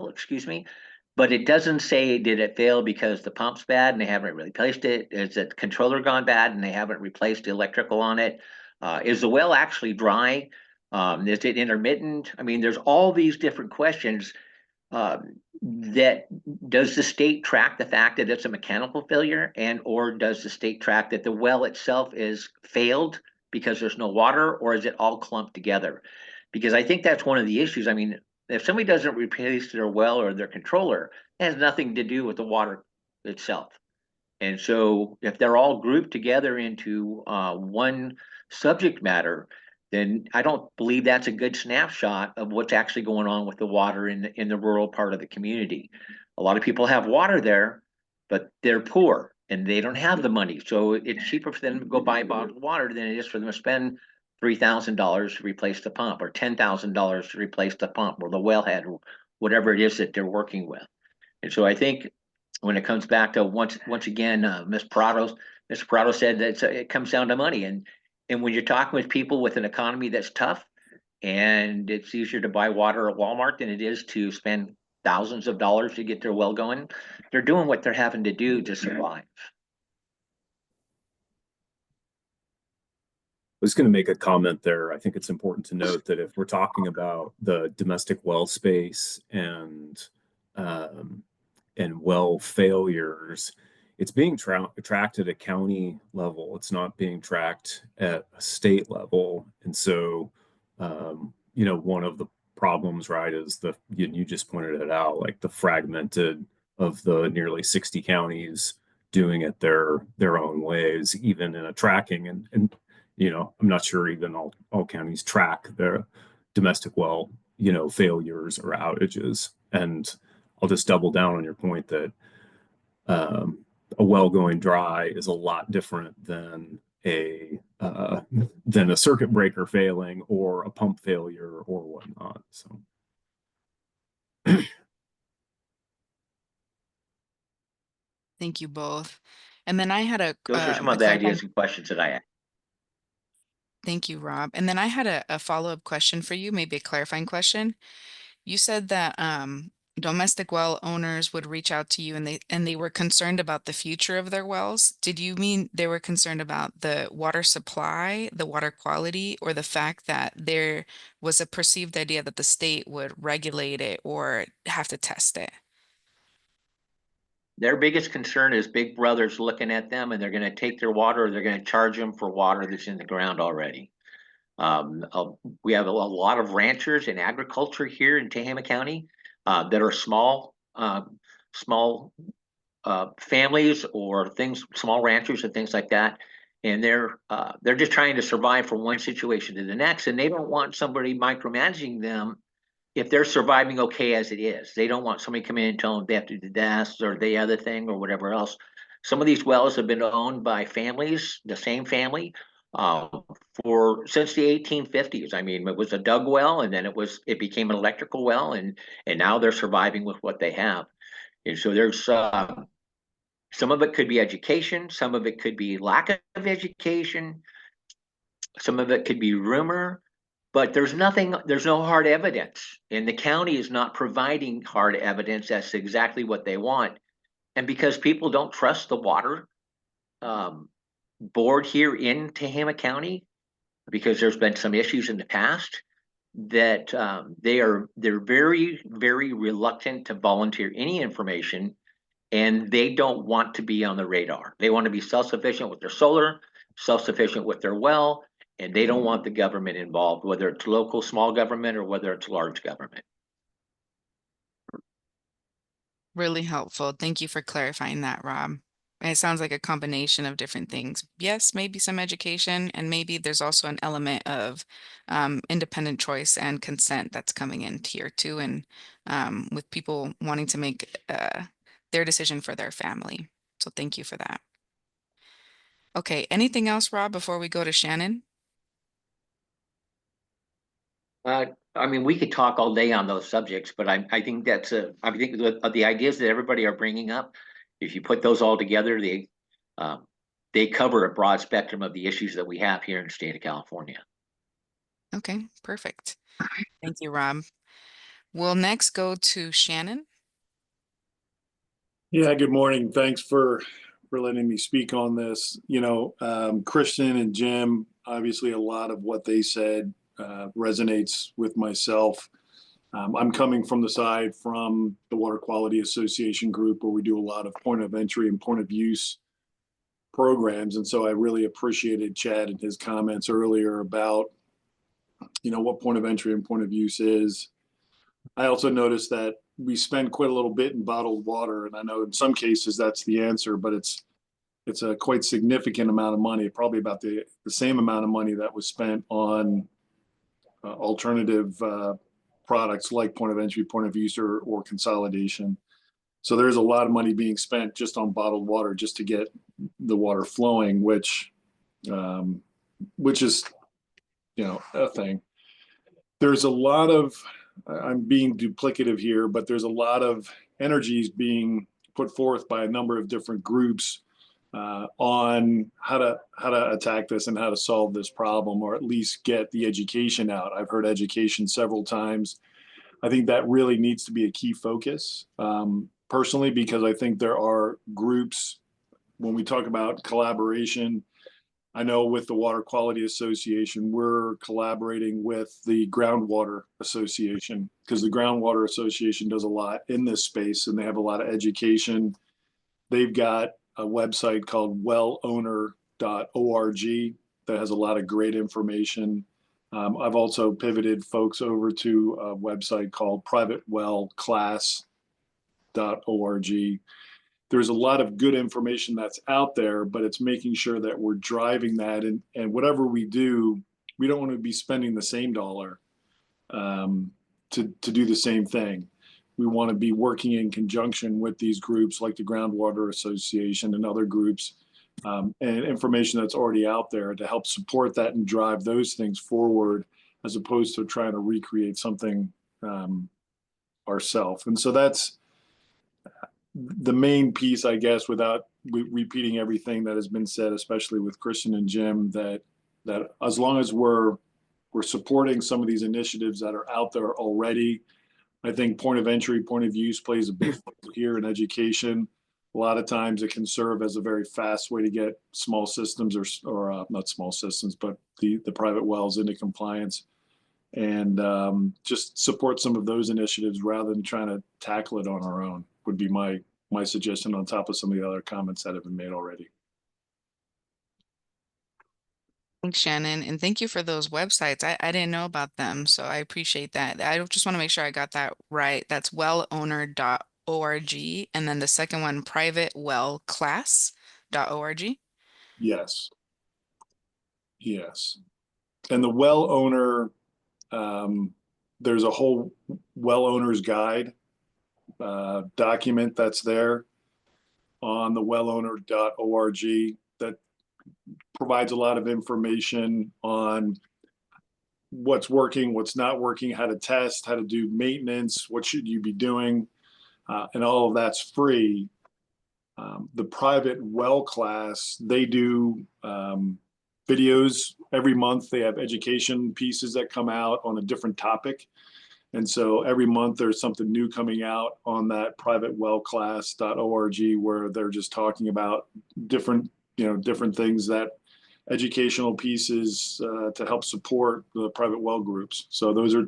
excuse me, but it doesn't say did it fail because the pump's bad and they haven't replaced it? Is the controller gone bad and they haven't replaced the electrical on it? Is the well actually dry? Is it intermittent? I mean, there's all these different questions. that does the state track the fact that it's a mechanical failure, and or does the state track that the well itself is failed because there's no water, or is it all clumped together? Because I think that's one of the issues. I mean, if somebody doesn't replace their well or their controller, it has nothing to do with the water itself. And so if they're all grouped together into one subject matter, then I don't believe that's a good snapshot of what's actually going on with the water in the rural part of the community. A lot of people have water there, but they're poor and they don't have the money. So it's cheaper for them to go buy bottled water than it is for them to spend $3,000 to replace the pump, or $10,000 to replace the pump or the wellhead, or whatever it is that they're working with. And so I think when it comes back to once again, Mr. Prado said that it comes down to money. And when you're talking with people with an economy that's tough, and it's easier to buy water at Walmart than it is to spend thousands of dollars to get their well going, they're doing what they're having to do to survive. I was going to make a comment there. I think it's important to note that if we're talking about the domestic well space and well failures, it's being tracked at a county level. It's not being tracked at a state level. And so, you know, one of the problems, right, is you just pointed it out, like the fragmented of the nearly 60 counties doing it their own ways, even in a tracking. And you know, I'm not sure even all counties track their domestic well, you know, failures or outages. And I'll just double down on your point that a well going dry is a lot different than a circuit breaker failing or a pump failure or whatnot. So. Thank you both. And then I had Those are some of the ideas and questions that I had. Thank you, Rob. And then I had a follow-up question for you, maybe a clarifying question. You said that domestic well owners would reach out to you and they were concerned about the future of their wells. Did you mean they were concerned about the water supply, the water quality, or the fact that there was a perceived idea that the state would regulate it or have to test it? Their biggest concern is Big Brother's looking at them, and they're going to take their water, or they're going to charge them for water that's in the ground already. We have a lot of ranchers in agriculture here in Tehama County that are small families or small ranchers and things like that. And they're just trying to survive from one situation to the next, and they don't want somebody micromanaging them if they're surviving okay as it is. They don't want somebody coming in and telling them they have to do this or the other thing or whatever else. Some of these wells have been owned by families, the same family, since the 1850s. I mean, it was a dug well, and then it became an electrical well, and now they're surviving with what they have. And so there's some of it could be education, some of it could be lack of education, some of it could be rumor. But there's no hard evidence, and the county is not providing hard evidence as to exactly what they want. And because people don't trust the water board here in Tehama County, because there's been some issues in the past, that they're very, very reluctant to volunteer any information, and they don't want to be on the radar. They want to be self-sufficient with their solar, self-sufficient with their well, and they don't want the government involved, whether it's local small government or whether it's large government. Really helpful. Thank you for clarifying that, Rob. And it sounds like a combination of different things. Yes, maybe some education, and maybe there's also an element of independent choice and consent that's coming in here too, and with people wanting to make their decision for their family. So thank you for that. Okay, anything else, Rob, before we go to Shannon? I mean, we could talk all day on those subjects, but I think I think the ideas that everybody are bringing up, if you put those all together, they cover a broad spectrum of the issues that we have here in the state of California. Okay, perfect. Thank you, Rob. We'll next go to Shannon. Yeah, good morning. Thanks for letting me speak on this. You know, Kristen and Jim, obviously a lot of what they said resonates with myself. I'm coming from the side from the Water Quality Association group where we do a lot of point of entry and point of use programs. And so I really appreciated Chad and his comments earlier about, what point of entry and point of use is. I also noticed that we spend quite a little bit in bottled water. And I know in some cases that's the answer, but it's a quite significant amount of money, probably about the same amount of money that was spent on alternative products like point of entry, point of use, or consolidation. So there's a lot of money being spent just on bottled water just to get the water flowing, which is, a thing. There's a lot of, I'm being duplicative here, but there's a lot of energies being put forth by a number of different groups on how to attack this and how to solve this problem, or at least get the education out. I've heard education several times. I think that really needs to be a key focus, personally, because I think there are groups, when we talk about collaboration, I know with the Water Quality Association, we're collaborating with the Groundwater Association, because the Groundwater Association does a lot in this space and they have a lot of education. They've got a website called wellowner.org that has a lot of great information. I've also pivoted folks over to a website called privatewellclass.org. There's a lot of good information that's out there, but it's making sure that we're driving that. And whatever we do, we don't want to be spending the same dollar to do the same thing. We want to be working in conjunction with these groups like the Groundwater Association and other groups, and information that's already out there to help support that and drive those things forward, as opposed to trying to recreate something ourselves. And so that's the main piece, I guess, without repeating everything that has been said, especially with Christian and Jim, that as long as we're supporting some of these initiatives that are out there already, I think point of entry, point of use plays a big role here in education. A lot of times it can serve as a very fast way to get small systems or not small systems, but the private wells into compliance, and just support some of those initiatives rather than trying to tackle it on our own would be my suggestion, on top of some of the other comments that have been made already. Thanks, Shannon. And thank you for those websites. I didn't know about them, so I appreciate that. I just want to make sure I got that right. That's wellowner.org. And then the second one, privatewellclass.org. Yes. Yes. And the well owner, there's a whole well owner's guide document that's there on the wellowner.org that provides a lot of information on what's working, what's not working, how to test, how to do maintenance, what should you be doing, and all of that's free. The private well class, they do videos every month. They have education pieces that come out on a different topic. And so every month there's something new coming out on that privatewellclass.org where they're just talking about different things, that educational pieces to help support the private well groups. So those are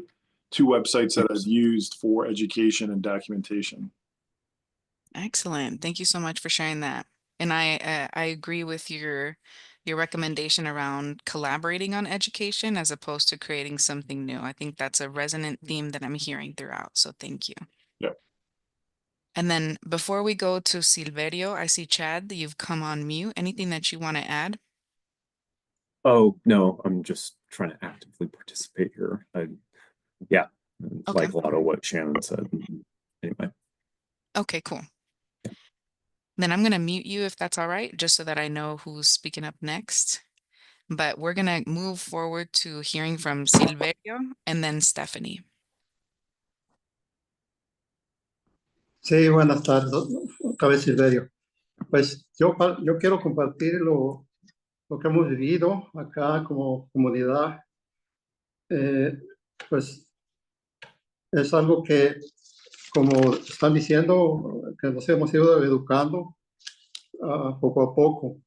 two websites that I've used for education and documentation. Excellent. Thank you so much for sharing that. And I agree with your recommendation around collaborating on education as opposed to creating something new. I think that's a resonant theme that I'm hearing throughout. So thank you. Yeah. And then before we go to Silverio, I see Chad, you've come on mute. Anything that you want to add? Oh, no, I'm just trying to actively participate here. Yeah, Okay. like a lot of what Shannon said. Anyway. Okay, cool. Then I'm going to mute you if that's all right, just so that I know who's speaking up next. But we're going to move forward to hearing from Silverio and then Stephanie. Sí, buenas tardes, otra vez Silverio. Pues yo quiero compartir lo que hemos vivido acá como comunidad. Pues es algo que, como están diciendo, que nos hemos ido educando poco a poco.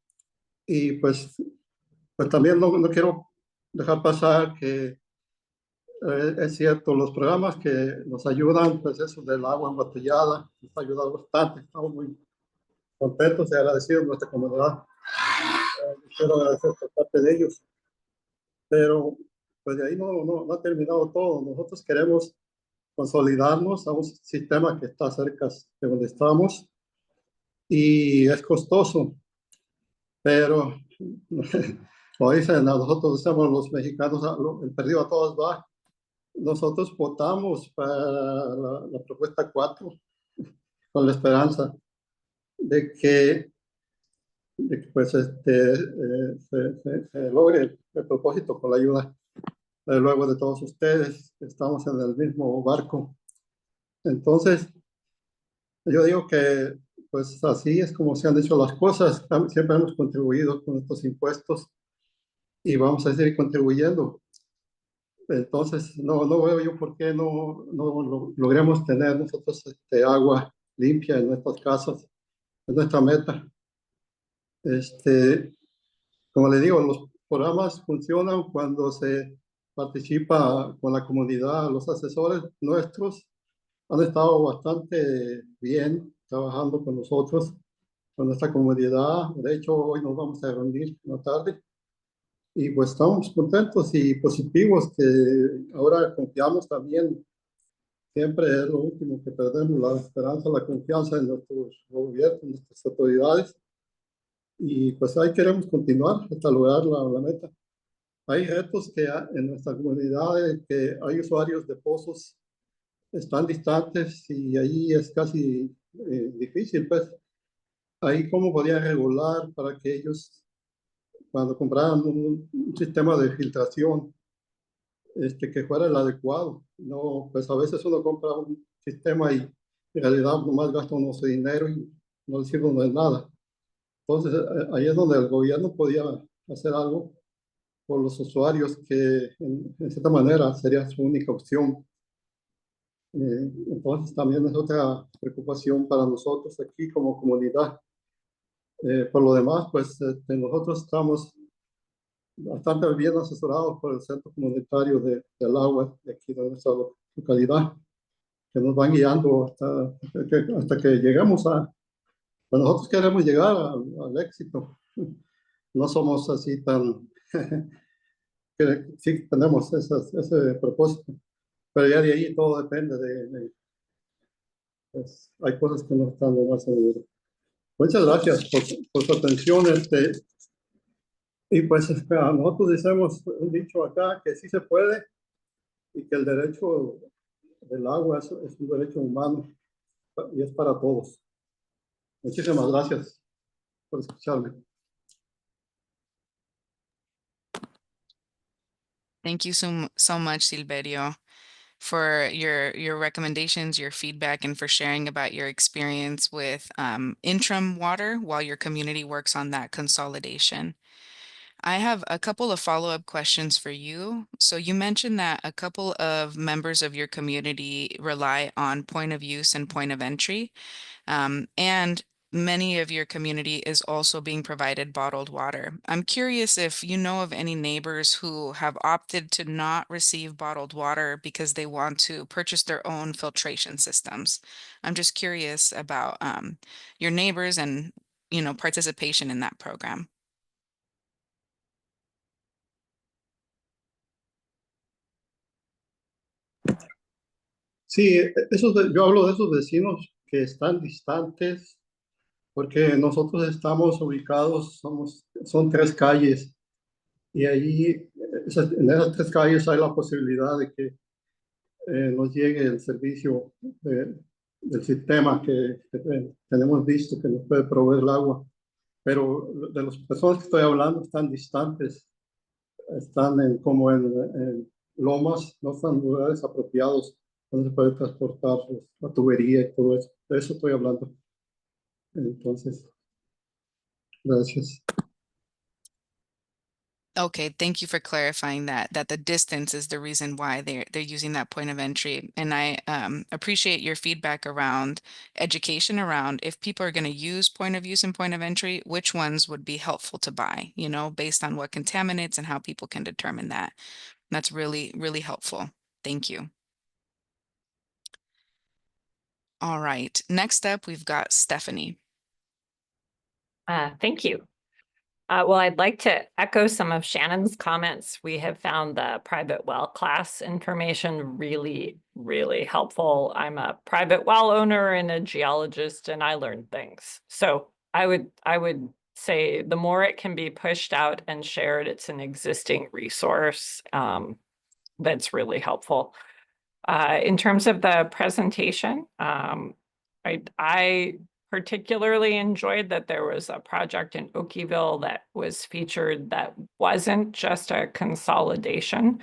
Y pues también no quiero dejar pasar que Es cierto, los programas que nos ayudan, pues eso del agua embotellada, nos ha ayudado bastante. Estamos muy contentos y agradecidos de nuestra comunidad. Quiero agradecer por parte de ellos. Pero pues de ahí no ha terminado todo. Nosotros queremos consolidarnos a un sistema que está cerca de donde estamos y es costoso, pero como dicen, nosotros somos los mexicanos, el perdido a todos va. Nosotros votamos para la propuesta 4 con la esperanza de que, pues se logre el propósito con la ayuda luego de todos ustedes. Estamos en el mismo barco. Entonces, yo digo que pues así es como se han hecho las cosas. Siempre hemos contribuido con estos impuestos y vamos a seguir contribuyendo. Entonces, no veo yo por qué no logremos tener nosotros agua limpia en nuestras casas. Es nuestra meta. Como le digo, los programas funcionan cuando se participa con la comunidad. Los asesores nuestros han estado bastante bien trabajando con nosotros, con nuestra comunidad. De hecho, hoy nos vamos a reunir en la tarde y pues estamos contentos y positivos que ahora confiamos también. Siempre es lo último que perdemos, la esperanza, la confianza en nuestros gobiernos, en nuestras autoridades. Y pues ahí queremos continuar hasta lograr la meta. Hay retos que en nuestra comunidad, que hay usuarios de pozos están distantes y ahí es casi difícil, pues. Ahí cómo podían regular para que ellos, cuando compraran un sistema de filtración, que fuera el adecuado. No, pues a veces uno compra un sistema y en realidad nomás gasta uno su dinero y no le sirve de nada. Entonces, ahí es donde el gobierno podía hacer algo por los usuarios que en cierta manera sería su única opción. Entonces también es otra preocupación para nosotros aquí como comunidad. Por lo demás, pues nosotros estamos bastante bien asesorados por el Centro Comunitario del Agua de aquí de nuestra localidad, que nos van guiando hasta que llegamos a... Pues nosotros queremos llegar al éxito. No somos así tan... que sí tenemos ese propósito, pero ya de ahí todo depende pues, hay cosas que no están lo más seguros. Muchas gracias por su atención. Y pues nosotros decimos un dicho acá que sí se puede y que el derecho del agua es un derecho humano y es para todos. Muchísimas gracias por escucharme. Thank you so much, Silverio, for your recommendations, your feedback, and for sharing about your experience with interim water while your community works on that consolidation. I have a couple of follow-up questions for you. So you mentioned that a couple of members of your community rely on point of use and point of entry. And many of your community is also being provided bottled water. I'm curious if you know of any neighbors who have opted to not receive bottled water because they want to purchase their own filtration systems. I'm just curious about your neighbors and, participation in that program. Sí, yo hablo de esos vecinos que están distantes porque nosotros estamos ubicados, son 3 calles y ahí en esas 3 calles hay la posibilidad de que nos llegue el servicio del sistema que tenemos visto que nos puede proveer el agua. Pero de las personas que estoy hablando están distantes, están como en lomas, no están en lugares apropiados donde se puede transportar la tubería y todo eso. De eso estoy hablando. Entonces, gracias. Okay, thank you for clarifying that the distance is the reason why they're using that point of entry. And I appreciate your feedback around education around if people are going to use point of use and point of entry, which ones would be helpful to buy, based on what contaminates and how people can determine that. That's really, really helpful. Thank you. All right, next up, we've got Stephanie. Thank you. Well, I'd like to echo some of Shannon's comments. We have found the private well class information really, really helpful. I'm a private well owner and a geologist, and I learned things. So I would say the more it can be pushed out and shared, it's an existing resource that's really helpful. In terms of the presentation, I particularly enjoyed that there was a project in Okieville that was featured that wasn't just a consolidation.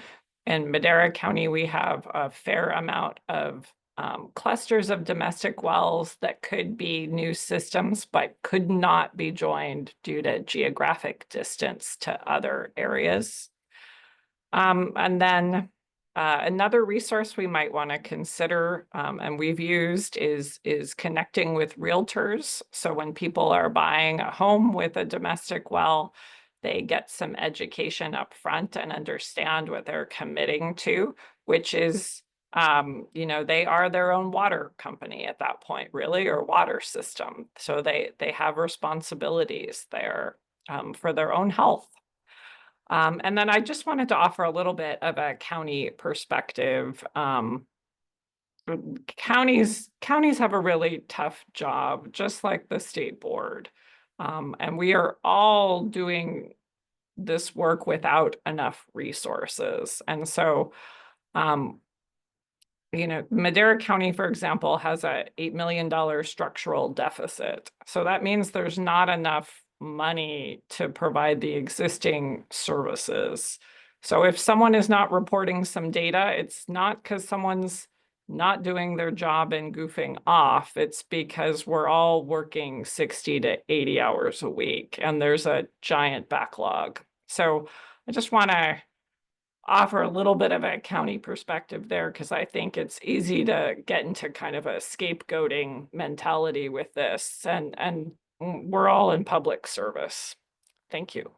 In Madera County, we have a fair amount of clusters of domestic wells that could be new systems, but could not be joined due to geographic distance to other areas. And then another resource we might want to consider, and we've used, is connecting with realtors. So when people are buying a home with a domestic well, they get some education up front and understand what they're committing to, which is, they are their own water company at that point, really, or water system. So they have responsibilities there for their own health. And then I just wanted to offer a little bit of a county perspective. Counties have a really tough job, just like the state board. And we are all doing this work without enough resources. And so, Madera County, for example, has a $8 million structural deficit. So that means there's not enough money to provide the existing services. So if someone is not reporting some data, it's not because someone's not doing their job and goofing off. It's because we're all working 60 to 80 hours a week, and there's a giant backlog. So I just want to offer a little bit of a county perspective there, because I think it's easy to get into kind of a scapegoating mentality with this, and we're all in public service. Thank you.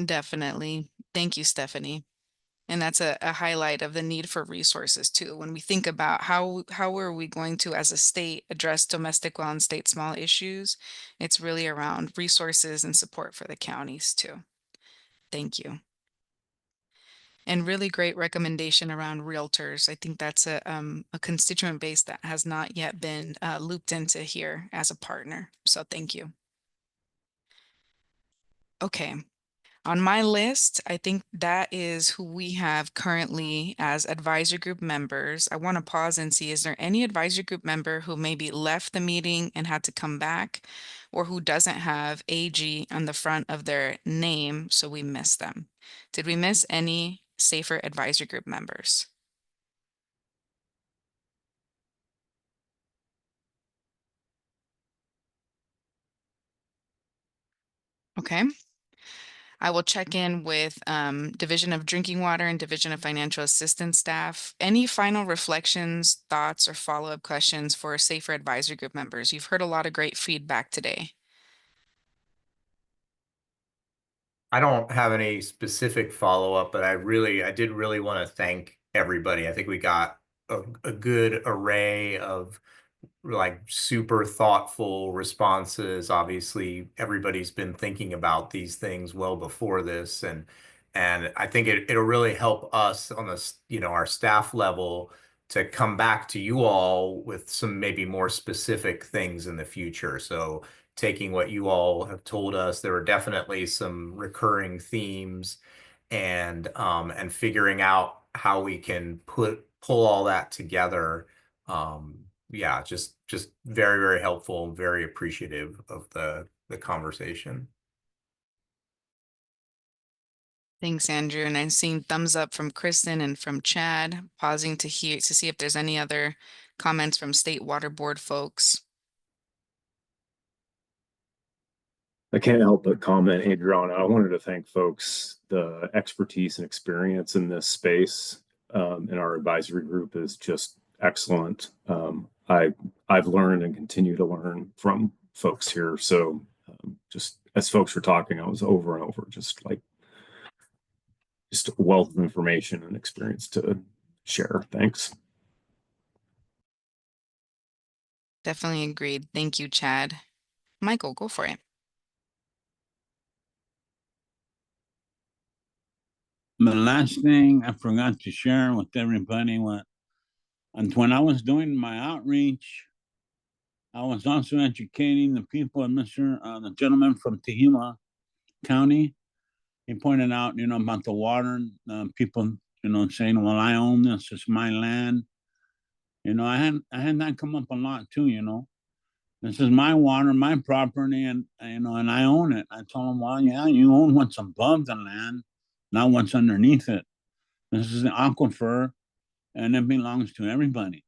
Definitely. Thank you, Stephanie. And that's a highlight of the need for resources too. When we think about how are we going to, as a state, address domestic well and state small issues, it's really around resources and support for the counties too. Thank you. And really great recommendation around realtors. I think that's a constituent base that has not yet been looped into here as a partner. So thank you. Okay. On my list, I think that is who we have currently as advisory group members. I want to pause and see, is there any advisory group member who maybe left the meeting and had to come back, or who doesn't have AG on the front of their name, so we missed them? Did we miss any SAFER advisory group members? Okay. I will check in with Division of Drinking Water and Division of Financial Assistance staff. Any final reflections, thoughts, or follow-up questions for SAFER advisory group members? You've heard a lot of great feedback today. I don't have any specific follow-up, but I did really want to thank everybody. I think we got a good array of like super thoughtful responses. Obviously, everybody's been thinking about these things well before this, and I think it'll really help us on our staff level to come back to you all with some maybe more specific things in the future. So taking what you all have told us, there are definitely some recurring themes, and figuring out how we can pull all that together. Yeah, just very, very helpful, very appreciative of the conversation. Thanks, Andrew. And I'm seeing thumbs up from Kristen and from Chad, pausing to see if there's any other comments from State Water Board folks. I can't help but comment, Adriana. I wanted to thank folks. The expertise and experience in this space in our advisory group is just excellent. I've learned and continue to learn from folks here. So just as folks were talking, I was over and over just like just a wealth of information and experience to share. Thanks. Definitely agreed. Thank you, Chad. Michael, go for it. The last thing I forgot to share with everybody and when I was doing my outreach, I was also educating the people and the gentleman from Tehama County. He pointed out, about the water, people, saying, well, I own this, it's my land. I had that come up a lot too, This is my water, my property, and I own it. I told him, well, yeah, you own what's above the land, not what's underneath it. This is an aquifer, and it belongs to everybody.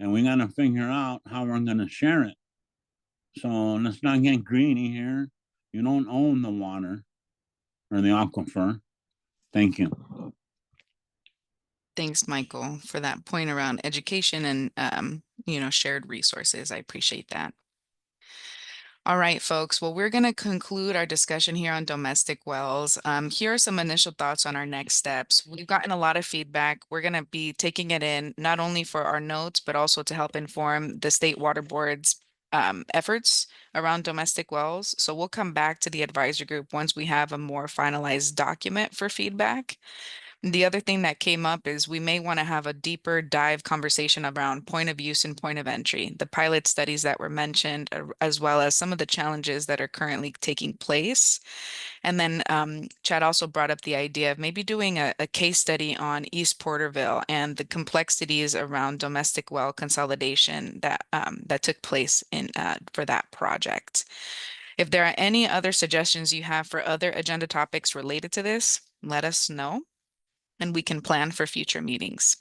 And we got to figure out how we're going to share it. So let's not get greedy here. You don't own the water or the aquifer. Thank you. Thanks, Michael, for that point around education and shared resources. I appreciate that. All right, folks. Well, we're going to conclude our discussion here on domestic wells. Here are some initial thoughts on our next steps. We've gotten a lot of feedback. We're going to be taking it in not only for our notes, but also to help inform the State Water Board's efforts around domestic wells. So we'll come back to the advisory group once we have a more finalized document for feedback. The other thing that came up is we may want to have a deeper dive conversation around point of use and point of entry, the pilot studies that were mentioned, as well as some of the challenges that are currently taking place. And then Chad also brought up the idea of maybe doing a case study on East Porterville and the complexities around domestic well consolidation that took place for that project. If there are any other suggestions you have for other agenda topics related to this, let us know, and we can plan for future meetings.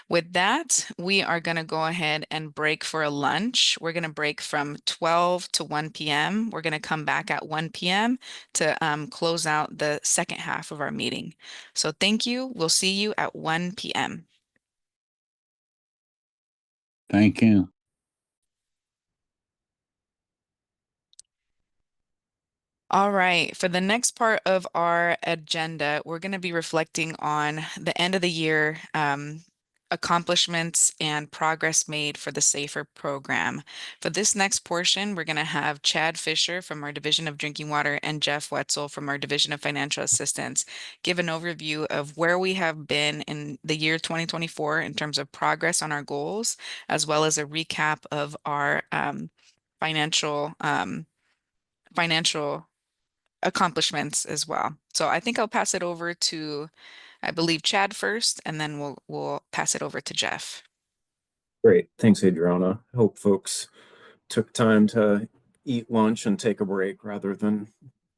With that, we are going to go ahead and break for a lunch. We're going to break from 12 to 1 p.m. We're going to come back at 1 p.m. to close out the second half of our meeting. So thank you. We'll see you at 1 p.m. Thank you. All right, for the next part of our agenda, we're going to be reflecting on the end of the year accomplishments and progress made for the SAFER program. For this next portion, we're going to have Chad Fisher from our Division of Drinking Water and Jeff Wetzel from our Division of Financial Assistance give an overview of where we have been in the year 2024 in terms of progress on our goals, as well as a recap of our financial accomplishments as well. So I think I'll pass it over to, I believe, Chad first, and then we'll pass it over to Jeff. Great. Thanks, Adriana. I hope folks took time to eat lunch and take a break rather than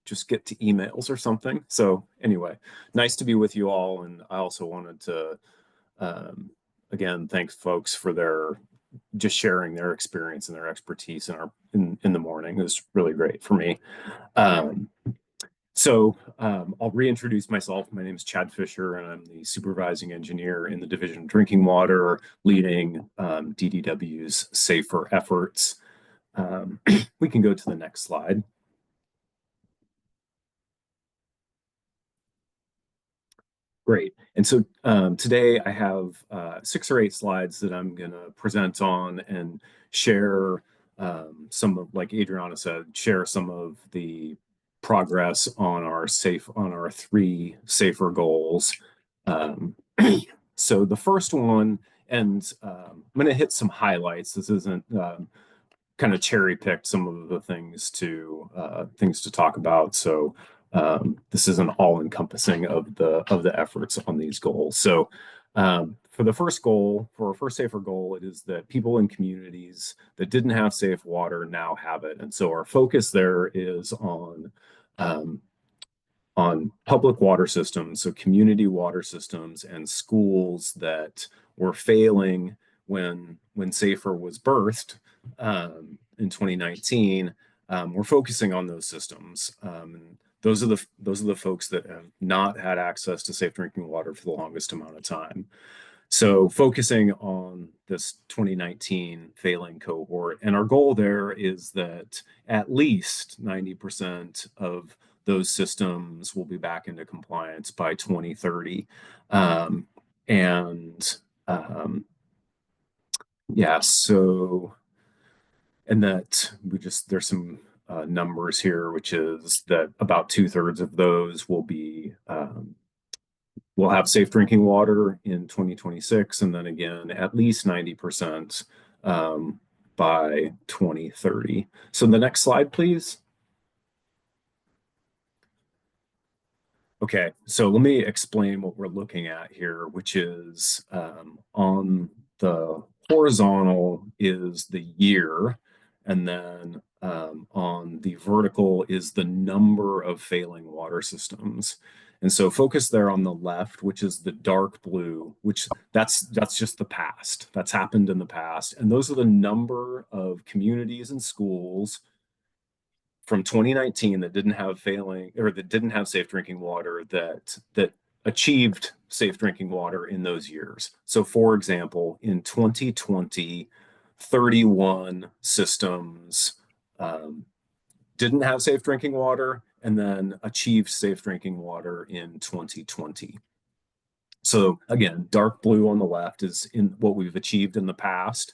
just get to emails or something. So anyway, nice to be with you all. And I also wanted to, again, thank folks for their just sharing their experience and their expertise in the morning. It was really great for me. I'll reintroduce myself. My name is Chad Fisher, and I'm the supervising engineer in the Division of Drinking Water, leading DDW's SAFER efforts. We can go to the next slide. Great. And so today I have 6 or 8 slides that I'm going to present on and share some of, like Adriana said, share some of the progress on our 3 SAFER goals. So the first one, and I'm going to hit some highlights. This isn't kind of cherry picked some of the things to talk about. So this is an all-encompassing of the efforts on these goals. So for the first goal, for our first SAFER goal, it is that people in communities that didn't have safe water now have it. And so our focus there is on public water systems, so community water systems and schools that were failing when SAFER was birthed in 2019. We're focusing on those systems. And those are the folks that have not had access to safe drinking water for the longest amount of time. So focusing on this 2019 failing cohort, and our goal there is that at least 90% of those systems will be back into compliance by 2030. Yeah, so, and that there's some numbers here, which is that about 2/3 of those will have safe drinking water in 2026, and then again, at least 90% by 2030. So the next slide, please. Okay, so let me explain what we're looking at here, which is on the horizontal is the year, and then on the vertical is the number of failing water systems. And so focus there on the left, which is the dark blue, which that's just the past. That's happened in the past. And those are the number of communities and schools from 2019 that didn't have safe drinking water that achieved safe drinking water in those years. So for example, in 2020, 31 systems didn't have safe drinking water and then achieved safe drinking water in 2020. So again, dark blue on the left is in what we've achieved in the past.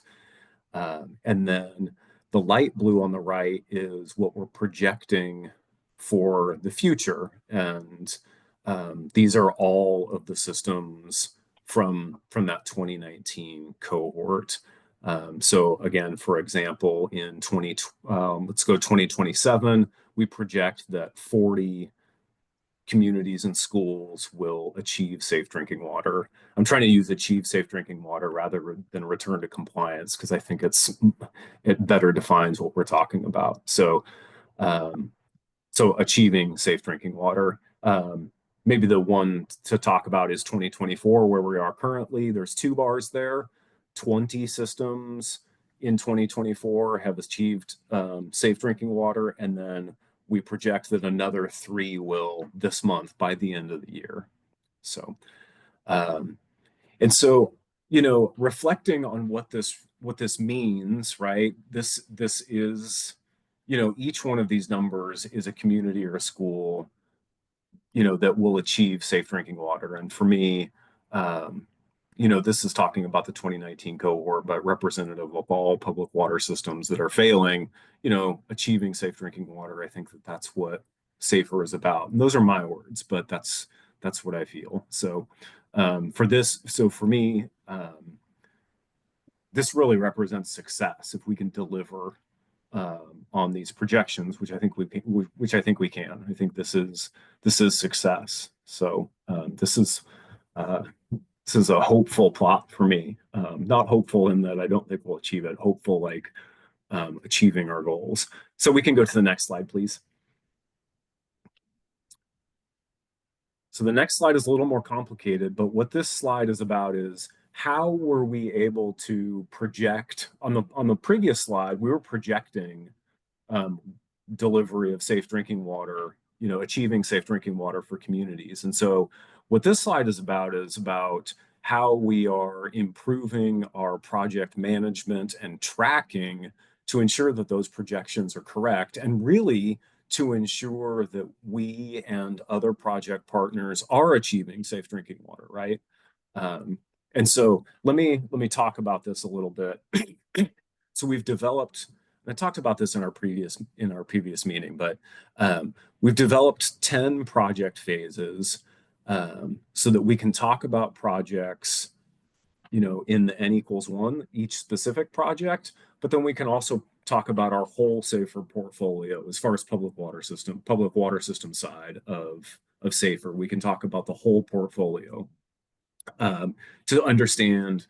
And then the light blue on the right is what we're projecting for the future. And these are all of the systems from that 2019 cohort. So again, for example, in let's go 2027, we project that 40 communities and schools will achieve safe drinking water. I'm trying to use achieve safe drinking water rather than return to compliance because I think it better defines what we're talking about. So, so achieving safe drinking water. Maybe the one to talk about is 2024, where we are currently. There's 2 bars there. 20 systems in 2024 have achieved safe drinking water, and then we project that another 3 will this month by the end of the year. So, and so, reflecting on what this means, right? This is, each one of these numbers is a community or a school, that will achieve safe drinking water. And for me, this is talking about the 2019 cohort, but representative of all public water systems that are failing, achieving safe drinking water. I think that's what SAFER is about. And those are my words, but that's what I feel. So for me, this really represents success if we can deliver on these projections, which I think we can. I think this is success. So this is a hopeful plot for me. Not hopeful in that I don't think we'll achieve it. Hopeful like achieving our goals. So we can go to the next slide, please. So the next slide is a little more complicated, but what this slide is about is how were we able to project on the previous slide, we were projecting delivery of safe drinking water, achieving safe drinking water for communities. And so what this slide is about how we are improving our project management and tracking to ensure that those projections are correct, and really to ensure that we and other project partners are achieving safe drinking water, right? And so let me talk about this a little bit. So we've developed, I talked about this in our previous meeting, but we've developed 10 project phases so that we can talk about projects, in the N=1, each specific project, but then we can also talk about our whole SAFER portfolio as far as public water system side of SAFER. We can talk about the whole portfolio to understand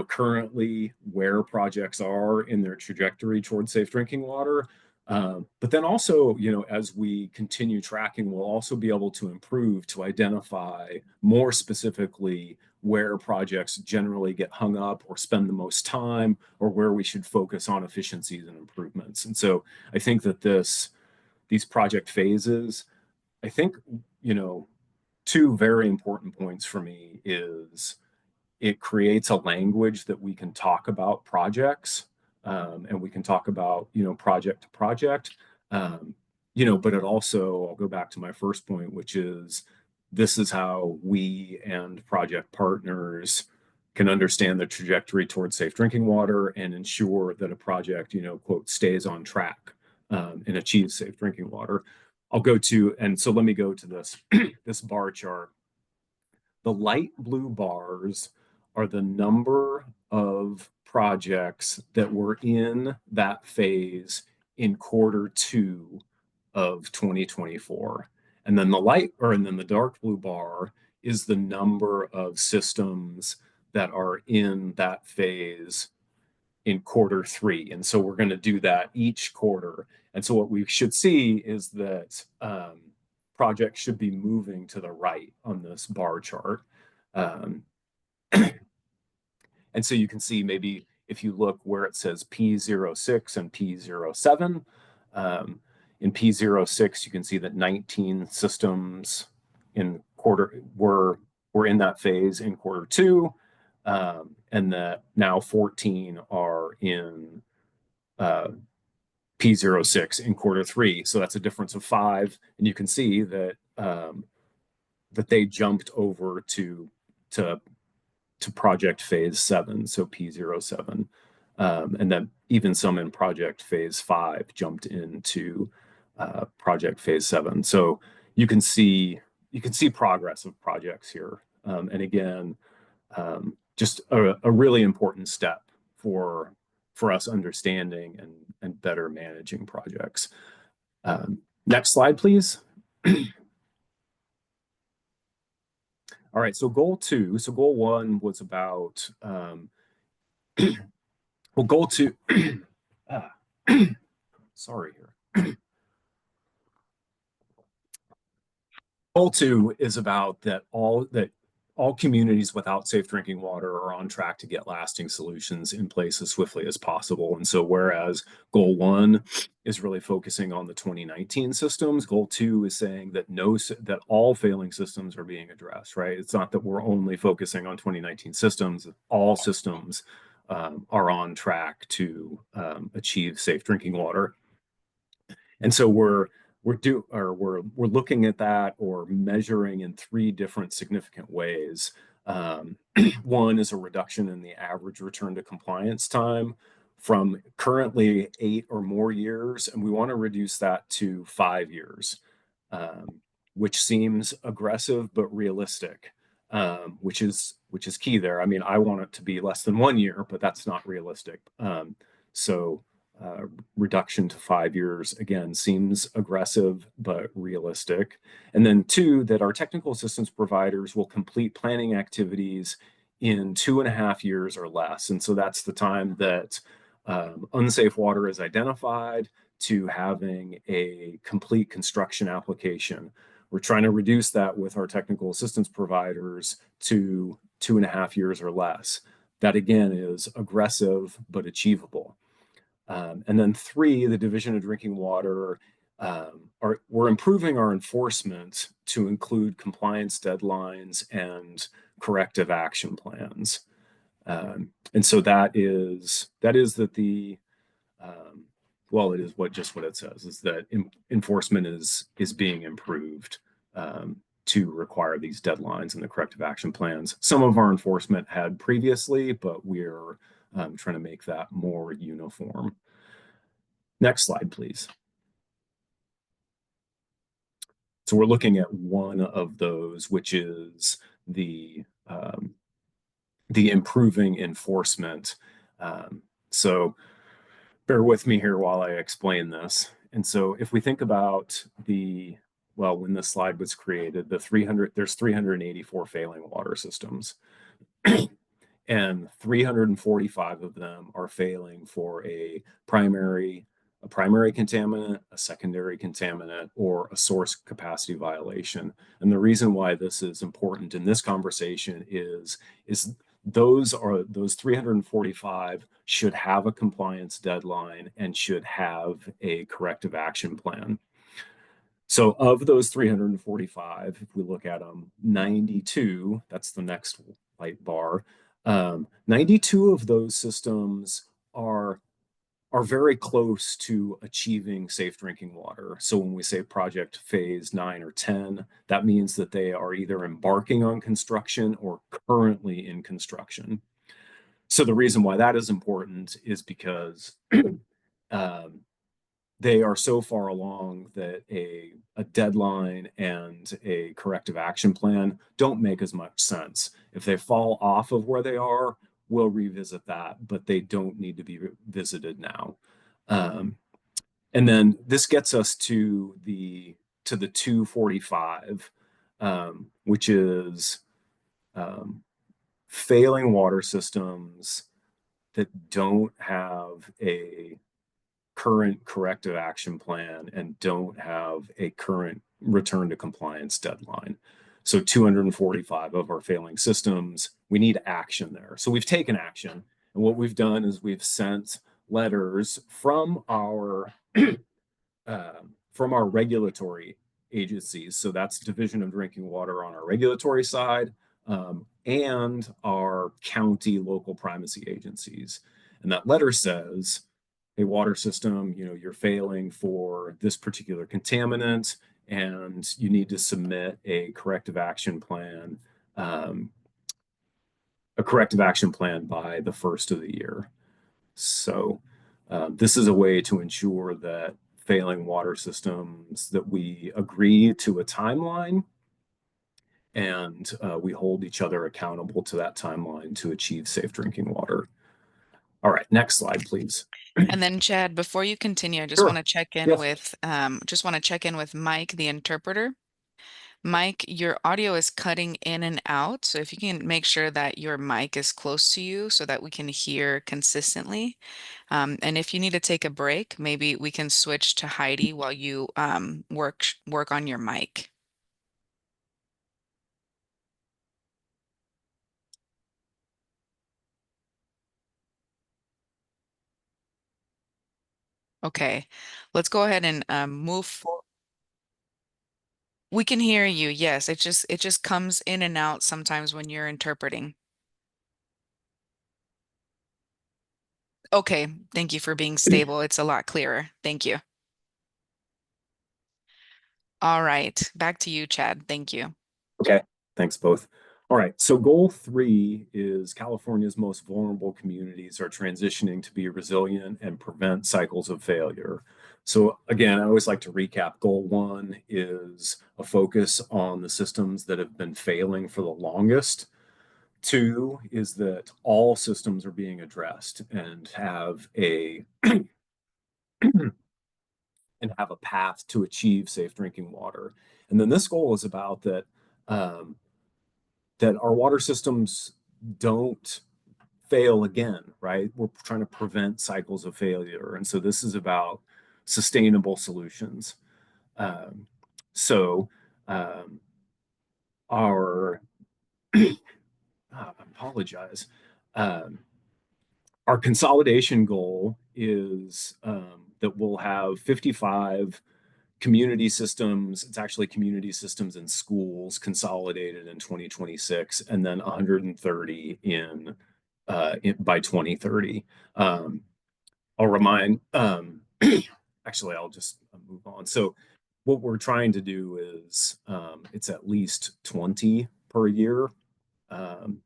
currently where projects are in their trajectory towards safe drinking water. But then also, as we continue tracking, we'll also be able to improve to identify more specifically where projects generally get hung up or spend the most time, or where we should focus on efficiencies and improvements. And so I think that these project phases, I think, 2 very important points for me is it creates a language that we can talk about projects, and we can talk about, project to project. but it also, I'll go back to my first point, which is this is how we and project partners can understand the trajectory towards safe drinking water and ensure that a project, quote, stays on track and achieves safe drinking water. So let me go to this, this bar chart. The light blue bars are the number of projects that were in that phase in Q2 of 2024. And then the dark blue bar is the number of systems that are in that phase in Q3. And so we're going to do that each quarter. And so what we should see is that projects should be moving to the right on this bar chart. And so you can see maybe if you look where it says P06 and P07, in P06, you can see that 19 systems were in that phase in Q2, and that now 14 are in P06 in Q3. So that's a difference of 5, and you can see that that they jumped over to project phase 7, so P07, and then even some in project phase 5 jumped into project phase 7. So you can see progress of projects here, and again, just a really important step for us understanding and better managing projects. Next slide, please. All right, so goal 2. So goal 1 was about, well, goal 2, sorry here. Goal 2 is about that all communities without safe drinking water are on track to get lasting solutions in place as swiftly as possible. And so whereas goal 1 is really focusing on the 2019 systems, goal 2 is saying that that all failing systems are being addressed, right? It's not that we're only focusing on 2019 systems, all systems are on track to achieve safe drinking water. And so we're looking at that or measuring in 3 different significant ways. One is a reduction in the average return to compliance time from currently 8 or more years, and we want to reduce that to 5 years, which seems aggressive but realistic, which is key there. I mean, I want it to be less than 1 year, but that's not realistic. Reduction to 5 years, again, seems aggressive but realistic. And then 2, that our technical assistance providers will complete planning activities in 2.5 years or less. And so that's the time that unsafe water is identified to having a complete construction application. We're trying to reduce that with our technical assistance providers to 2.5 years or less. That again is aggressive but achievable. And then 3, the Division of Drinking Water, we're improving our enforcement to include compliance deadlines and corrective action plans. And so that is that the well, it is just what it says, is that enforcement is being improved to require these deadlines and the corrective action plans. Some of our enforcement had previously, but we're trying to make that more uniform. Next slide, please. So we're looking at one of those, which is the improving enforcement. So bear with me here while I explain this. And so if we think about when this slide was created, there's 384 failing water systems. And 345 of them are failing for a primary contaminant, a secondary contaminant, or a source capacity violation. And the reason why this is important in this conversation is those 345 should have a compliance deadline and should have a corrective action plan. So of those 345, if we look at them, 92, that's the next light bar, 92 of those systems are are very close to achieving safe drinking water. So when we say project phase 9 or 10, that means that they are either embarking on construction or currently in construction. So the reason why that is important is because they are so far along that a deadline and a corrective action plan don't make as much sense. If they fall off of where they are, we'll revisit that, but they don't need to be visited now. And then this gets us to the 245, which is failing water systems that don't have a current corrective action plan and don't have a current return to compliance deadline. So 245 of our failing systems, we need action there. So we've taken action. And what we've done is we've sent letters from our regulatory agencies. So that's Division of Drinking Water on our regulatory side, and our county local primacy agencies. And that letter says, a water system, you're failing for this particular contaminant, and you need to submit a corrective action plan, by the first of the year. So this is a way to ensure that failing water systems, that we agree to a timeline, and we hold each other accountable to that timeline to achieve safe drinking water. All right, next slide, please. And then Chad, before you continue, I just Sure. want to check in Yes. with Mike, the interpreter. Mike, your audio is cutting in and out, so if you can make sure that your mic is close to you so that we can hear consistently. And if you need to take a break, maybe we can switch to Heidi while you work on your mic. Okay, let's go ahead and move forward. We can hear you. Yes, it just comes in and out sometimes when you're interpreting. Okay, thank you for being stable. It's a lot clearer. Thank you. All right, back to you, Chad. Thank you. Okay, thanks both. All right, so goal 3 is California's most vulnerable communities are transitioning to be resilient and prevent cycles of failure. So again, I always like to recap. Goal 1 is a focus on the systems that have been failing for the longest. 2 is that all systems are being addressed and have a path to achieve safe drinking water. And then this goal is about that that our water systems don't fail again, right? We're trying to prevent cycles of failure. And so this is about sustainable solutions. So our, I apologize. Our consolidation goal is that we'll have 55 community systems. It's actually community systems in schools consolidated in 2026, and then 130 by 2030. I'll remind, actually, I'll just move on. So what we're trying to do is it's at least 20 per year. And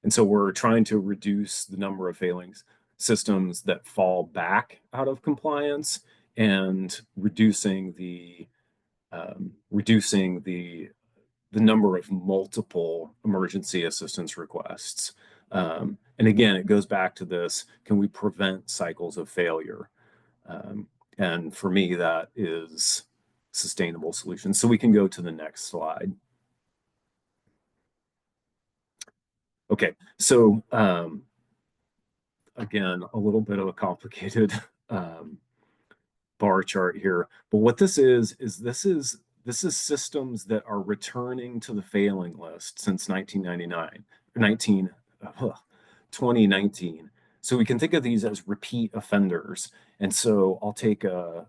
so we're trying to reduce the number of failing systems that fall back out of compliance and reducing the number of multiple emergency assistance requests. And again, it goes back to this: can we prevent cycles of failure? And for me, that is sustainable solutions. So we can go to the next slide. Okay, so again, a little bit of a complicated bar chart here, but what this is systems that are returning to the failing list since 2019. So we can think of these as repeat offenders. And so I'll take an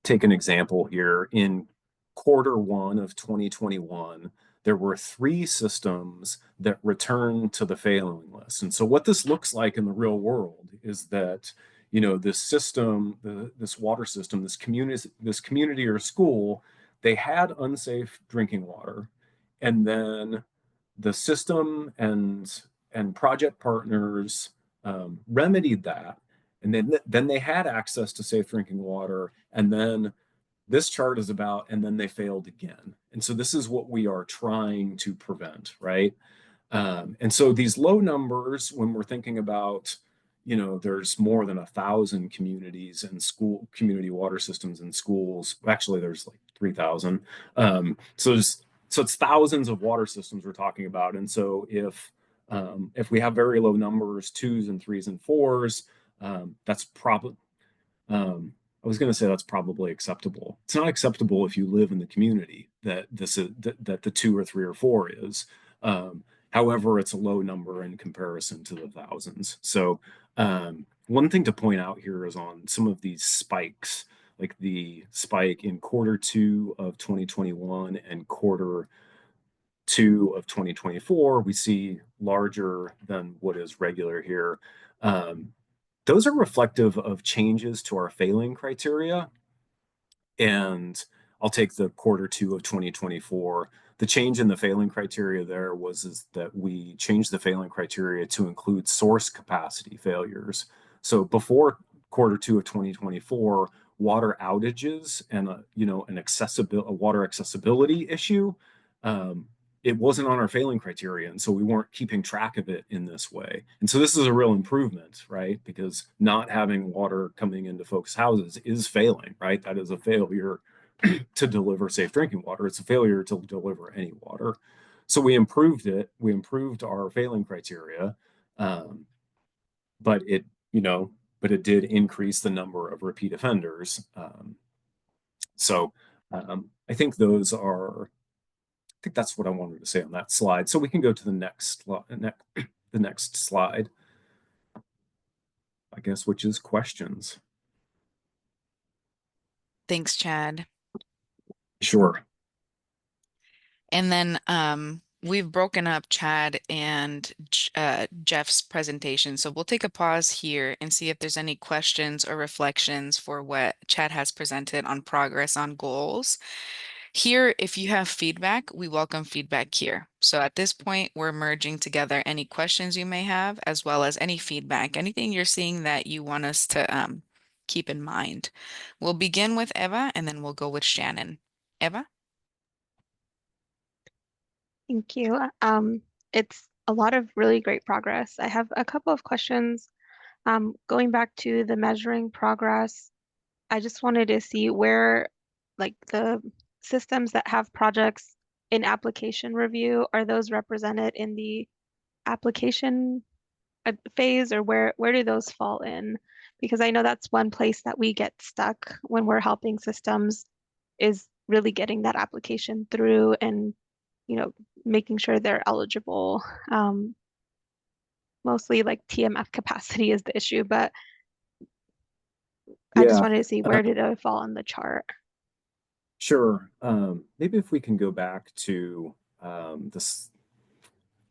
example here. In quarter 1 of 2021, there were 3 systems that returned to the failing list. And so what this looks like in the real world is that, you know, this system, this water system, this community or school, they had unsafe drinking water. And then the system and project partners remedied that. And then they had access to safe drinking water. And then this chart is about, and then they failed again. And so this is what we are trying to prevent, right? And so these low numbers, when we're thinking about, you know, there's more than 1,000 communities and community water systems in schools. Actually, there's like 3,000. So it's thousands of water systems we're talking about. And so if we have very low numbers, 2s and 3s and 4s, that's probably I was going to say that's probably acceptable. It's not acceptable if you live in the community that that the 2 or 3 or 4 is. However, it's a low number in comparison to the thousands. So one thing to point out here is on some of these spikes, like the spike in Q2 of 2021 and Q2 of 2024, we see larger than what is regular here. Those are reflective of changes to our failing criteria. And I'll take the Q2 of 2024. The change in the failing criteria there is that we changed the failing criteria to include source capacity failures. So before Q2 of 2024, water outages and a water accessibility issue, it wasn't on our failing criteria. And so we weren't keeping track of it in this way. And so this is a real improvement, right? Because not having water coming into folks' houses is failing, right? That is a failure to deliver safe drinking water. It's a failure to deliver any water. So we improved it. We improved our failing criteria. But it did increase the number of repeat offenders. I think that's what I wanted to say on that slide. So we can go to the next slide, I guess, which is questions. Thanks, Chad. Sure. And then we've broken up Chad and Jeff's presentation. So we'll take a pause here and see if there's any questions or reflections for what Chad has presented on progress on goals. Here, if you have feedback, we welcome feedback here. So at this point, we're merging together any questions you may have, as well as any feedback, anything you're seeing that you want us to keep in mind. We'll begin with Eva, and then we'll go with Shannon. Eva? Thank you. It's a lot of really great progress. I have a couple of questions. Going back to the measuring progress, I just wanted to see where, like, the systems that have projects in application review, are those represented in the application phase, or where do those fall in? Because I know that's one place that we get stuck when we're helping systems, is really getting that application through and, you know, making sure they're eligible. Mostly like TMF capacity is the issue, but I just wanted to see where did it fall on the chart. Sure. Maybe if we can go back to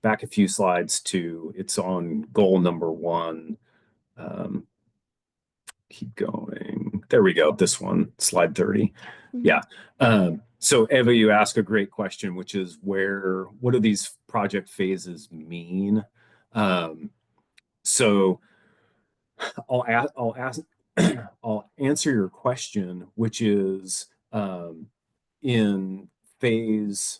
back a few slides to, it's on goal number 1. Keep going. There we go. This one, slide 30. Yeah. So Eva, you ask a great question, which is what do these project phases mean? So I'll answer your question, which is in phase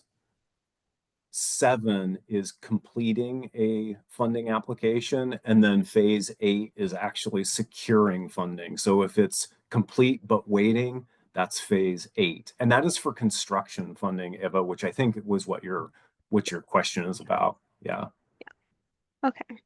7 is completing a funding application, and then phase 8 is actually securing funding. So if it's complete but waiting, that's phase 8. And that is for construction funding, Eva, which I think was what your question is about. Yeah. Okay.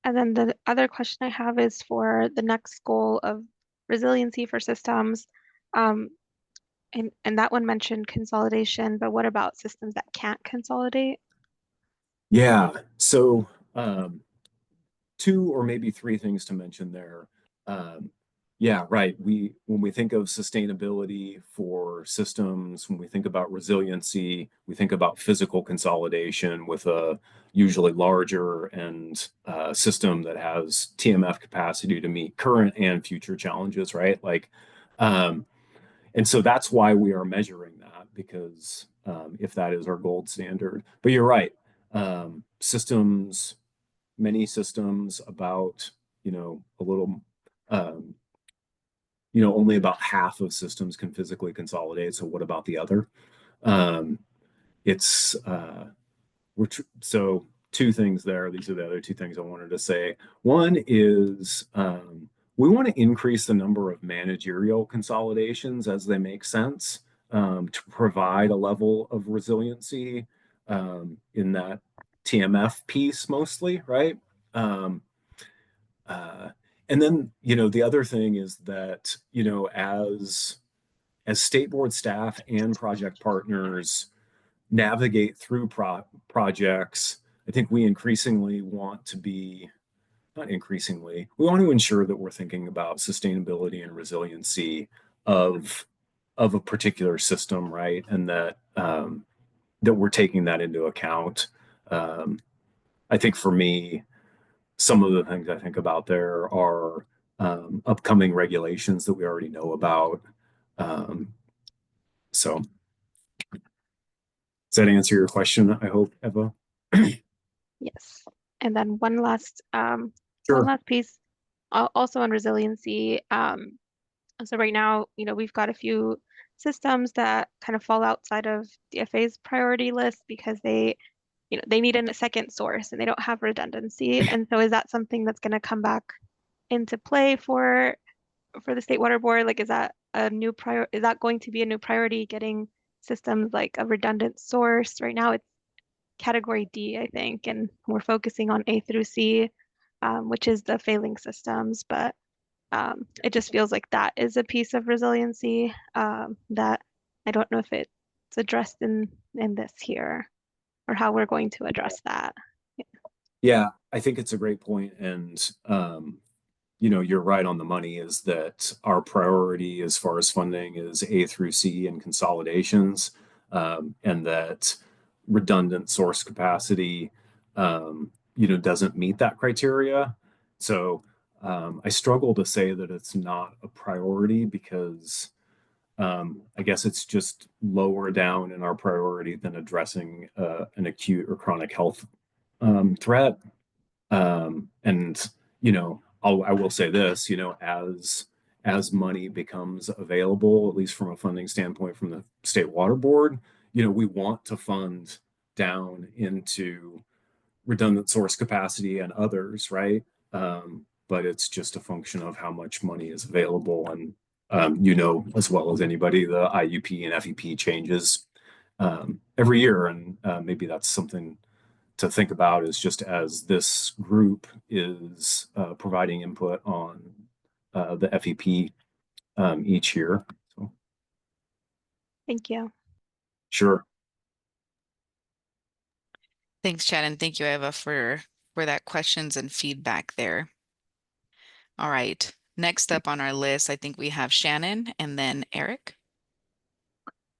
And then the other question I have is for the next goal of resiliency for systems. And that one mentioned consolidation, but what about systems that can't consolidate? Yeah. So 2 or maybe 3 things to mention there. Yeah, right. When we think of sustainability for systems, when we think about resiliency, we think about physical consolidation with a usually larger and system that has TMF capacity to meet current and future challenges, right? Like, and so that's why we are measuring that, because if that is our gold standard. But you're right. Systems, many systems, about, a little, um, only about half of systems can physically consolidate. So what about the other? Um, it's so two things there. These are the other two things I wanted to say. One is we want to increase the number of managerial consolidations as they make sense, to provide a level of resiliency in that TMF piece mostly, right? Um, uh, and then, the other thing is that, as state board staff and project partners navigate through projects, I think we increasingly want to be, not increasingly, we want to ensure that we're thinking about sustainability and resiliency of a particular system, right? And that that we're taking that into account. I think for me, some of the things I think about there are upcoming regulations that we already know about. So does that answer your question? I hope, Eva. Yes. And then one last Sure. piece, also on resiliency. So right now, we've got a few systems that kind of fall outside of DFA's priority list because they need a second source and they don't have redundancy. And so is that something that's going to come back into play for the State Water Board? Like, is that is that going to be a new priority, getting systems like a redundant source? Right now it's category D, I think, and we're focusing on A through C, which is the failing systems. But it just feels like that is a piece of resiliency that I don't know if it's addressed in this here or how we're going to address that. Yeah, I think it's a great point. And, you're right on the money, is that our priority as far as funding is A through C and consolidations, and that redundant source capacity, doesn't meet that criteria. So I struggle to say that it's not a priority because I guess it's just lower down in our priority than addressing an acute or chronic health threat. And I will say this, as money becomes available, at least from a funding standpoint from the State Water Board, we want to fund down into redundant source capacity and others, right? But it's just a function of how much money is available. And as well as anybody, the IUP and FEP changes every year. And maybe that's something to think about, is just as this group is providing input on the FEP each year. So, Thank you. sure. Thanks, Chad, and thank you, Eva, for that questions and feedback there. All right. Next up on our list, I think we have Shannon and then Eric.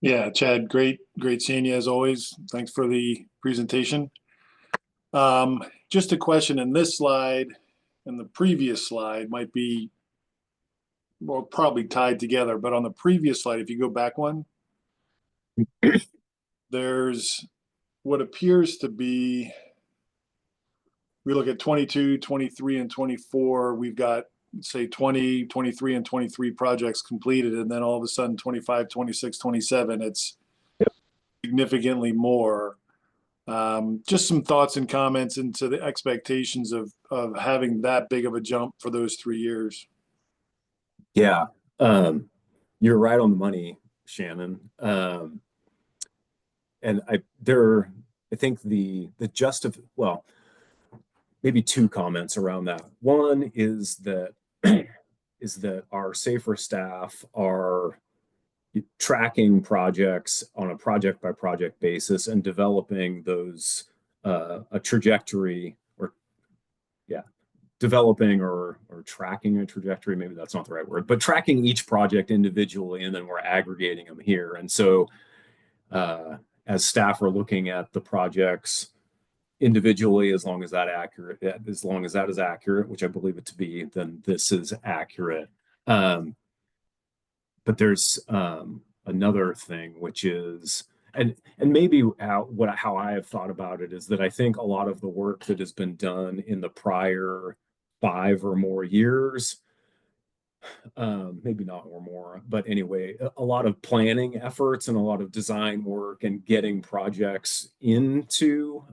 Yeah, Chad, great seeing you as always. Thanks for the presentation. Just a question in this slide and the previous slide might be, well, probably tied together, but on the previous slide, if you go back one, there's what appears to be, we look at 22, 23, and 24, we've got, say, 20, 23, and 23 projects completed, and then all of a sudden 25, 26, 27, it's significantly more. Just some thoughts and comments into the expectations of having that big of a jump for those 3 years. Yeah, you're right on the money, Shannon. And I think well, maybe two comments around that. One is that our SAFER staff are tracking projects on a project by project basis and developing those a trajectory, or developing or tracking a trajectory. Maybe that's not the right word, but tracking each project individually, and then we're aggregating them here. And so as staff are looking at the projects individually, as long as that is accurate, which I believe it to be, then this is accurate. But there's another thing, which is, and maybe how I have thought about it is that I think a lot of the work that has been done in the prior 5 or more years, maybe not or more, but anyway, a lot of planning efforts and a lot of design work and getting projects into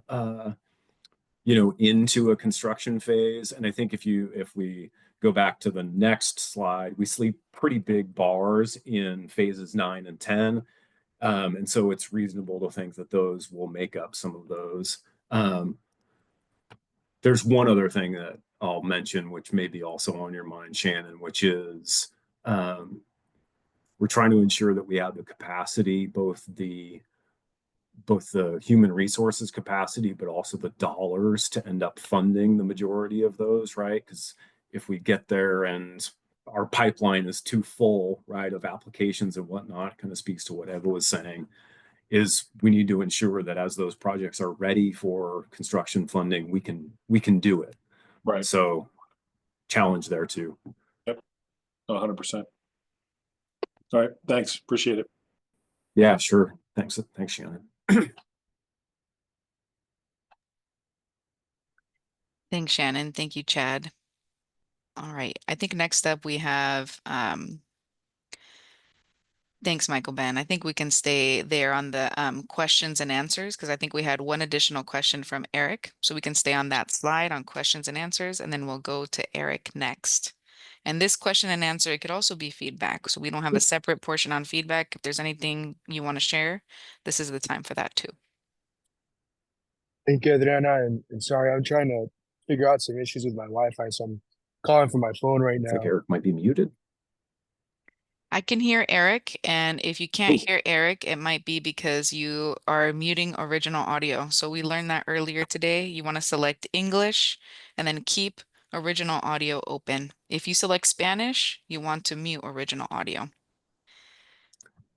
into a construction phase. And I think if we go back to the next slide, we see pretty big bars in phases 9 and 10. And so it's reasonable to think that those will make up some of those. There's one other thing that I'll mention, which may be also on your mind, Shannon, which is we're trying to ensure that we have the capacity, both the human resources capacity, but also the dollars to end up funding the majority of those, right? Because if we get there and our pipeline is too full, right, of applications and whatnot, kind of speaks to what Eva was saying, is we need to ensure that as those projects are ready for construction funding, we can do it. Right. So challenge there too. Yep. 100%. All right. Thanks. Appreciate it. Yeah, sure. Thanks, Shannon. Thanks, Shannon. Thank you, Chad. All right. I think next up we have, thanks, Michael Ben. I think we can stay there on the questions and answers because I think we had one additional question from Eric. So we can stay on that slide on questions and answers, and then we'll go to Eric next. And this question and answer, it could also be feedback. So we don't have a separate portion on feedback. If there's anything you want to share, this is the time for that too. Thank you, Adriana. And sorry, I'm trying to figure out some issues with my Wi-Fi, so I'm calling from my phone right I now. think Eric might be muted. I can hear Eric, and if you can't hear Eric, it might be because you are muting original audio. So we learned that earlier today. You want to select English and then keep original audio open. If you select Spanish, you want to mute original audio.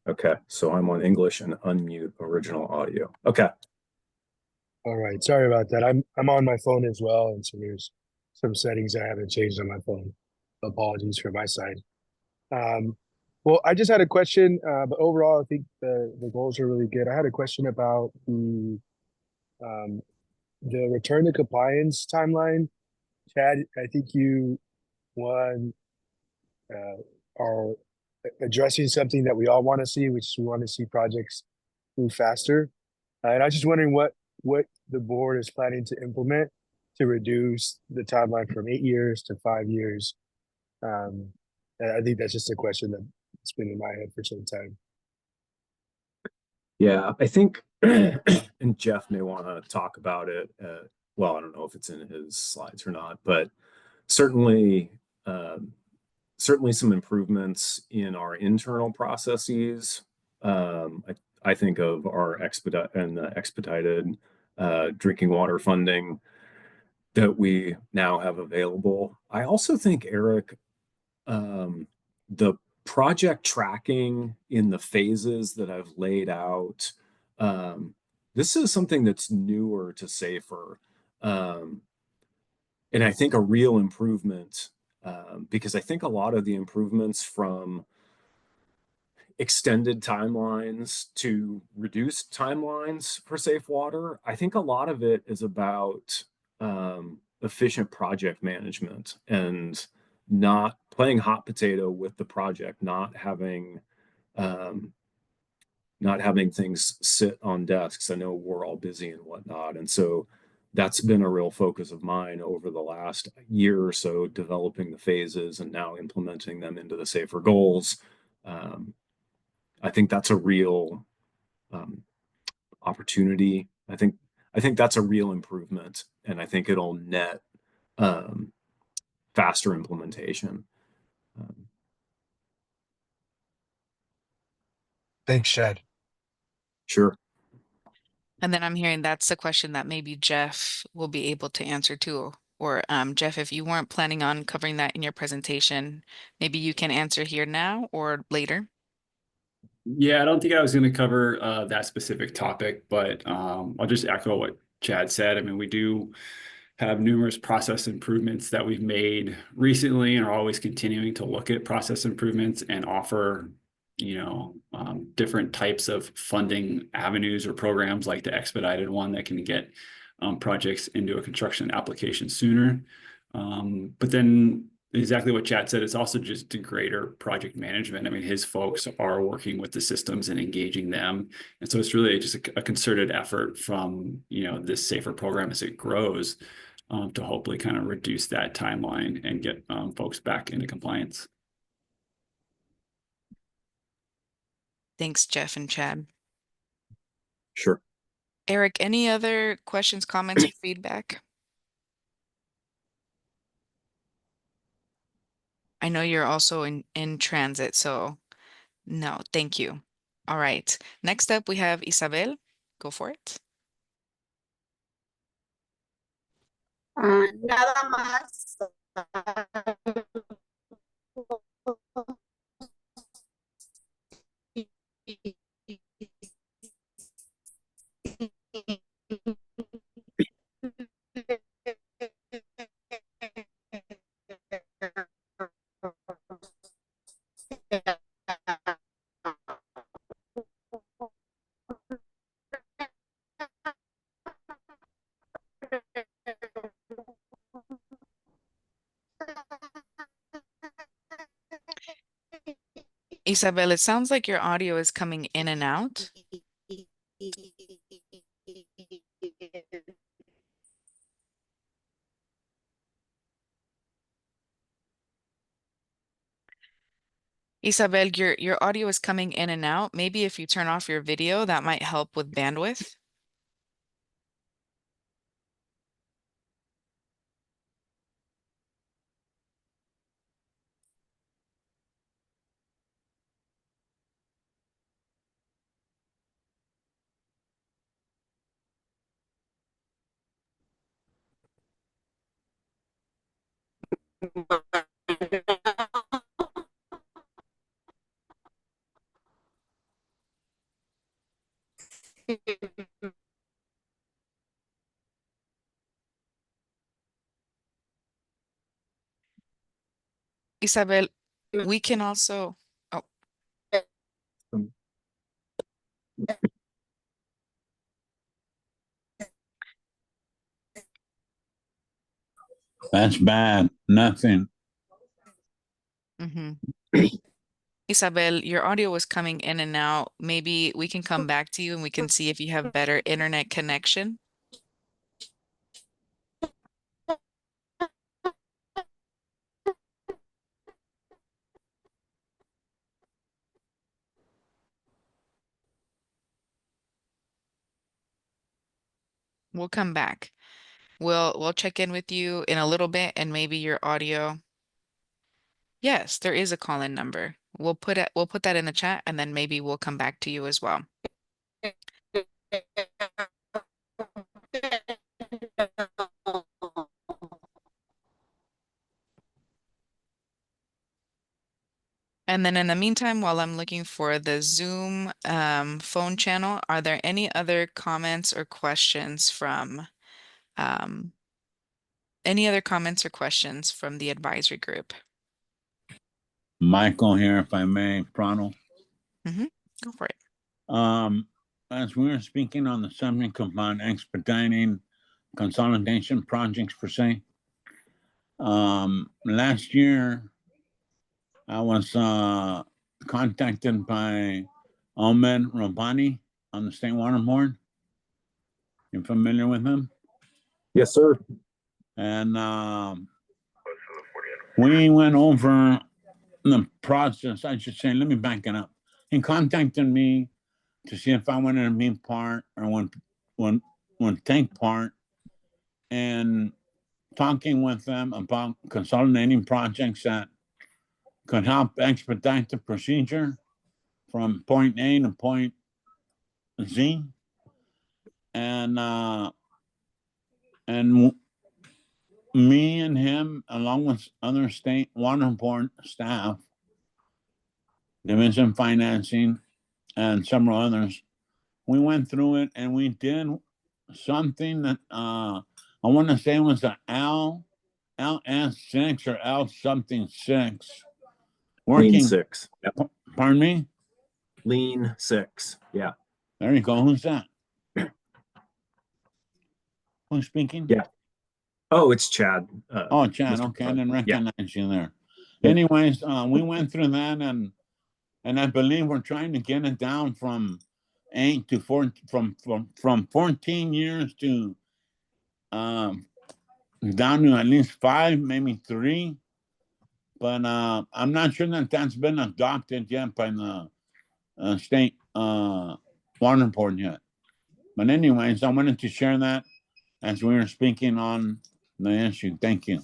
Okay, so I'm on English and unmute original audio. Okay. All right, sorry about that. I'm on my phone as well, and so there's some settings I haven't changed on my phone. Apologies for my side. Well, I just had a question, but overall, I think the goals are really good. I had a question about the return to compliance timeline. Chad, I think you are addressing something that we all want to see, which is we want to see projects move faster. And I was just wondering what the board is planning to implement to reduce the timeline from 8 years to 5 years. And I think that's just a question that's been in my head for some time. Yeah, I think, and Jeff may want to talk about it. Well, I don't know if it's in his slides or not, but certainly some improvements in our internal processes. I think of our expedited drinking water funding that we now have available. I also think, Eric, the project tracking in the phases that I've laid out, this is something that's newer to SAFER. And I think a real improvement, because I think a lot of the improvements from extended timelines to reduced timelines for safe water, I think a lot of it is about efficient project management and not playing hot potato with the project, not having things sit on desks. I know we're all busy and whatnot, and so that's been a real focus of mine over the last year or so, developing the phases and now implementing them into the SAFER goals. I think that's a real opportunity. I think that's a real improvement, and I think it'll net faster implementation. Thanks, Chad. Sure. And then I'm hearing that's the question that maybe Jeff will be able to answer too. Or Jeff, if you weren't planning on covering that in your presentation, maybe you can answer here now or later. Yeah, I don't think I was going to cover that specific topic, but I'll just echo what Chad said. I mean, we do have numerous process improvements that we've made recently and are always continuing to look at process improvements and offer, different types of funding avenues or programs like the expedited one that can get projects into a construction application sooner. But then exactly what Chad said, it's also just a greater project management. I mean, his folks are working with the systems and engaging them. And so it's really just a concerted effort from, this SAFER program as it grows to hopefully kind of reduce that timeline and get folks back into compliance. Thanks, Jeff and Chad. Sure. Eric, any other questions, comments, or feedback? I know you're also in transit, so no, thank you. All right. Next up, we have Isabel. Go for it. Nada más. Isabel, it sounds like your audio is coming in and out. Isabel, your audio is coming in and out. Maybe if you turn off your video, that might help with bandwidth. Isabel, we can also, oh, That's bad. Nothing. Isabel, your audio was coming in and out. Maybe we can come back to you and we can see if you have better internet connection. We'll come back. We'll check in with you in a little bit and maybe your audio. Yes, there is a call-in number. We'll put that in the chat and then maybe we'll come back to you as well. And then in the meantime, while I'm looking for the Zoom phone channel, are there any other comments or questions from any other comments or questions from the advisory group? Michael here, if I may, Prano. Go for it. As we were speaking on the subject of expediting consolidation projects per se, last year I was contacted by Ahmed Robani on the State Water Board. You familiar with him? Yes, sir. And we went over the process. I should say, let me back it up. He contacted me to see if I wanted to be part or want take part in talking with them about consolidating projects that could help expedite the procedure from point A to point Z. And me and him, along with other state water board staff, division financing, and several others, we went through it and we did something that I want to say was an LS6 or L something 6. Lean 6. Yep. Pardon me? Lean 6. Yeah. There you go. Who's that? Who's speaking? Yeah. Oh, it's Chad. Oh, Chad. Mr. Okay, I Clark. didn't Yeah. recognize you there. Yeah. Anyways, we went through that, and I believe we're trying to get it down from 8 to 4, from 14 years to down to at least 5, maybe 3. But I'm not sure that that's been adopted yet by the state water board yet. But anyways, I wanted to share that as we were speaking on the issue. Thank you.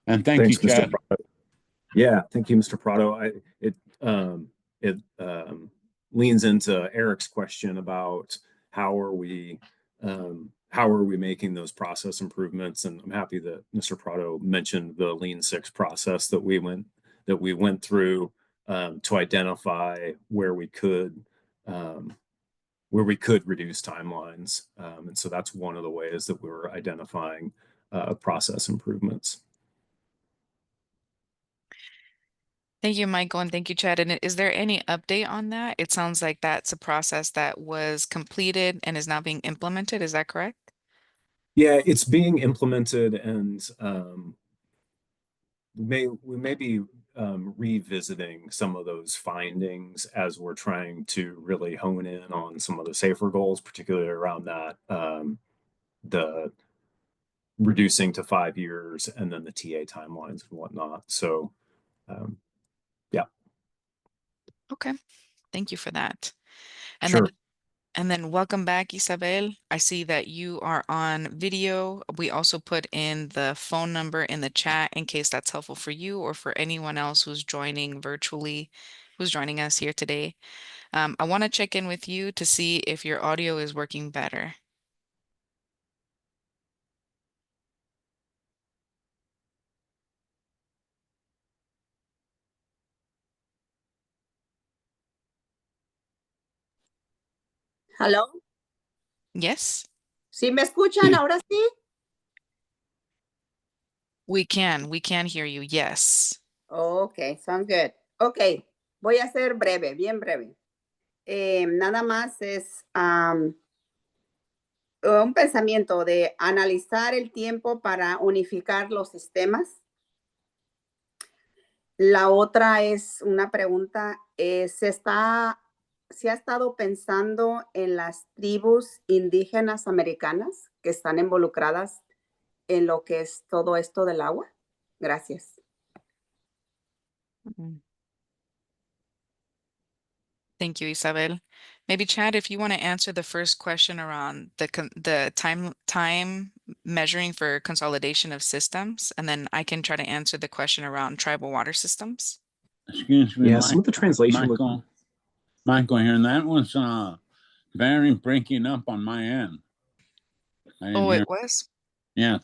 And thank Thanks, you, Chad. Mr. Prado. Yeah, thank you, Mr. Prado. It leans into Eric's question about how are we making those process improvements, and I'm happy that Mr. Prado mentioned the Lean 6 process that we went through to identify where we could reduce timelines, and so that's one of the ways that we're identifying process improvements. Thank you, Michael, and thank you, Chad. And is there any update on that? It sounds like that's a process that was completed and is now being implemented. Is that correct? Yeah, it's being implemented, and we may be revisiting some of those findings as we're trying to really hone in on some of the safer goals, particularly around that the reducing to 5 years and then the TA timelines and whatnot. So, yeah. Okay, thank you for that. Sure. And then welcome back, Isabel. I see that you are on video. We also put in the phone number in the chat in case that's helpful for you or for anyone else who's joining virtually, who's joining us here today. I want to check in with you to see if your audio is working better. ¿Hello? Yes, ¿Sí me escuchan ahora sí? we can hear you. Yes. Ok, sounds good. Ok, voy a ser breve, bien breve. Nada más es un pensamiento de analizar el tiempo para unificar los sistemas. La otra es una pregunta, ¿se ha estado pensando en las tribus indígenas americanas que están involucradas en lo que es todo esto del agua? Gracias. Thank you, Isabel. Maybe Chad, if you want to answer the first question around the time measuring for consolidation of systems, and then I can try to answer the question around tribal water systems. Excuse me, Yeah, some of the translation Michael here, and that was very breaking up on my end. Oh, it was? Yeah.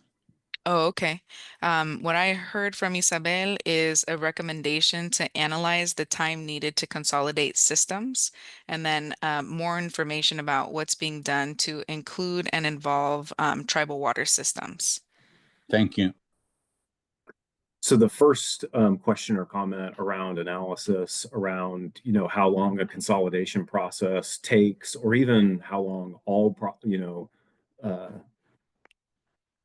Oh, okay. What I heard from Isabel is a recommendation to analyze the time needed to consolidate systems, and then more information about what's being done to include and involve tribal water systems. Thank you. So the first question or comment around analysis around, how long a consolidation process takes, or even how long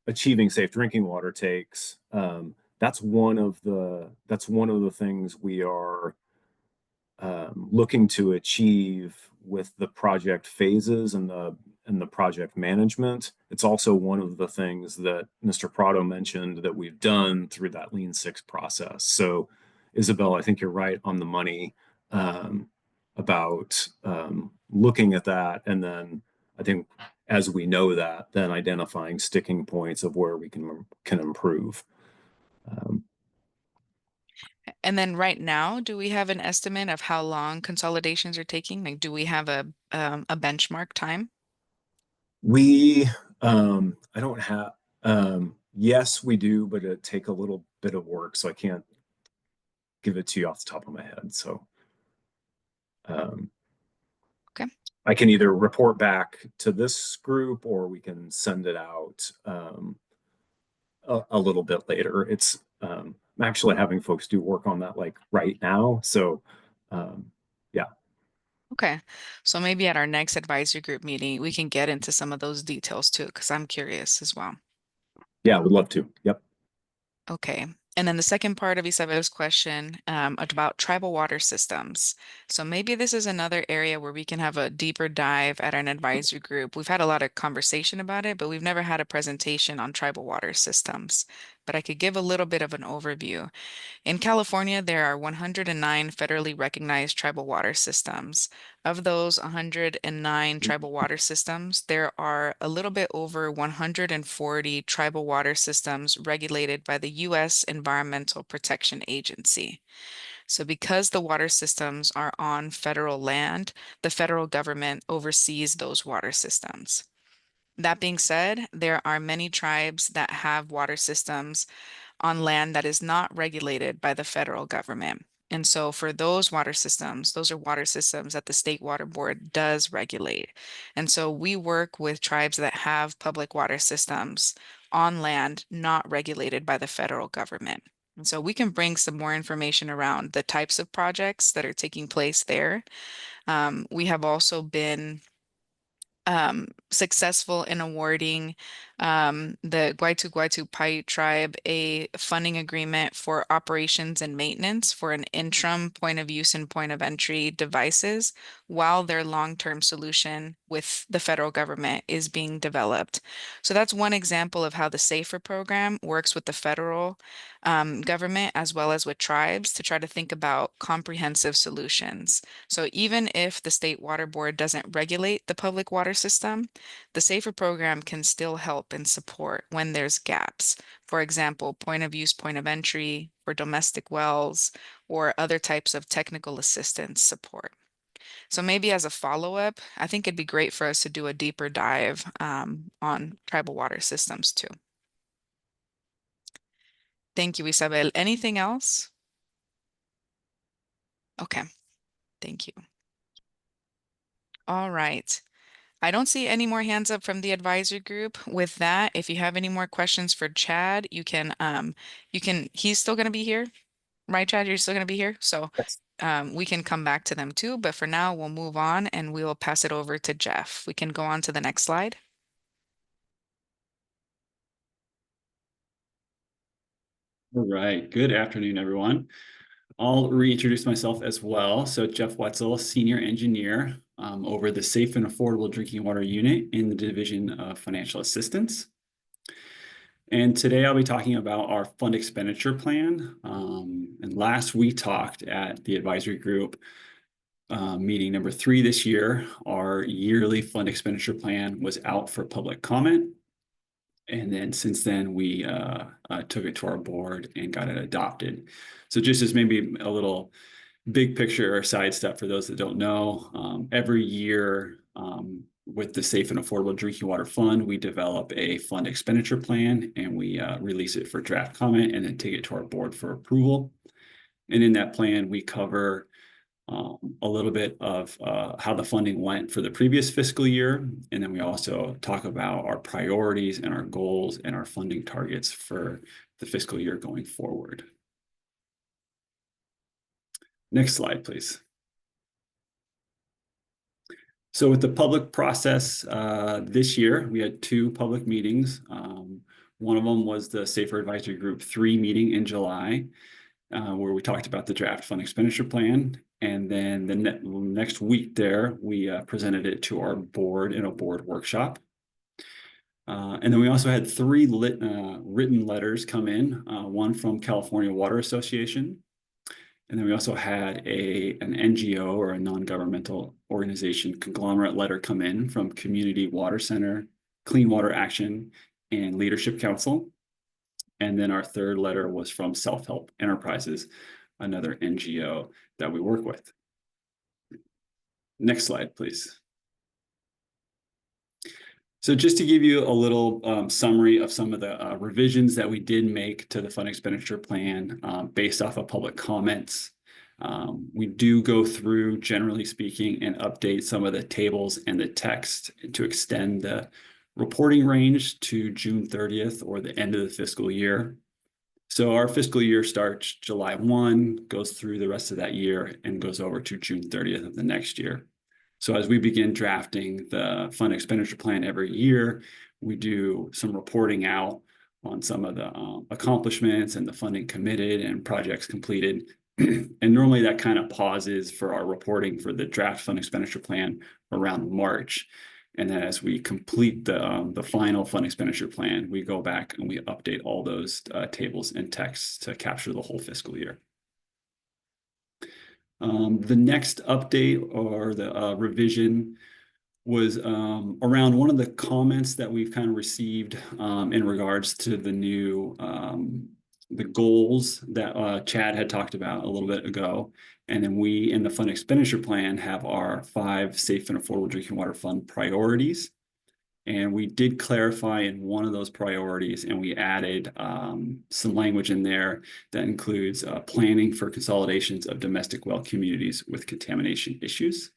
achieving safe drinking water takes. That's one of the things we are looking to achieve with the project phases and the project management. It's also one of the things that Mr. Prado mentioned that we've done through that Lean 6 process. So, Isabel, I think you're right on the money about looking at that, and then I think as we know that, then identifying sticking points of where we can improve. And then right now, do we have an estimate of how long consolidations are taking? Like, do we have a benchmark time? We, I don't have, Yes, we do, but it take a little bit of work, so I can't give it to you off the top of my head. So Okay. I can either report back to this group or we can send it out a little bit later. It's I'm actually having folks do work on that like right now. So yeah. Okay. So maybe at our next advisory group meeting, we can get into some of those details too, because I'm curious as well. Yeah, would love to. Yep. Okay. And then the second part of Isabel's question about tribal water systems. So maybe this is another area where we can have a deeper dive at an advisory group. We've had a lot of conversation about it, but we've never had a presentation on tribal water systems. But I could give a little bit of an overview. In California, there are 109 federally recognized tribal water systems. Of those 109 tribal water systems, there are a little bit over 140 tribal water systems regulated by the U.S. Environmental Protection Agency. So, because the water systems are on federal land, the federal government oversees those water systems. That being said, there are many tribes that have water systems on land that is not regulated by the federal government. And so for those water systems, those are water systems that the State Water Board does regulate. And so we work with tribes that have public water systems on land not regulated by the federal government. And so we can bring some more information around the types of projects that are taking place there. We have also been successful in awarding the Guaitu Guaitu Paiute tribe a funding agreement for operations and maintenance for an interim point of use and point of entry devices while their long-term solution with the federal government is being developed. So that's one example of how the SAFER program works with the federal government as well as with tribes to try to think about comprehensive solutions. So even if the State Water Board doesn't regulate the public water system, the SAFER program can still help and support when there's gaps. For example, point of use, point of entry for domestic wells or other types of technical assistance support. So maybe as a follow-up, I think it'd be great for us to do a deeper dive on tribal water systems too. Thank you, Isabel. Anything else? Okay, thank you. All right. I don't see any more hands up from the advisory group. With that, if you have any more questions for Chad, he's still going to be here, right, Chad? You're still going to be here. So we can come back to them too. But for now, we'll move on and we will pass it over to Jeff. We can go on to the next slide. All right. Good afternoon, everyone. I'll reintroduce myself as well. So Jeff Wetzel, Senior Engineer over the Safe and Affordable Drinking Water Unit in the Division of Financial Assistance. And today I'll be talking about our fund expenditure plan. And last we talked at the advisory group meeting number 3 this year, our yearly fund expenditure plan was out for public comment. And then since then, we took it to our board and got it adopted. So just as maybe a little big picture or side step for those that don't know, every year with the Safe and Affordable Drinking Water Fund, we develop a fund expenditure plan and we release it for draft comment and then take it to our board for approval. And in that plan, we cover a little bit of how the funding went for the previous fiscal year. And then we also talk about our priorities and our goals and our funding targets for the fiscal year going forward. Next slide, please. So with the public process this year, we had 2 public meetings. One of them was the Safer Advisory Group 3 meeting in July, where we talked about the draft fund expenditure plan. And then the next week there, we presented it to our board in a board workshop. And then we also had 3 written letters come in, one from California Water Association. And then we also had an NGO or a non-governmental organization conglomerate letter come in from Community Water Center, Clean Water Action, and Leadership Council. And then our 3rd letter was from Self-Help Enterprises, another NGO that we work with. Next slide, please. So just to give you a little summary of some of the revisions that we did make to the fund expenditure plan based off of public comments. We do go through, generally speaking, and update some of the tables and the text to extend the reporting range to June 30th or the end of the fiscal year. So our fiscal year starts July 1, goes through the rest of that year, and goes over to June 30th of the next year. So as we begin drafting the fund expenditure plan every year, we do some reporting out on some of the accomplishments and the funding committed and projects completed. And normally that kind of pauses for our reporting for the draft fund expenditure plan around March. And then as we complete the final fund expenditure plan, we go back and we update all those tables and texts to capture the whole fiscal year. The next update or the revision was around one of the comments that we've kind of received in regards to the new the goals that Chad had talked about a little bit ago. And then we in the fund expenditure plan have our 5 safe and affordable drinking water fund priorities. And we did clarify in one of those priorities, and we added some language in there that includes planning for consolidations of domestic well communities with contamination issues.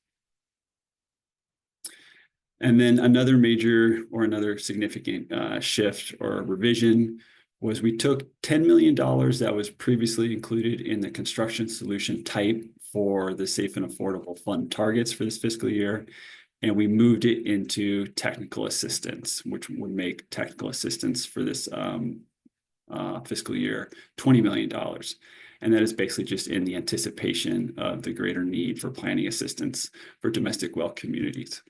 And then another major or another significant shift or revision was we took $10 million that was previously included in the construction solution type for the safe and affordable fund targets for this fiscal year, and we moved it into technical assistance, which would make technical assistance for this fiscal year $20 million. And that is basically just in the anticipation of the greater need for planning assistance for domestic well communities.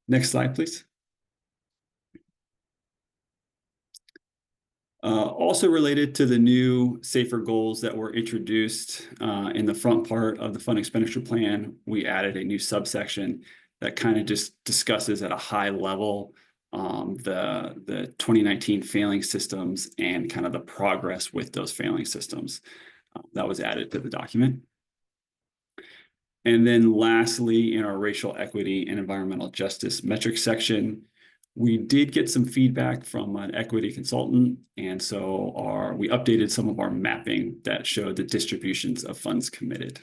Next slide, please. Also related to the new safer goals that were introduced in the front part of the fund expenditure plan, we added a new subsection that kind of just discusses at a high level the 2019 failing systems and kind of the progress with those failing systems. That was added to the document. And then lastly, in our racial equity and environmental justice metrics section, we did get some feedback from an equity consultant, and so we updated some of our mapping that showed the distributions of funds committed.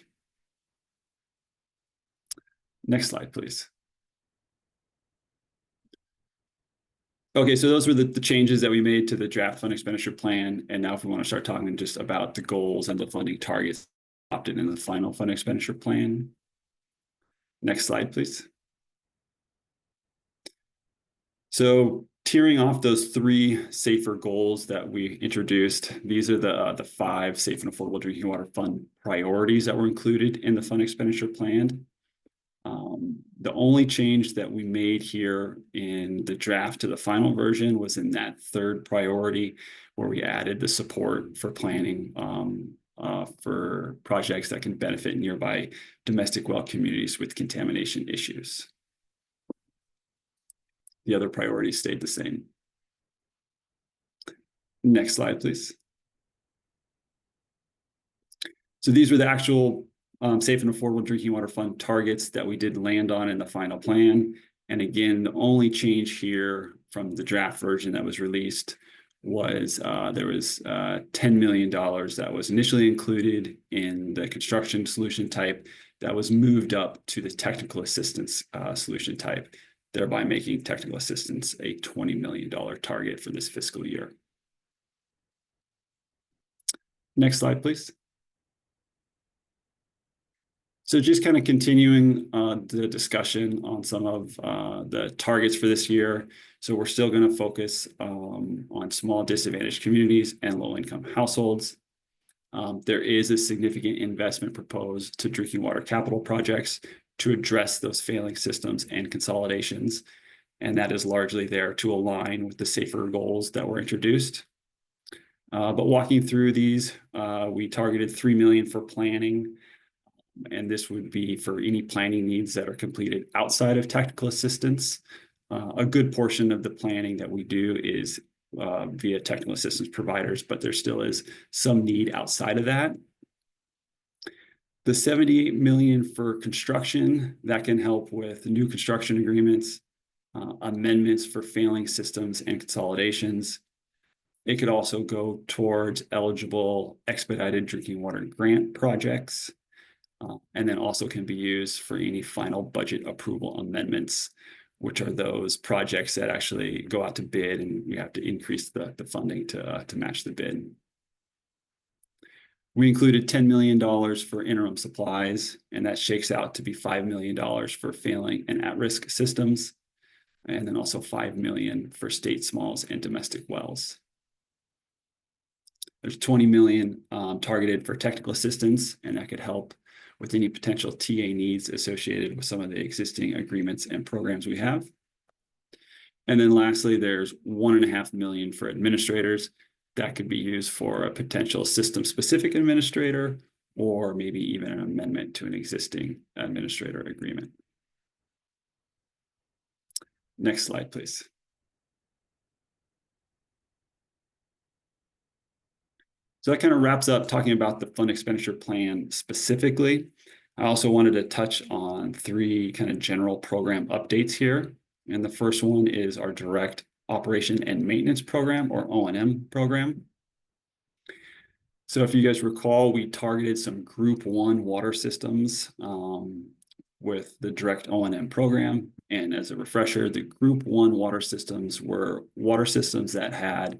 Next slide, please. Okay, so those were the changes that we made to the draft fund expenditure plan, and now if we want to start talking just about the goals and the funding targets adopted in the final fund expenditure plan. Next slide, please. So tearing off those 3 safer goals that we introduced, these are the 5 safe and affordable drinking water fund priorities that were included in the fund expenditure plan. The only change that we made here in the draft to the final version was in that 3rd priority, where we added the support for planning for projects that can benefit nearby domestic well communities with contamination issues. The other priorities stayed the same. Next slide, please. So these were the actual safe and affordable drinking water fund targets that we did land on in the final plan. And again, the only change here from the draft version that was released was there was $10 million that was initially included in the construction solution type that was moved up to the technical assistance solution type, thereby making technical assistance a $20 million target for this fiscal year. Next slide, please. So just kind of continuing the discussion on some of the targets for this year. So we're still going to focus on small disadvantaged communities and low-income households. There is a significant investment proposed to drinking water capital projects to address those failing systems and consolidations. And that is largely there to align with the safer goals that were introduced. But walking through these, we targeted $3 million for planning. And this would be for any planning needs that are completed outside of technical assistance. A good portion of the planning that we do is via technical assistance providers, but there still is some need outside of that. The 78 million for construction, that can help with new construction agreements, amendments for failing systems and consolidations. It could also go towards eligible expedited drinking water grant projects, and then also can be used for any final budget approval amendments, which are those projects that actually go out to bid and we have to increase the funding to match the bid. We included $10 million for interim supplies, and that shakes out to be $5 million for failing and at-risk systems, and then also $5 million for state smalls and domestic wells. There's 20 million targeted for technical assistance, and that could help with any potential TA needs associated with some of the existing agreements and programs we have. And then lastly, there's 1.5 million for administrators. That could be used for a potential system-specific administrator, or maybe even an amendment to an existing administrator agreement. Next slide, please. So that kind of wraps up talking about the fund expenditure plan specifically. I also wanted to touch on 3 kind of general program updates here. And the first one is our direct operation and maintenance program, or O&M program. So if you guys recall, we targeted some Group 1 water systems with the direct O&M program. And as a refresher, the Group 1 water systems were water systems that had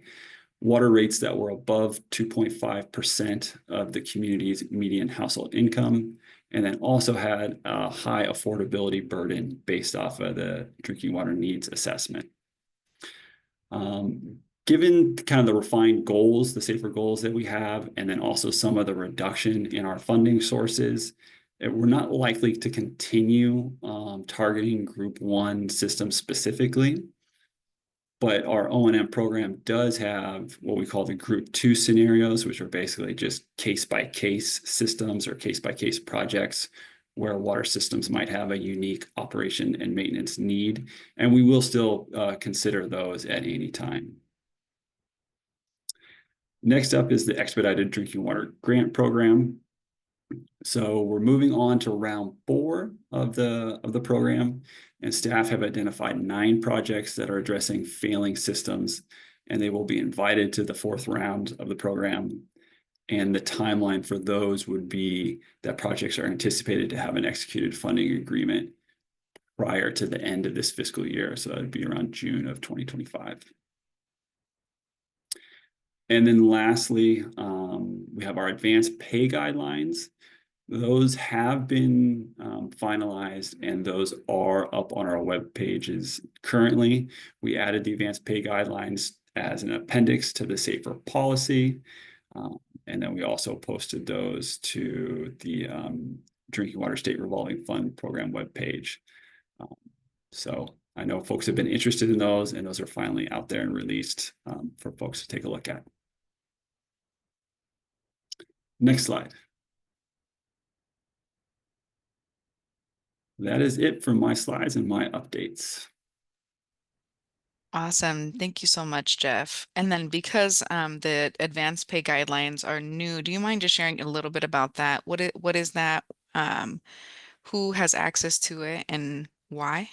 water rates that were above 2.5% of the community's median household income, and then also had a high affordability burden based off of the drinking water needs assessment. Given kind of the refined goals, the safer goals that we have, and then also some of the reduction in our funding sources, we're not likely to continue targeting Group 1 systems specifically. But our O&M program does have what we call the Group 2 scenarios, which are basically just case-by-case systems or case-by-case projects where water systems might have a unique operation and maintenance need. And we will still consider those at any time. Next up is the Expedited Drinking Water Grant Program. So we're moving on to round 4 of the program, and staff have identified 9 projects that are addressing failing systems, and they will be invited to the 4th round of the program. And the timeline for those would be that projects are anticipated to have an executed funding agreement prior to the end of this fiscal year. So that would be around June of 2025. And then lastly, we have our advanced pay guidelines. Those have been finalized, and those are up on our web pages. Currently, we added the advanced pay guidelines as an appendix to the safer policy. And then we also posted those to the Drinking Water State Revolving Fund Program webpage. So I know folks have been interested in those, and those are finally out there and released for folks to take a look at. Next slide. That is it for my slides and my updates. Awesome. Thank you so much, Jeff. And then because the advanced pay guidelines are new, do you mind just sharing a little bit about that? What is that? Who has access to it and why?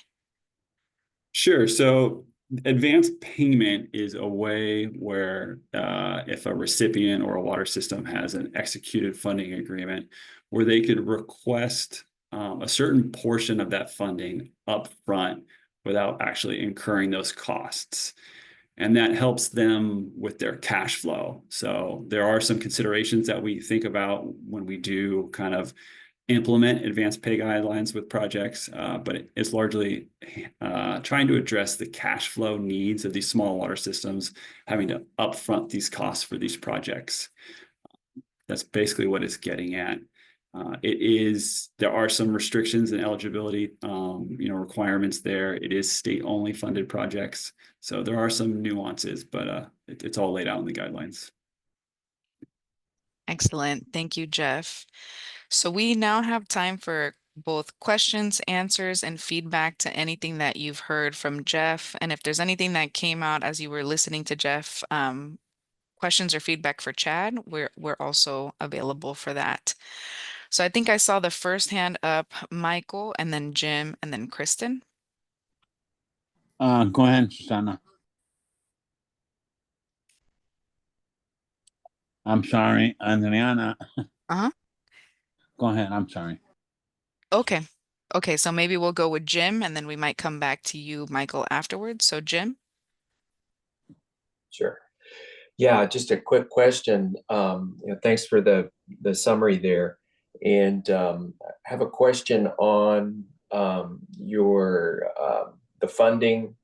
Sure. So advanced payment is a way where if a recipient or a water system has an executed funding agreement where they could request a certain portion of that funding up front without actually incurring those costs. And that helps them with their cash flow. So there are some considerations that we think about when we do kind of implement advanced pay guidelines with projects, but it's largely trying to address the cash flow needs of these small water systems, having to upfront these costs for these projects. That's basically what it's getting at. There are some restrictions and eligibility, requirements there. It is state-only funded projects, so there are some nuances, but it's all laid out in the guidelines. Excellent. Thank you, Jeff. So we now have time for both questions, answers, and feedback to anything that you've heard from Jeff. And if there's anything that came out as you were listening to Jeff, questions or feedback for Chad, we're also available for that. So I think I saw the first hand up, Michael, and then Jim, and then Kristen. Go ahead, Susanna. I'm sorry, Adriana. Uh-huh. Go ahead. I'm sorry. Okay. Okay, so maybe we'll go with Jim, and then we might come back to you, Michael, afterwards. So Jim? Sure. Yeah, just a quick question. Thanks for the summary there. And I have a question on your the funding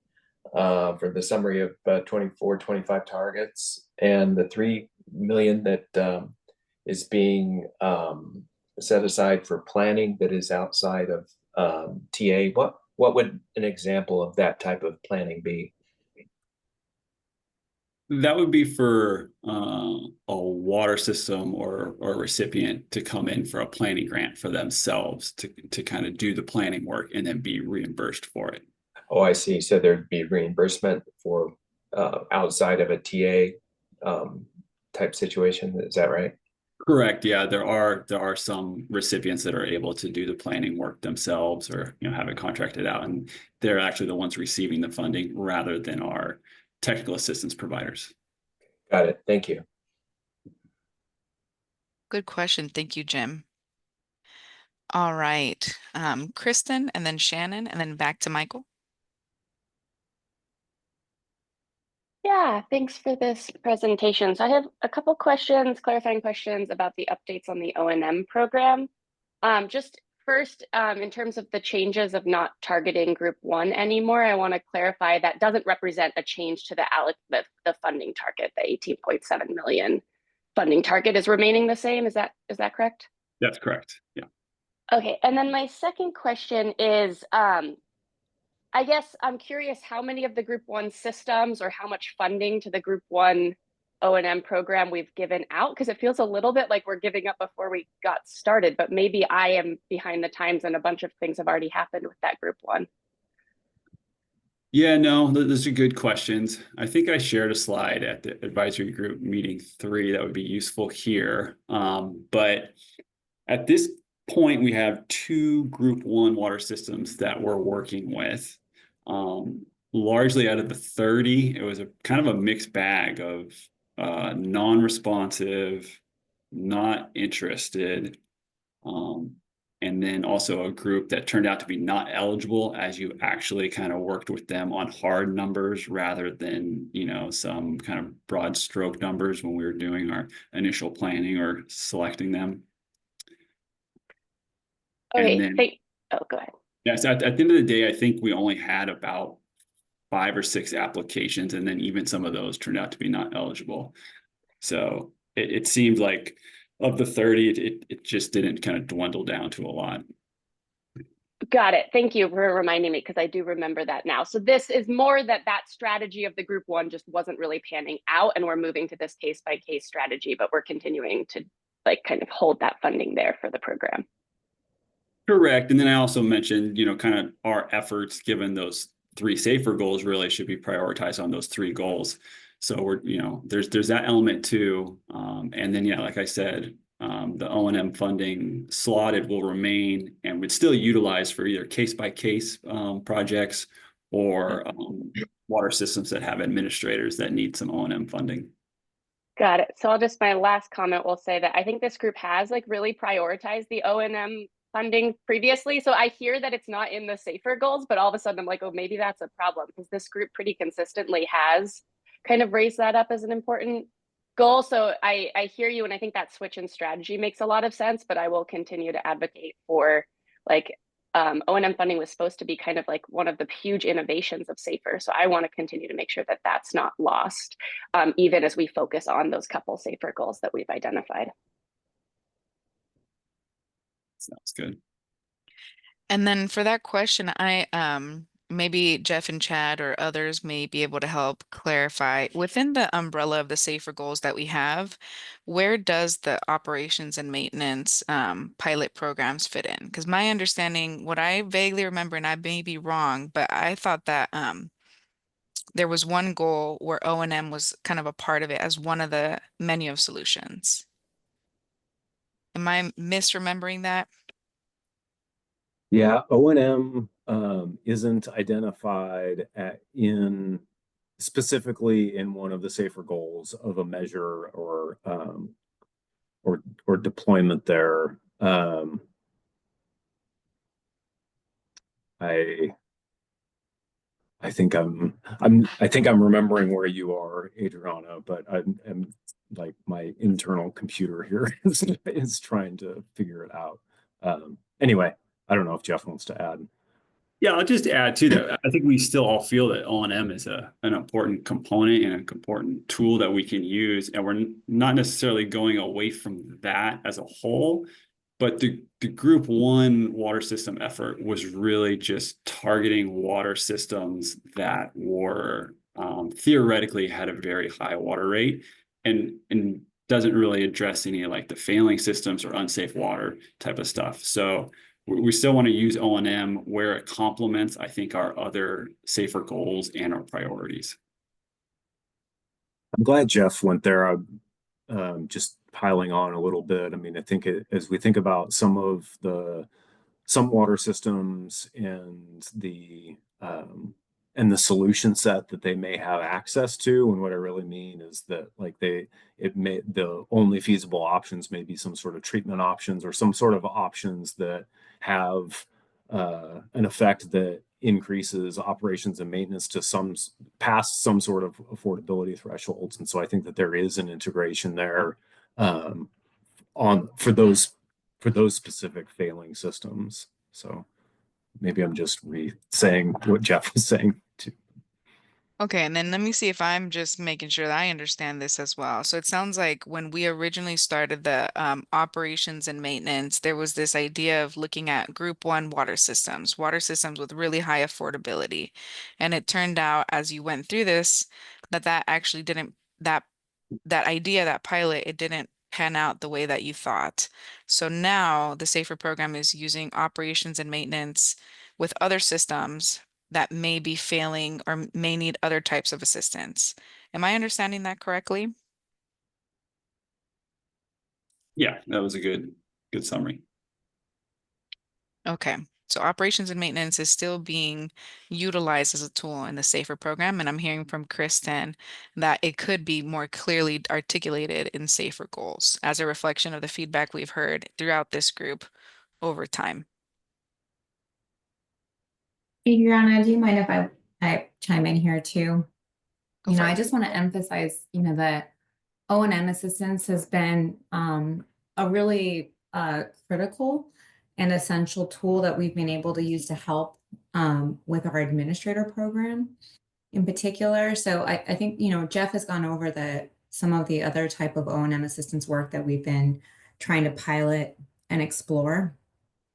for the summary of 24, 25 targets and the 3 million that is being set aside for planning that is outside of TA. What would an example of that type of planning be? That would be for a water system or a recipient to come in for a planning grant for themselves to kind of do the planning work and then be reimbursed for it. Oh, I see. So there'd be reimbursement for outside of a TA type situation. Is that right? Correct. Yeah, there are some recipients that are able to do the planning work themselves or have it contracted out, and they're actually the ones receiving the funding rather than our technical assistance providers. Got it. Thank you. Good question. Thank you, Jim. All right. Kristen, and then Shannon, and then back to Michael. Yeah, thanks for this presentation. So I have a couple questions, clarifying questions about the updates on the O&M program. Just first, in terms of the changes of not targeting group 1 anymore, I want to clarify that doesn't represent a change to the funding target. The 18.7 million funding target is remaining the same. Is that correct? That's correct. Yeah. Okay, and then my second question is, I guess I'm curious how many of the Group 1 systems or how much funding to the Group 1 O&M program we've given out, because it feels a little bit like we're giving up before we got started, but maybe I am behind the times and a bunch of things have already happened with that Group 1. Yeah, no, those are good questions. I think I shared a slide at the advisory group meeting 3 that would be useful here. But at this point, we have 2 Group 1 water systems that we're working with. Largely out of the 30, it was a kind of a mixed bag of non-responsive, not interested, and then also a group that turned out to be not eligible as you actually kind of worked with them on hard numbers rather than, some kind of broad stroke numbers when we were doing our initial planning or selecting them. Okay, And then, go ahead. Yes, at the end of the day, I think we only had about 5 or 6 applications, and then even some of those turned out to be not eligible. So it seemed like of the 30, it just didn't kind of dwindle down to a lot. Got it. Thank you for reminding me, because I do remember that now. So this is more that strategy of the Group 1 just wasn't really panning out, and we're moving to this case-by-case strategy, but we're continuing to kind of hold that funding there for the program. Correct. And then I also mentioned, kind of our efforts given those 3 safer goals really should be prioritized on those 3 goals. So we're, there's that element too. And then, like I said, the O&M funding slotted will remain and would still utilize for either case-by-case projects or water systems that have administrators that need some O&M funding. Got it. So my last comment will say that I think this group has really prioritized the O&M funding previously. So I hear that it's not in the safer goals, but all of a sudden I'm like, oh, maybe that's a problem, because this group pretty consistently has kind of raised that up as an important goal. So I hear you, and I think that switch in strategy makes a lot of sense, but I will continue to advocate for O&M funding was supposed to be kind of one of the huge innovations of SAFER. So I want to continue to make sure that that's not lost, even as we focus on those couple SAFER goals that we've identified. Sounds good. And then for that question, maybe Jeff and Chad or others may be able to help clarify within the umbrella of the safer goals that we have, where does the operations and maintenance pilot programs fit in? Because my understanding, what I vaguely remember, and I may be wrong, but I thought that there was one goal where O&M was kind of a part of it as one of the menu of solutions. Am I misremembering that? Yeah, O&M isn't identified specifically in one of the safer goals of a measure or deployment there. I think I'm remembering where you are, Adriana, but I'm like my internal computer here is trying to figure it out. Anyway, I don't know if Jeff wants to add. Yeah, I'll just add to that. I think we still all feel that O&M is an important component and an important tool that we can use, and we're not necessarily going away from that as a whole. But the group one water system effort was really just targeting water systems that were theoretically had a very high water rate and doesn't really address any like the failing systems or unsafe water type of stuff. So we still want to use O&M where it complements, I think, our other safer goals and our priorities. I'm glad Jeff went there. Just piling on a little bit. I mean, I think as we think about some water systems and the solution set that they may have access to, and what I really mean is that like the only feasible options may be some sort of treatment options or some sort of options that have an effect that increases operations and maintenance to past some sort of affordability thresholds. And so I think that there is an integration there for those specific failing systems. So maybe I'm just saying what Jeff was saying too. Okay, and then let me see if I'm just making sure that I understand this as well. So it sounds like when we originally started the operations and maintenance, there was this idea of looking at group one water systems with really high affordability. And it turned out as you went through this, that actually didn't, that idea, that pilot, it didn't pan out the way that you thought. So now the SAFER program is using operations and maintenance with other systems that may be failing or may need other types of assistance. Am I understanding that correctly? Yeah, that was a good summary. Okay. So operations and maintenance is still being utilized as a tool in the SAFER program. And I'm hearing from Kristen that it could be more clearly articulated in SAFER goals as a reflection of the feedback we've heard throughout this group over time. Adriana, do you mind if I chime in here too? Go for I it. just want to emphasize, that O&M assistance has been a really critical and essential tool that we've been able to use to help with our administrator program in particular. So I think, Jeff has gone over some of the other type of O&M assistance work that we've been trying to pilot and explore,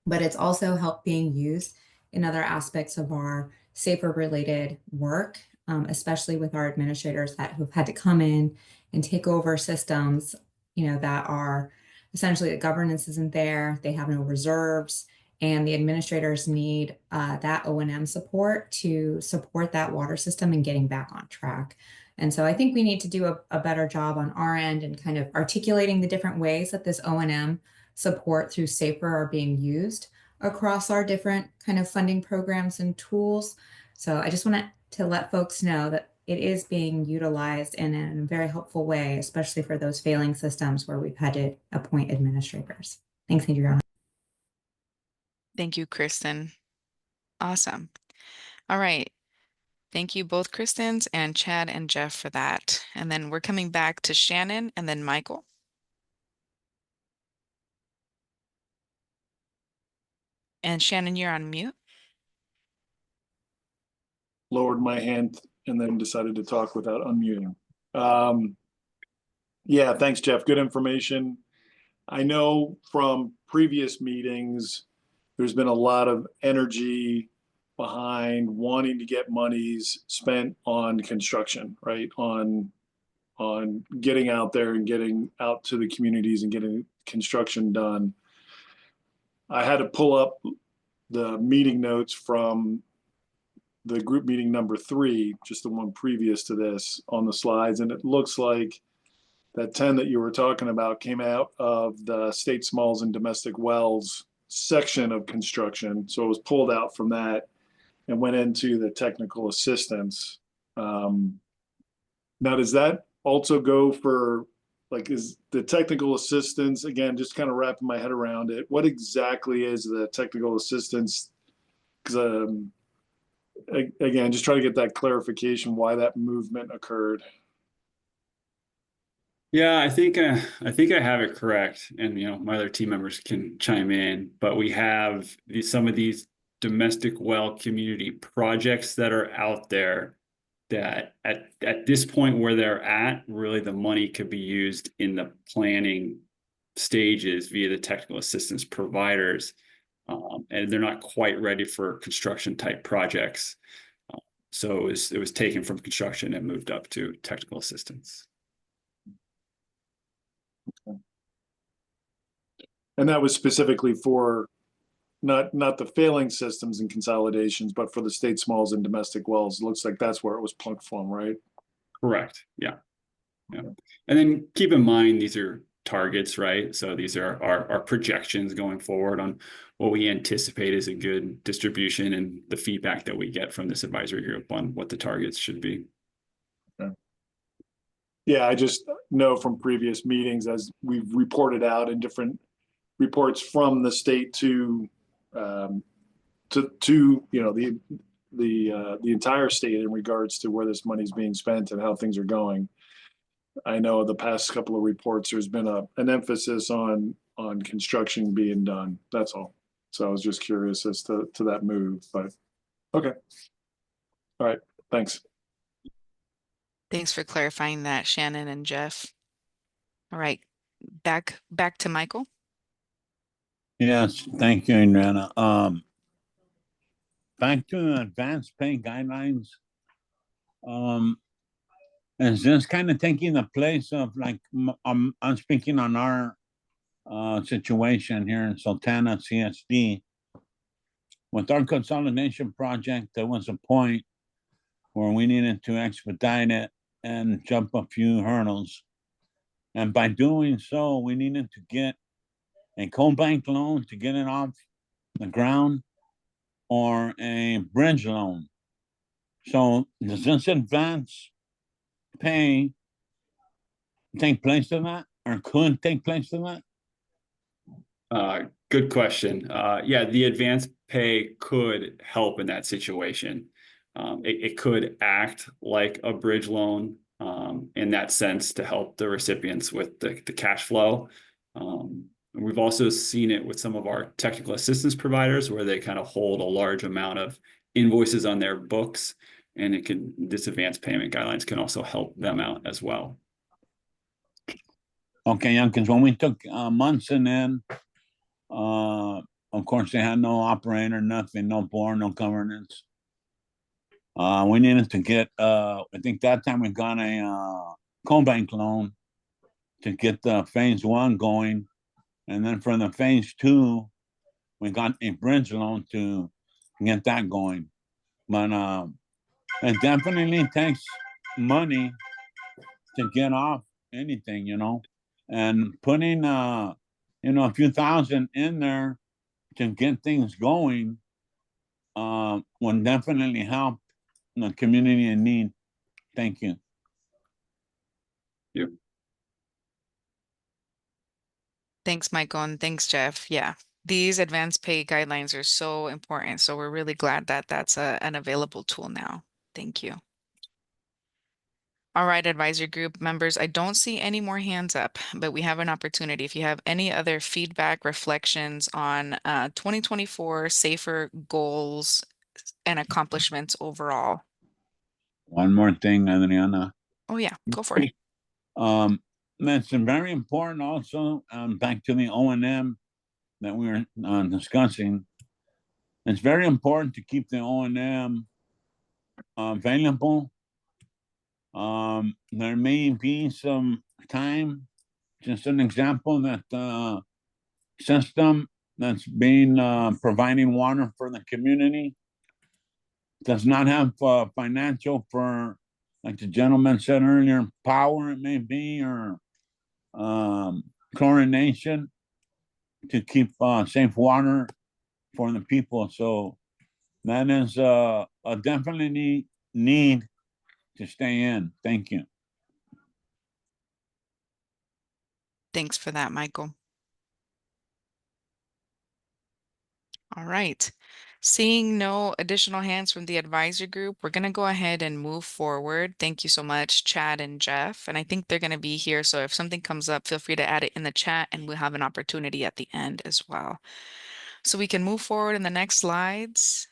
but it's also helped being used in other aspects of our SAFER related work, especially with our administrators who've had to come in and take over systems, that are essentially the governance isn't there, they have no reserves, and the administrators need that O&M support to support that water system and getting back on track. And so I think we need to do a better job on our end and kind of articulating the different ways that this O&M support through SAFER are being used across our different kind of funding programs and tools. So I just want to let folks know that it is being utilized in a very helpful way, especially for those failing systems where we've had to appoint administrators. Thanks, Adriana. Thank you, Kristen. Awesome. All right. Thank you both Kristens and Chad and Jeff for that. And then we're coming back to Shannon and then Michael. And Shannon, you're on mute. Lowered my hand and then decided to talk without unmuting. Yeah, thanks, Jeff. Good information. I know from previous meetings, there's been a lot of energy behind wanting to get monies spent on construction, right? On getting out there and getting out to the communities and getting construction done. I had to pull up the meeting notes from the group meeting number 3, just the one previous to this on the slides. And it looks like that 10 that you were talking about came out of the state smalls and domestic wells section of construction. So it was pulled out from that and went into the technical assistance. Now, does that also go for, like, is the technical assistance, again, just kind of wrapping my head around it, what exactly is the technical assistance? Because again, just trying to get that clarification why that movement occurred. Yeah, I think I have it correct, and my other team members can chime in. But we have some of these domestic well community projects that are out there that at this point where they're at, really the money could be used in the planning stages via the technical assistance providers, and they're not quite ready for construction type projects. So it was taken from construction and moved up to technical assistance. And that was specifically for not the failing systems and consolidations, but for the state smalls and domestic wells. It looks like that's where it was plunked from, right? Correct. Yeah. And then keep in mind, these are targets, right? So these are our projections going forward on what we anticipate is a good distribution and the feedback that we get from this advisory group on what the targets should be. Okay. Yeah, I just know from previous meetings, as we've reported out in different reports from the state to the entire state in regards to where this money is being spent and how things are going. I know the past couple of reports, there's been an emphasis on construction being done. That's all. So I was just curious as to that move, but okay. All right, thanks. Thanks for clarifying that, Shannon and Jeff. All right, back to Michael. Yes, thank you, Adriana. Back to the advanced pay guidelines. Is this kind of taking the place of, like, I'm speaking on our situation here in Sultana CSD. With our consolidation project, there was a point where we needed to expedite it and jump a few hurdles. And by doing so, we needed to get a co-bank loan to get it off the ground or a bridge loan. So does this advance pay take place in that, or could take place in that? Good question. Yeah, the advance pay could help in that situation. It could act like a bridge loan in that sense to help the recipients with the cash flow. And we've also seen it with some of our technical assistance providers where they kind of hold a large amount of invoices on their books, and this advance payment guidelines can also help them out as well. Okay, yeah, because when we took Munson in, of course, they had no operator, nothing, no board, no governance. We needed to get, I think that time we got a co-bank loan to get the phase 1 going. And then for the phase 2, we got a bridge loan to get that going. But it definitely takes money to get off anything, and putting, a few thousand in there to get things going will definitely help the community in need. Thank you. Yep. Thanks, Michael, and thanks, Jeff. Yeah, these advanced pay guidelines are so important. So we're really glad that that's an available tool now. Thank you. All right, advisory group members, I don't see any more hands up, but we have an opportunity. If you have any other feedback, reflections on 2024 SAFER goals and accomplishments overall. One more thing, Adriana. Oh yeah, go for it. It's very important also, back to the O&M that we were discussing. It's very important to keep the O&M available. There may be some time, just an example, that the system that's being providing water for the community does not have financial for, like the gentleman said earlier, power it may be, or chlorination to keep safe water for the people. So that is a definitely need to stay in. Thank you. Thanks for that, Michael. All right. Seeing no additional hands from the advisory group, we're going to go ahead and move forward. Thank you so much, Chad and Jeff. And I think they're going to be here. So if something comes up, feel free to add it in the chat and we'll have an opportunity at the end as well. So we can move forward in the next slides.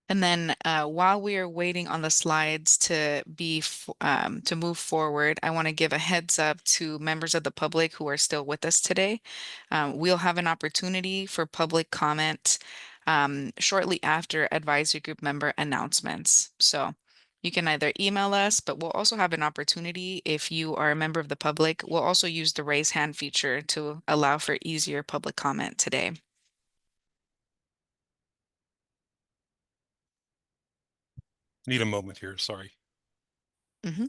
And then while we are waiting on the slides to to move forward, I want to give a heads up to members of the public who are still with us today. We'll have an opportunity for public comment shortly after advisory group member announcements. So you can either email us, but we'll also have an opportunity if you are a member of the public. We'll also use the raise hand feature to allow for easier public comment today. Need a moment here, sorry. Mm-hmm.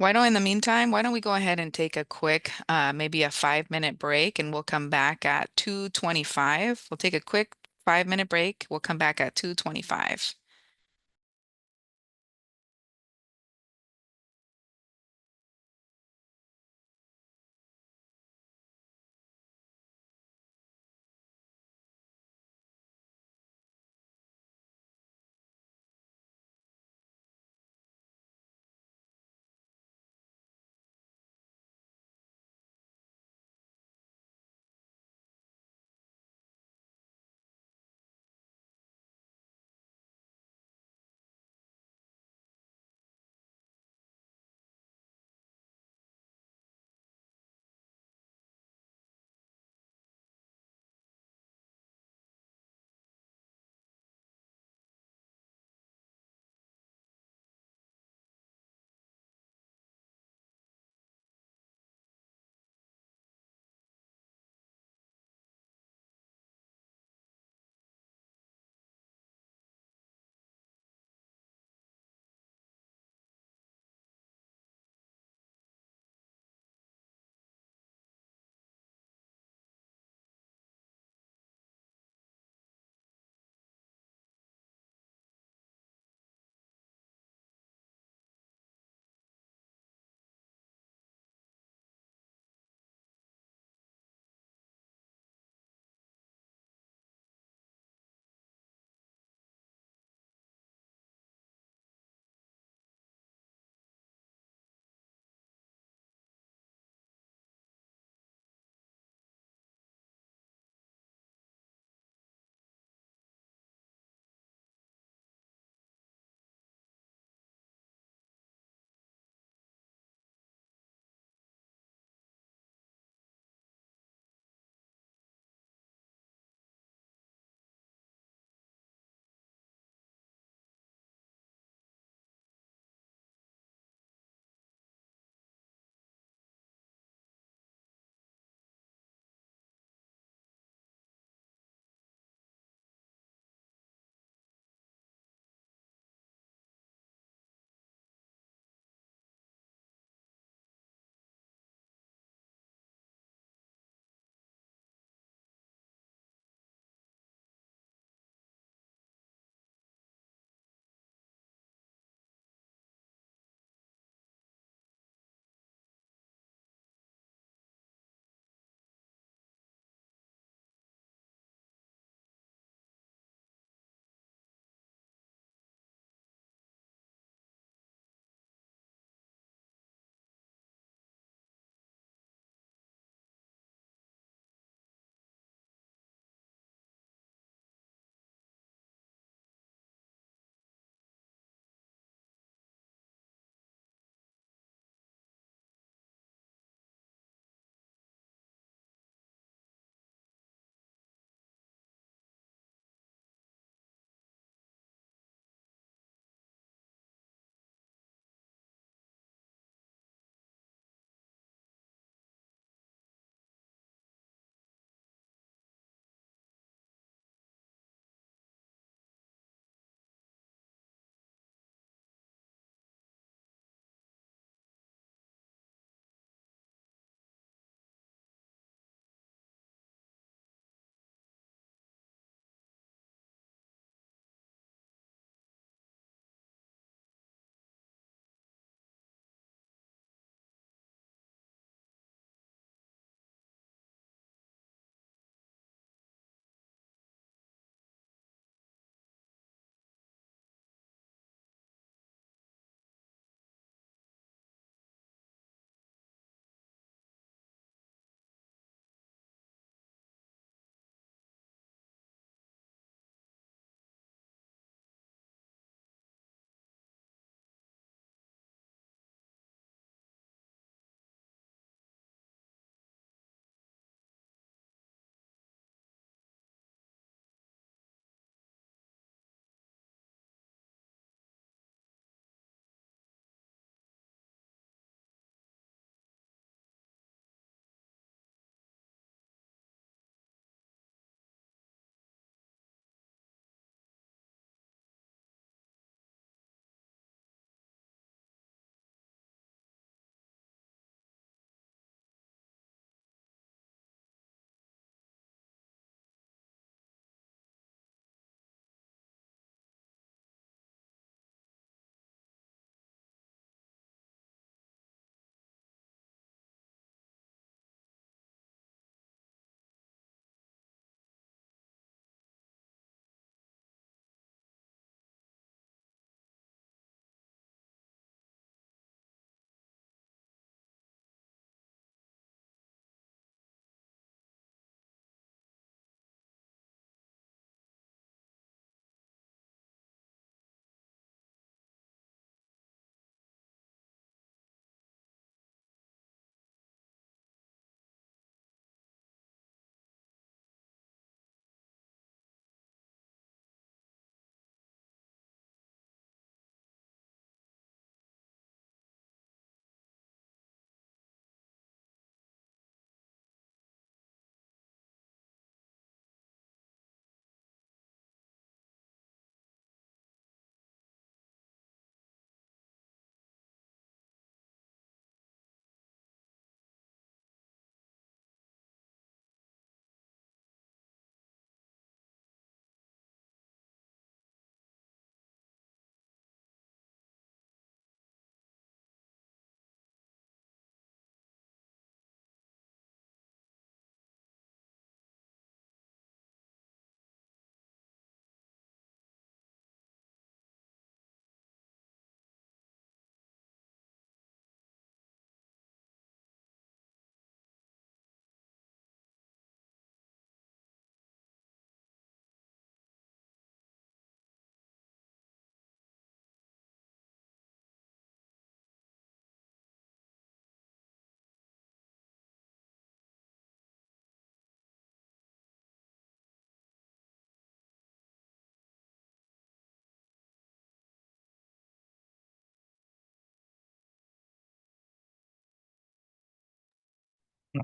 In the meantime, why don't we go ahead and take a quick, maybe a 5-minute break and we'll come back at 2:25. We'll take a quick 5-minute break. We'll come back at 2:25.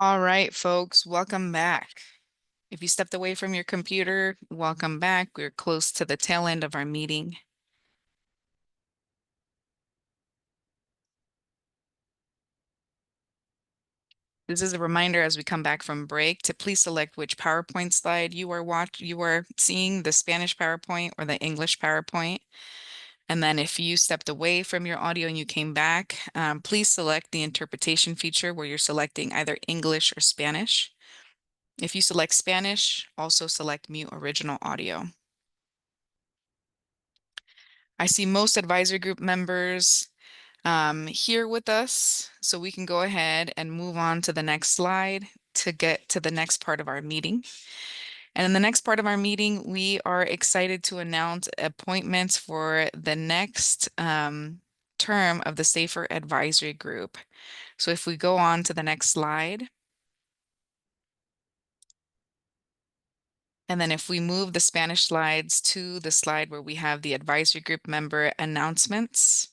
All right, folks, welcome back. If you stepped away from your computer, welcome back. We're close to the tail end of our meeting. This is a reminder as we come back from break to please select which PowerPoint slide you are seeing, the Spanish PowerPoint or the English PowerPoint. And then if you stepped away from your audio and you came back, please select the interpretation feature where you're selecting either English or Spanish. If you select Spanish, also select mute original audio. I see most advisory group members here with us, so we can go ahead and move on to the next slide to get to the next part of our meeting. And in the next part of our meeting, we are excited to announce appointments for the next term of the Safer Advisory Group. So if we go on to the next slide, and then if we move the Spanish slides to the slide where we have the advisory group member announcements.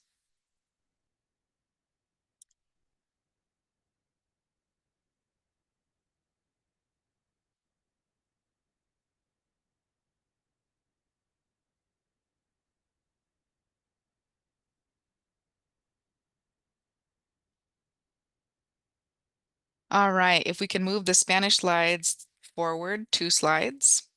All right, if we can move the Spanish slides forward 2 slides.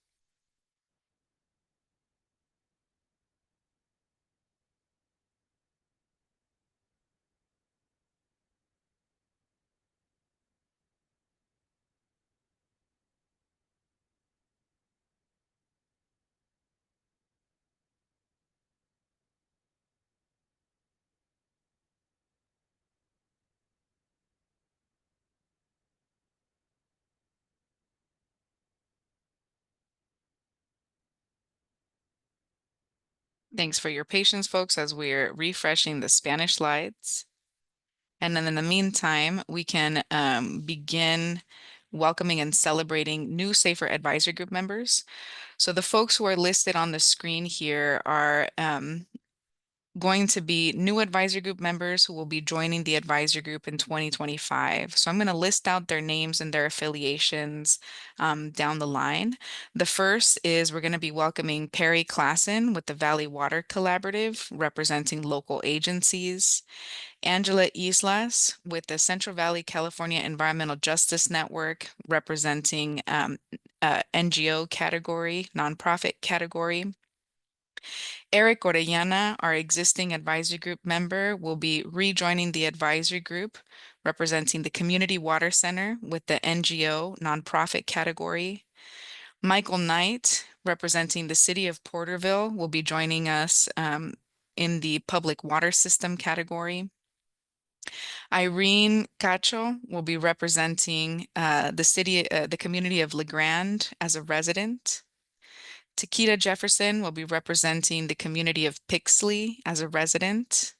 Thanks for your patience, folks, as we're refreshing the Spanish slides. And then in the meantime, we can begin welcoming and celebrating new Safer Advisory Group members. So the folks who are listed on the screen here are going to be new advisory group members who will be joining the advisory group in 2025. So I'm going to list out their names and their affiliations down the line. The first is we're going to be welcoming Perry Klassen with the Valley Water Collaborative, representing local agencies. Angela Islas with the Central Valley California Environmental Justice Network, representing NGO category, nonprofit category. Eric Orellana, our existing advisory group member, will be rejoining the advisory group, representing the Community Water Center with the NGO nonprofit category. Michael Knight, representing the City of Porterville, will be joining us in the Public Water System category. Irene Cacho will be representing the community of La Grande as a resident. Takita Jefferson will be representing the community of Pixley as a resident.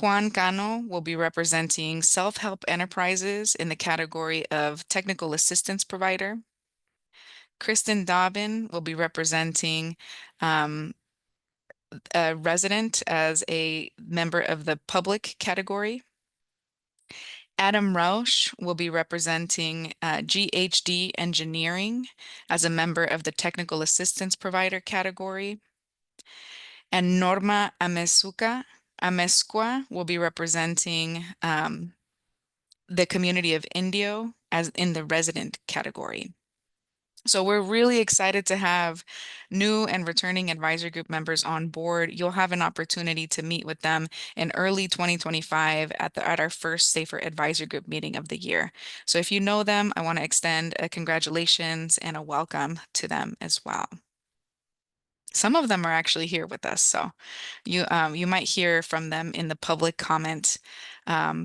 Juan Cano will be representing self-help enterprises in the category of technical assistance provider. Kristen Dobbin will be representing a resident as a member of the public category. Adam Rausch will be representing GHD Engineering as a member of the Technical Assistance Provider category. And Norma Amezcua will be representing the community of Indio as in the resident category. So we're really excited to have new and returning advisory group members on board. You'll have an opportunity to meet with them in early 2025 at our first Safer Advisory Group meeting of the year. So if you know them, I want to extend a congratulations and a welcome to them as well. Some of them are actually here with us, so you might hear from them in the public comment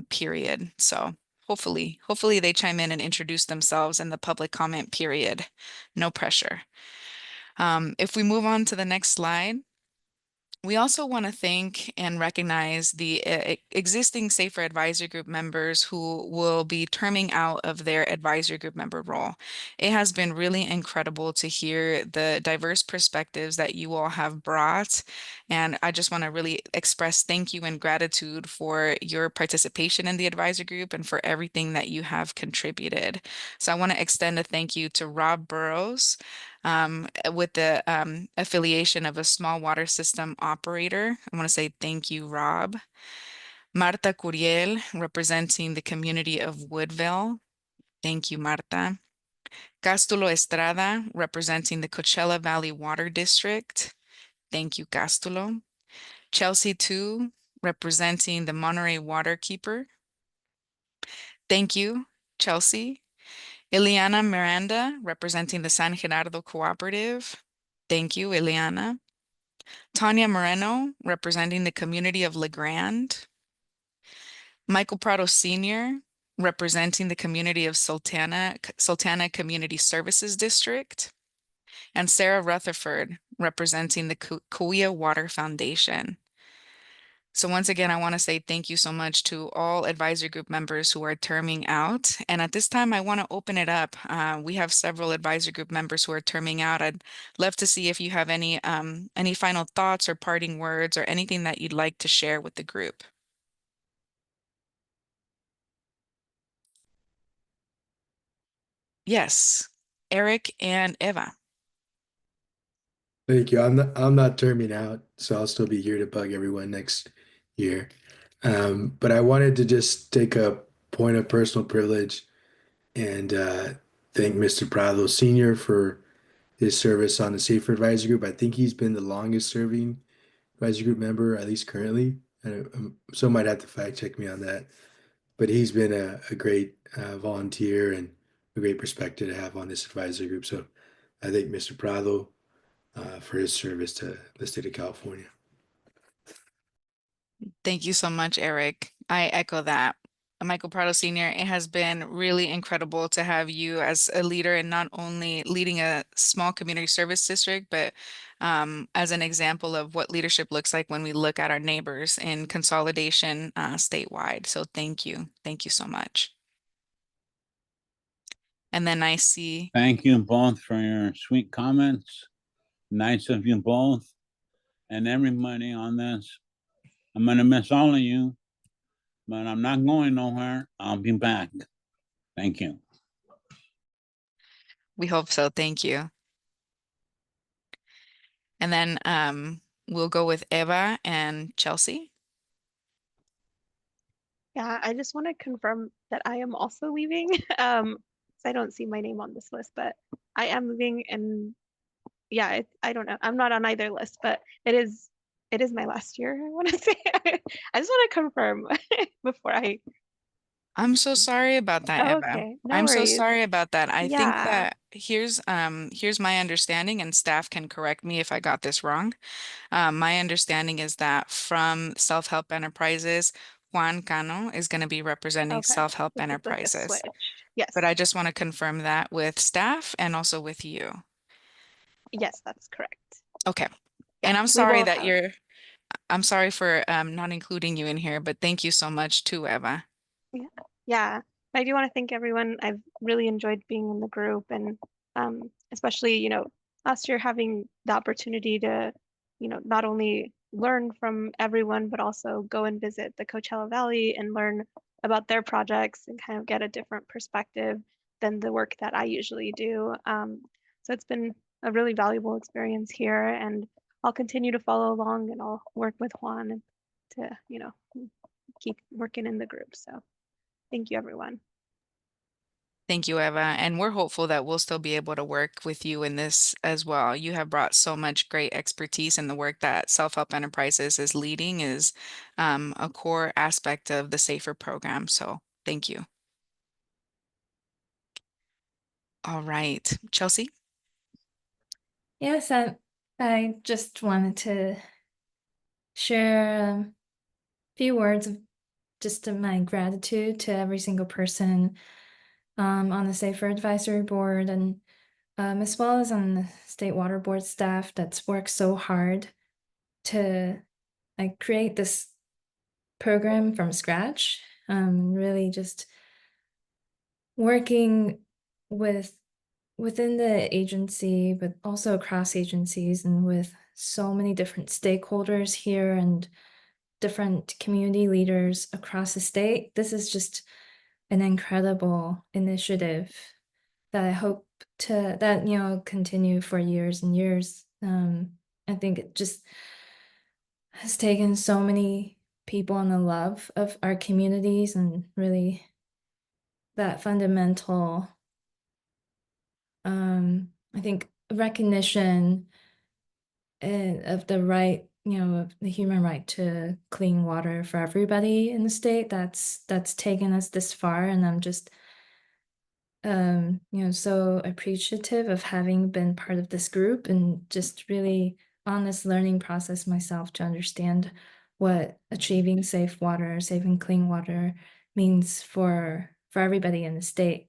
period. So hopefully they chime in and introduce themselves in the public comment period. No pressure. If we move on to the next slide, We also want to thank and recognize the existing Safer Advisory Group members who will be terming out of their advisory group member role. It has been really incredible to hear the diverse perspectives that you all have brought. And I just want to really express thank you and gratitude for your participation in the advisory group and for everything that you have contributed. So I want to extend a thank you to Rob Burrows, with the affiliation of a small water system operator. I want to say thank you, Rob. Marta Curiel, representing the community of Woodville. Thank you, Marta. Castulo Estrada, representing the Coachella Valley Water District. Thank you, Castulo. Chelsea Tu, representing the Monterey Waterkeeper. Thank you, Chelsea. Ileana Miranda, representing the San Gerardo Cooperative. Thank you, Ileana. Tanya Moreno, representing the community of LeGrand. Michael Prado Sr., representing the community of Sultana Community Services District. And Sarah Rutherford, representing the Kauai Water Foundation. So once again, I want to say thank you so much to all advisory group members who are terming out. And at this time, I want to open it up. We have several advisory group members who are terming out. I'd love to see if you have any final thoughts or parting words or anything that you'd like to share with the group. Yes, Eric and Eva. Thank you. I'm not terming out, so I'll still be here to bug everyone next year. But I wanted to just take a point of personal privilege and thank Mr. Prado Sr. for his service on the Safer Advisory Group. I think he's been the longest serving advisory group member, at least currently. Some might have to fact check me on that. But he's been a great volunteer and a great perspective to have on this advisory group. So I thank Mr. Prado for his service to the state of California. Thank you so much, Eric. I echo that. Michael Prado Sr., it has been really incredible to have you as a leader and not only leading a small community service district, but as an example of what leadership looks like when we look at our neighbors in consolidation statewide. So thank you. Thank you so much. And then I see. Thank you both for your sweet comments. Nice of you both and everybody on this. I'm going to miss all of you, but I'm not going nowhere. I'll be back. Thank you. We hope so. Thank you. And then we'll go with Eva and Chelsea. Yeah, I just want to confirm that I am also leaving. I don't see my name on this list, but I am leaving, and yeah, I don't know. I'm not on either list, but it is my last year, I want to say. I just want to confirm before I. I'm so sorry about that, Eva. Okay, no I'm so worries. sorry about that. I think Yeah. that here's my understanding, and staff can correct me if I got this wrong. My understanding is that from Self-Help Enterprises, Juan Cano is going to be representing Okay. Self-Help This is like a Enterprises. switch. Yes. But I just want to confirm that with staff and also with you. Yes, that's correct. Okay. Yeah, And I'm we sorry will that have- I'm sorry for not including you in here, but thank you so much too, Eva. Yeah. I do want to thank everyone. I've really enjoyed being in the group, and especially, last year having the opportunity to, not only learn from everyone, but also go and visit the Coachella Valley and learn about their projects and kind of get a different perspective than the work that I usually do. So it's been a really valuable experience here, and I'll continue to follow along, and I'll work with Juan to, keep working in the group. So thank you, everyone. Thank you, Eva. And we're hopeful that we'll still be able to work with you in this as well. You have brought so much great expertise, in the work that Self-Help Enterprises is leading is a core aspect of the SAFER program. So thank you. All right, Chelsea. Yes, I just wanted to share a few words of just my gratitude to every single person on the SAFER Advisory Board, and as well as on the State Water Board staff that's worked so hard to like create this program from scratch. Really just working within the agency, but also across agencies and with so many different stakeholders here and different community leaders across the state. This is just an incredible initiative that I hope to continue for years and years. I think it just has taken so many people and the love of our communities and really that fundamental I think recognition of the right, of the human right to clean water for everybody in the state that's taken us this far. And I'm just so appreciative of having been part of this group and just really on this learning process myself to understand what achieving safe water, safe and clean water means for everybody in the state.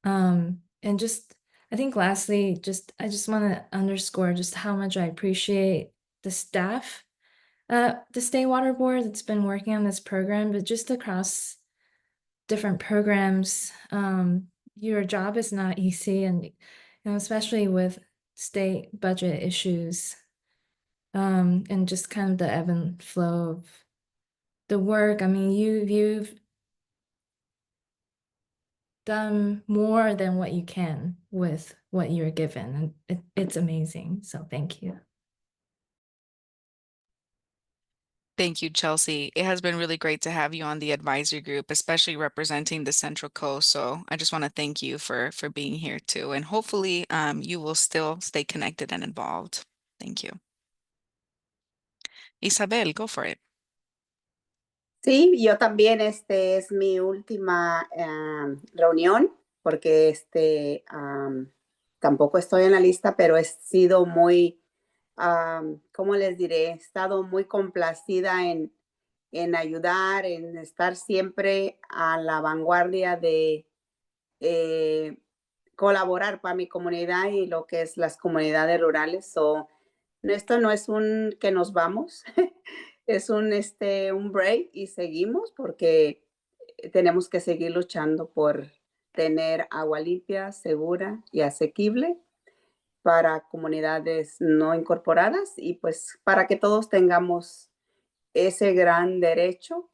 And just I think lastly, I just want to underscore just how much I appreciate the staff the State Water Board that's been working on this program, but just across different programs, your job is not easy, and especially with state budget issues, and just kind of the ebb and flow of the work. I mean, you've done more than what you can with what you're given, and it's amazing. So thank you. Thank you, Chelsea. It has been really great to have you on the advisory group, especially representing the Central Coast. So I just want to thank you for being here too. And hopefully you will still stay connected and involved. Thank you. Isabel, go for it. Sí, yo también, es mi última reunión, porque tampoco estoy en la lista, pero he sido muy, ¿cómo les diré? He estado muy complacida en ayudar, en estar siempre a la vanguardia de colaborar para mi comunidad y lo que es las comunidades rurales. So, esto no es un que nos vamos, es un break y seguimos porque tenemos que seguir luchando por tener agua limpia, segura y asequible para comunidades no incorporadas y pues para que todos tengamos ese gran derecho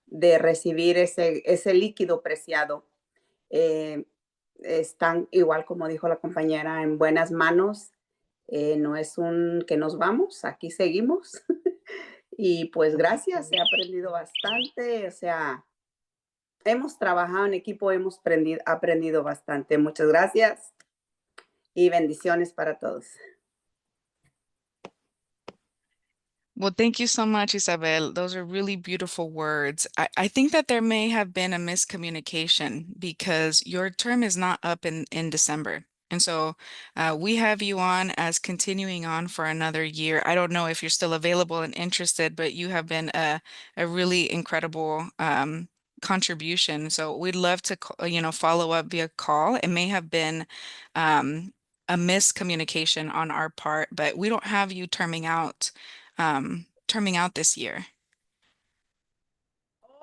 de recibir ese líquido preciado. Están, igual como dijo la compañera, en buenas manos. No es un que nos vamos, aquí seguimos. Y pues gracias, he aprendido bastante, o sea, hemos trabajado en equipo, hemos aprendido bastante. Muchas gracias y bendiciones para todos. Well, thank you so much, Isabel. Those are really beautiful words. I think that there may have been a miscommunication because your term is not up in December. And so we have you on as continuing on for another year. I don't know if you're still available and interested, but you have been a really incredible contribution. So we'd love to, follow up via call. It may have been a miscommunication on our part, but we don't have you terming out this year.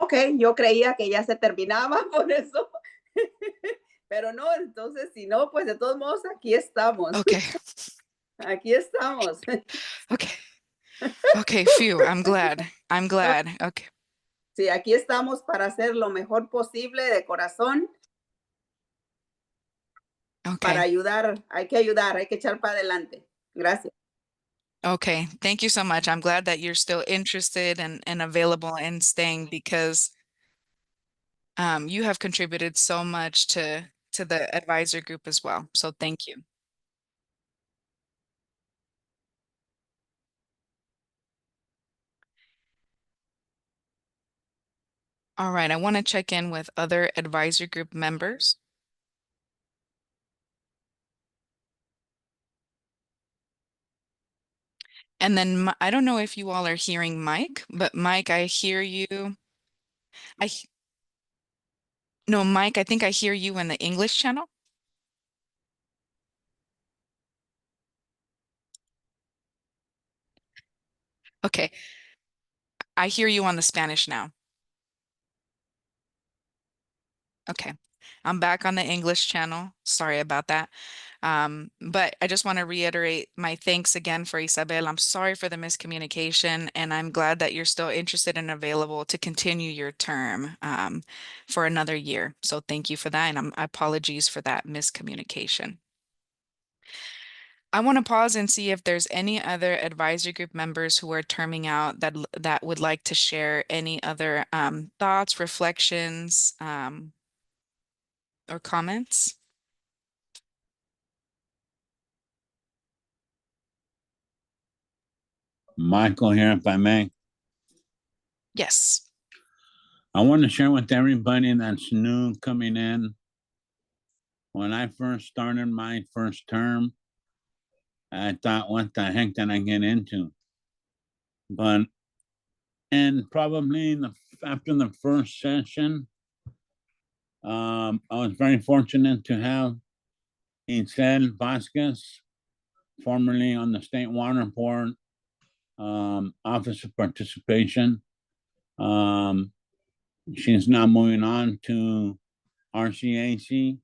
Ok, yo creía que ya se terminaba, por eso. Pero no, entonces, si no, pues de todos modos, aquí estamos. Okay. Aquí estamos. Okay. Okay, phew, I'm glad. I'm glad. Okay. Sí, aquí estamos para hacer lo mejor posible de corazón. Para Okay. ayudar, hay que echar para adelante. Gracias. Okay, thank you so much. I'm glad that you're still interested and available and staying because you have contributed so much to the advisor group as well. So thank you. All right, I want to check in with other advisor group members. And then I don't know if you all are hearing Mike, but Mike, I hear you. No, Mike, I think I hear you in the English channel. Okay, I hear you on the Spanish now. Okay, I'm back on the English channel. Sorry about that. But I just want to reiterate my thanks again for Isabel. I'm sorry for the miscommunication, and I'm glad that you're still interested and available to continue your term for another year. So thank you for that, and apologies for that miscommunication. I want to pause and see if there's any other advisory group members who are terming out that would like to share any other thoughts, reflections, or comments. Michael here, if I may. Yes. I want to share with everybody that's new coming in. When I first started my first term, I thought, what the heck did I get into? But, and probably after the first session, I was very fortunate to have Isel Vasquez, formerly on the State Water Board, Office of Participation. She's now moving on to RCAC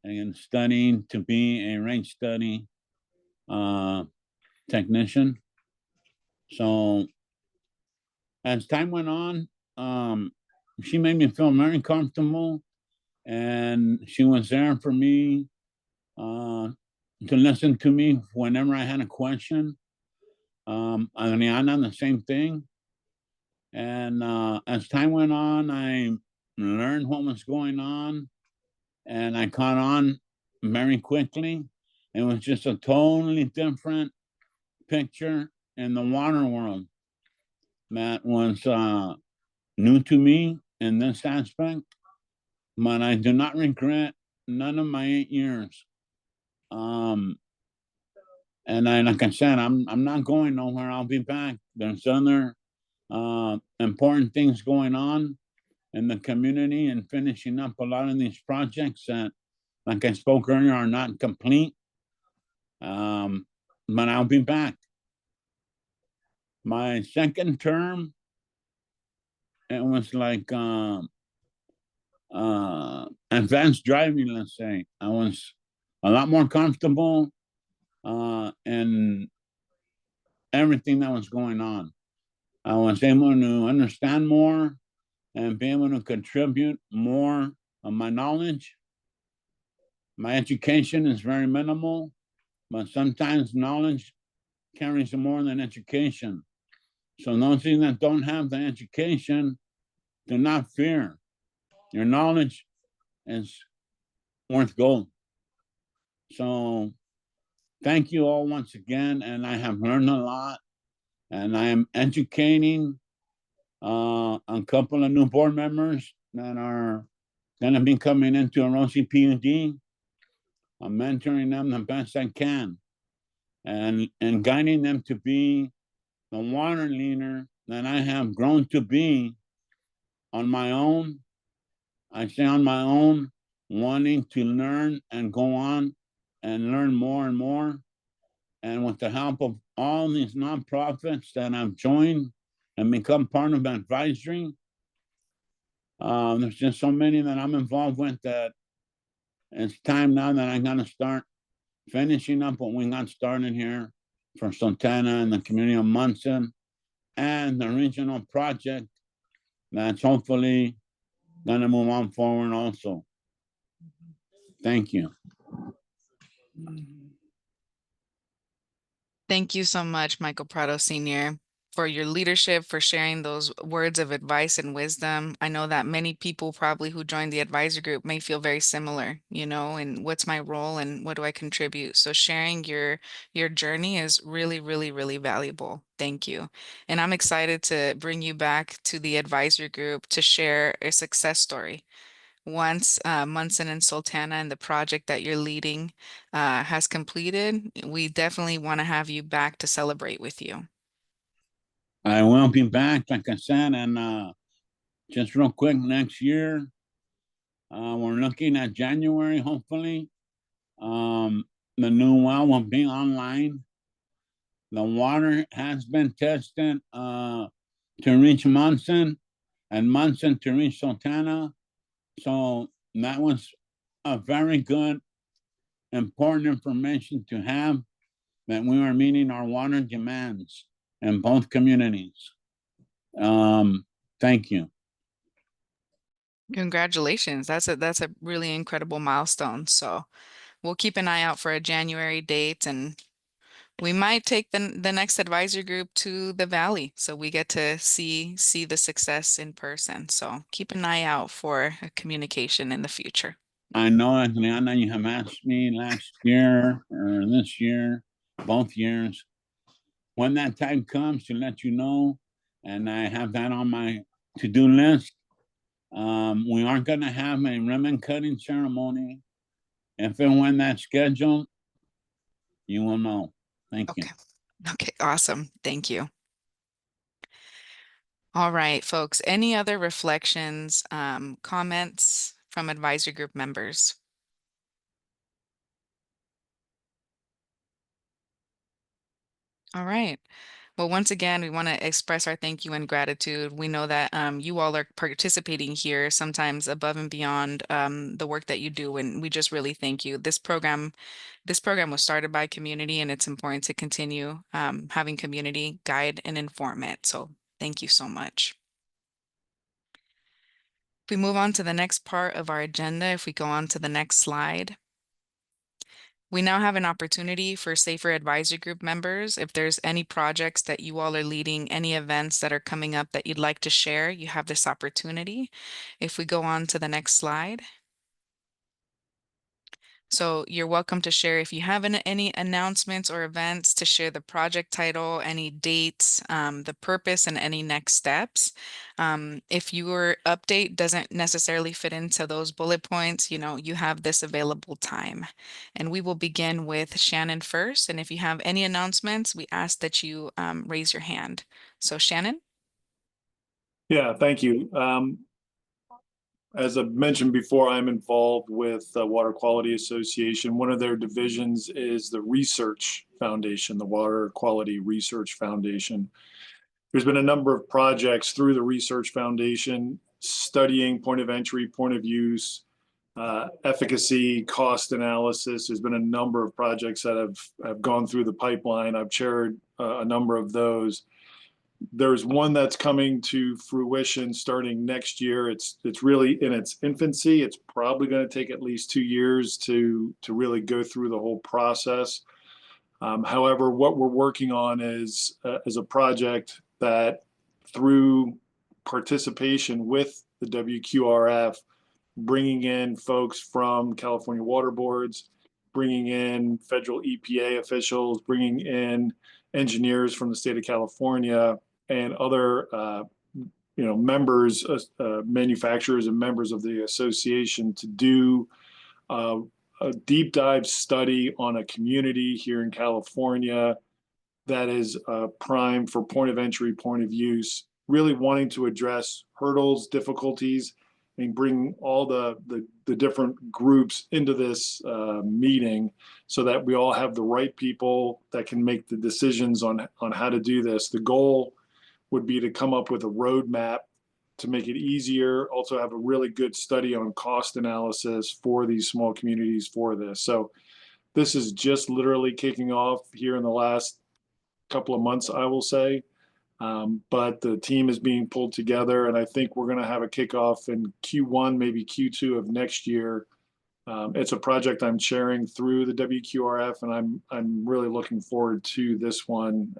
and studying to be a rate study technician. So as time went on, she made me feel very comfortable, and she was there for me to listen to me whenever I had a question. Adriana, the same thing. And as time went on, I learned what was going on, and I caught on very quickly. It was just a totally different picture in the water world that was new to me in this aspect, but I do not regret none of my 8 years. And like I said, I'm not going nowhere. I'll be back. There's other important things going on in the community and finishing up a lot of these projects that, like I spoke earlier, are not complete. But I'll be back. My second term, it was like advanced driving, let's say. I was a lot more comfortable in everything that was going on. I was able to understand more and be able to contribute more of my knowledge. My education is very minimal, but sometimes knowledge carries more than education. So those that don't have the education, do not fear. Your knowledge is worth gold. So thank you all once again. And I have learned a lot, and I am educating a couple of new board members that are going to be coming into a Rosie PUD. I'm mentoring them the best I can and guiding them to be the water leader that I have grown to be on my own. I say on my own, wanting to learn and go on and learn more and more. And with the help of all these nonprofits that I've joined and become part of advisory, there's just so many that I'm involved with that it's time now that I gotta start finishing up what we got started here for Santana and the community of Munson and the regional project that's hopefully gonna move on forward also. Thank you. Thank you so much, Michael Prado Sr., for your leadership, for sharing those words of advice and wisdom. I know that many people probably who joined the advisory group may feel very similar, and what's my role and what do I contribute? So sharing your journey is really, really, really valuable. Thank you. And I'm excited to bring you back to the advisory group to share a success story. Once Munson and Sultana and the project that you're leading has completed, we definitely want to have you back to celebrate with you. I will be back, like I said, and just real quick, next year, we're looking at January, hopefully. The new well will be online. The water has been tested to reach Munson and Munson to reach Sultana. So that was a very good, important information to have, that we are meeting our water demands in both communities. Thank you. Congratulations. That's a really incredible milestone. So we'll keep an eye out for a January date, and we might take the next advisory group to the Valley so we get to see the success in person. So keep an eye out for a communication in the future. I know, Adriana, you have asked me last year or this year, both years, when that time comes to let you know, and I have that on my to-do list. We aren't going to have a ribbon cutting ceremony. If and when that's scheduled, you will know. Thank you. Okay, awesome. Thank you. All right, folks, any other reflections, comments from advisory group members? All right. Well, once again, we want to express our thank you and gratitude. We know that you all are participating here, sometimes above and beyond the work that you do, and we just really thank you. This program was started by community, and it's important to continue having community guide and inform it. So thank you so much. If we move on to the next part of our agenda, if we go on to the next slide. We now have an opportunity for Safer Advisory Group members. If there's any projects that you all are leading, any events that are coming up that you'd like to share, you have this opportunity. If we go on to the next slide. So you're welcome to share if you have any announcements or events, to share the project title, any dates, the purpose, and any next steps. If your update doesn't necessarily fit into those bullet points, you have this available time. And we will begin with Shannon first. And if you have any announcements, we ask that you raise your hand. So Shannon? Yeah, thank you. As I mentioned before, I'm involved with the Water Quality Association. One of their divisions is the Research Foundation, the Water Quality Research Foundation. There's been a number of projects through the Research Foundation studying point of entry, point of use, efficacy, cost analysis. There's been a number of projects that have gone through the pipeline. I've chaired a number of those. There's one that's coming to fruition starting next year. It's really in its infancy. It's probably going to take at least 2 years to really go through the whole process. However, what we're working on is a project that, through participation with the WQRF, bringing in folks from California Water Boards, bringing in federal EPA officials, bringing in engineers from the state of California, and other members, manufacturers and members of the association, to do a deep dive study on a community here in California that is prime for point of entry, point of use, really wanting to address hurdles, difficulties, and bring all the different groups into this meeting so that we all have the right people that can make the decisions on how to do this. The goal would be to come up with a roadmap to make it easier, also have a really good study on cost analysis for these small communities for this. So this is just literally kicking off here in the last couple of months, I will say. But the team is being pulled together, and I think we're going to have a kickoff in Q1, maybe Q2 of next year. It's a project I'm chairing through the WQRF, and I'm really looking forward to this one,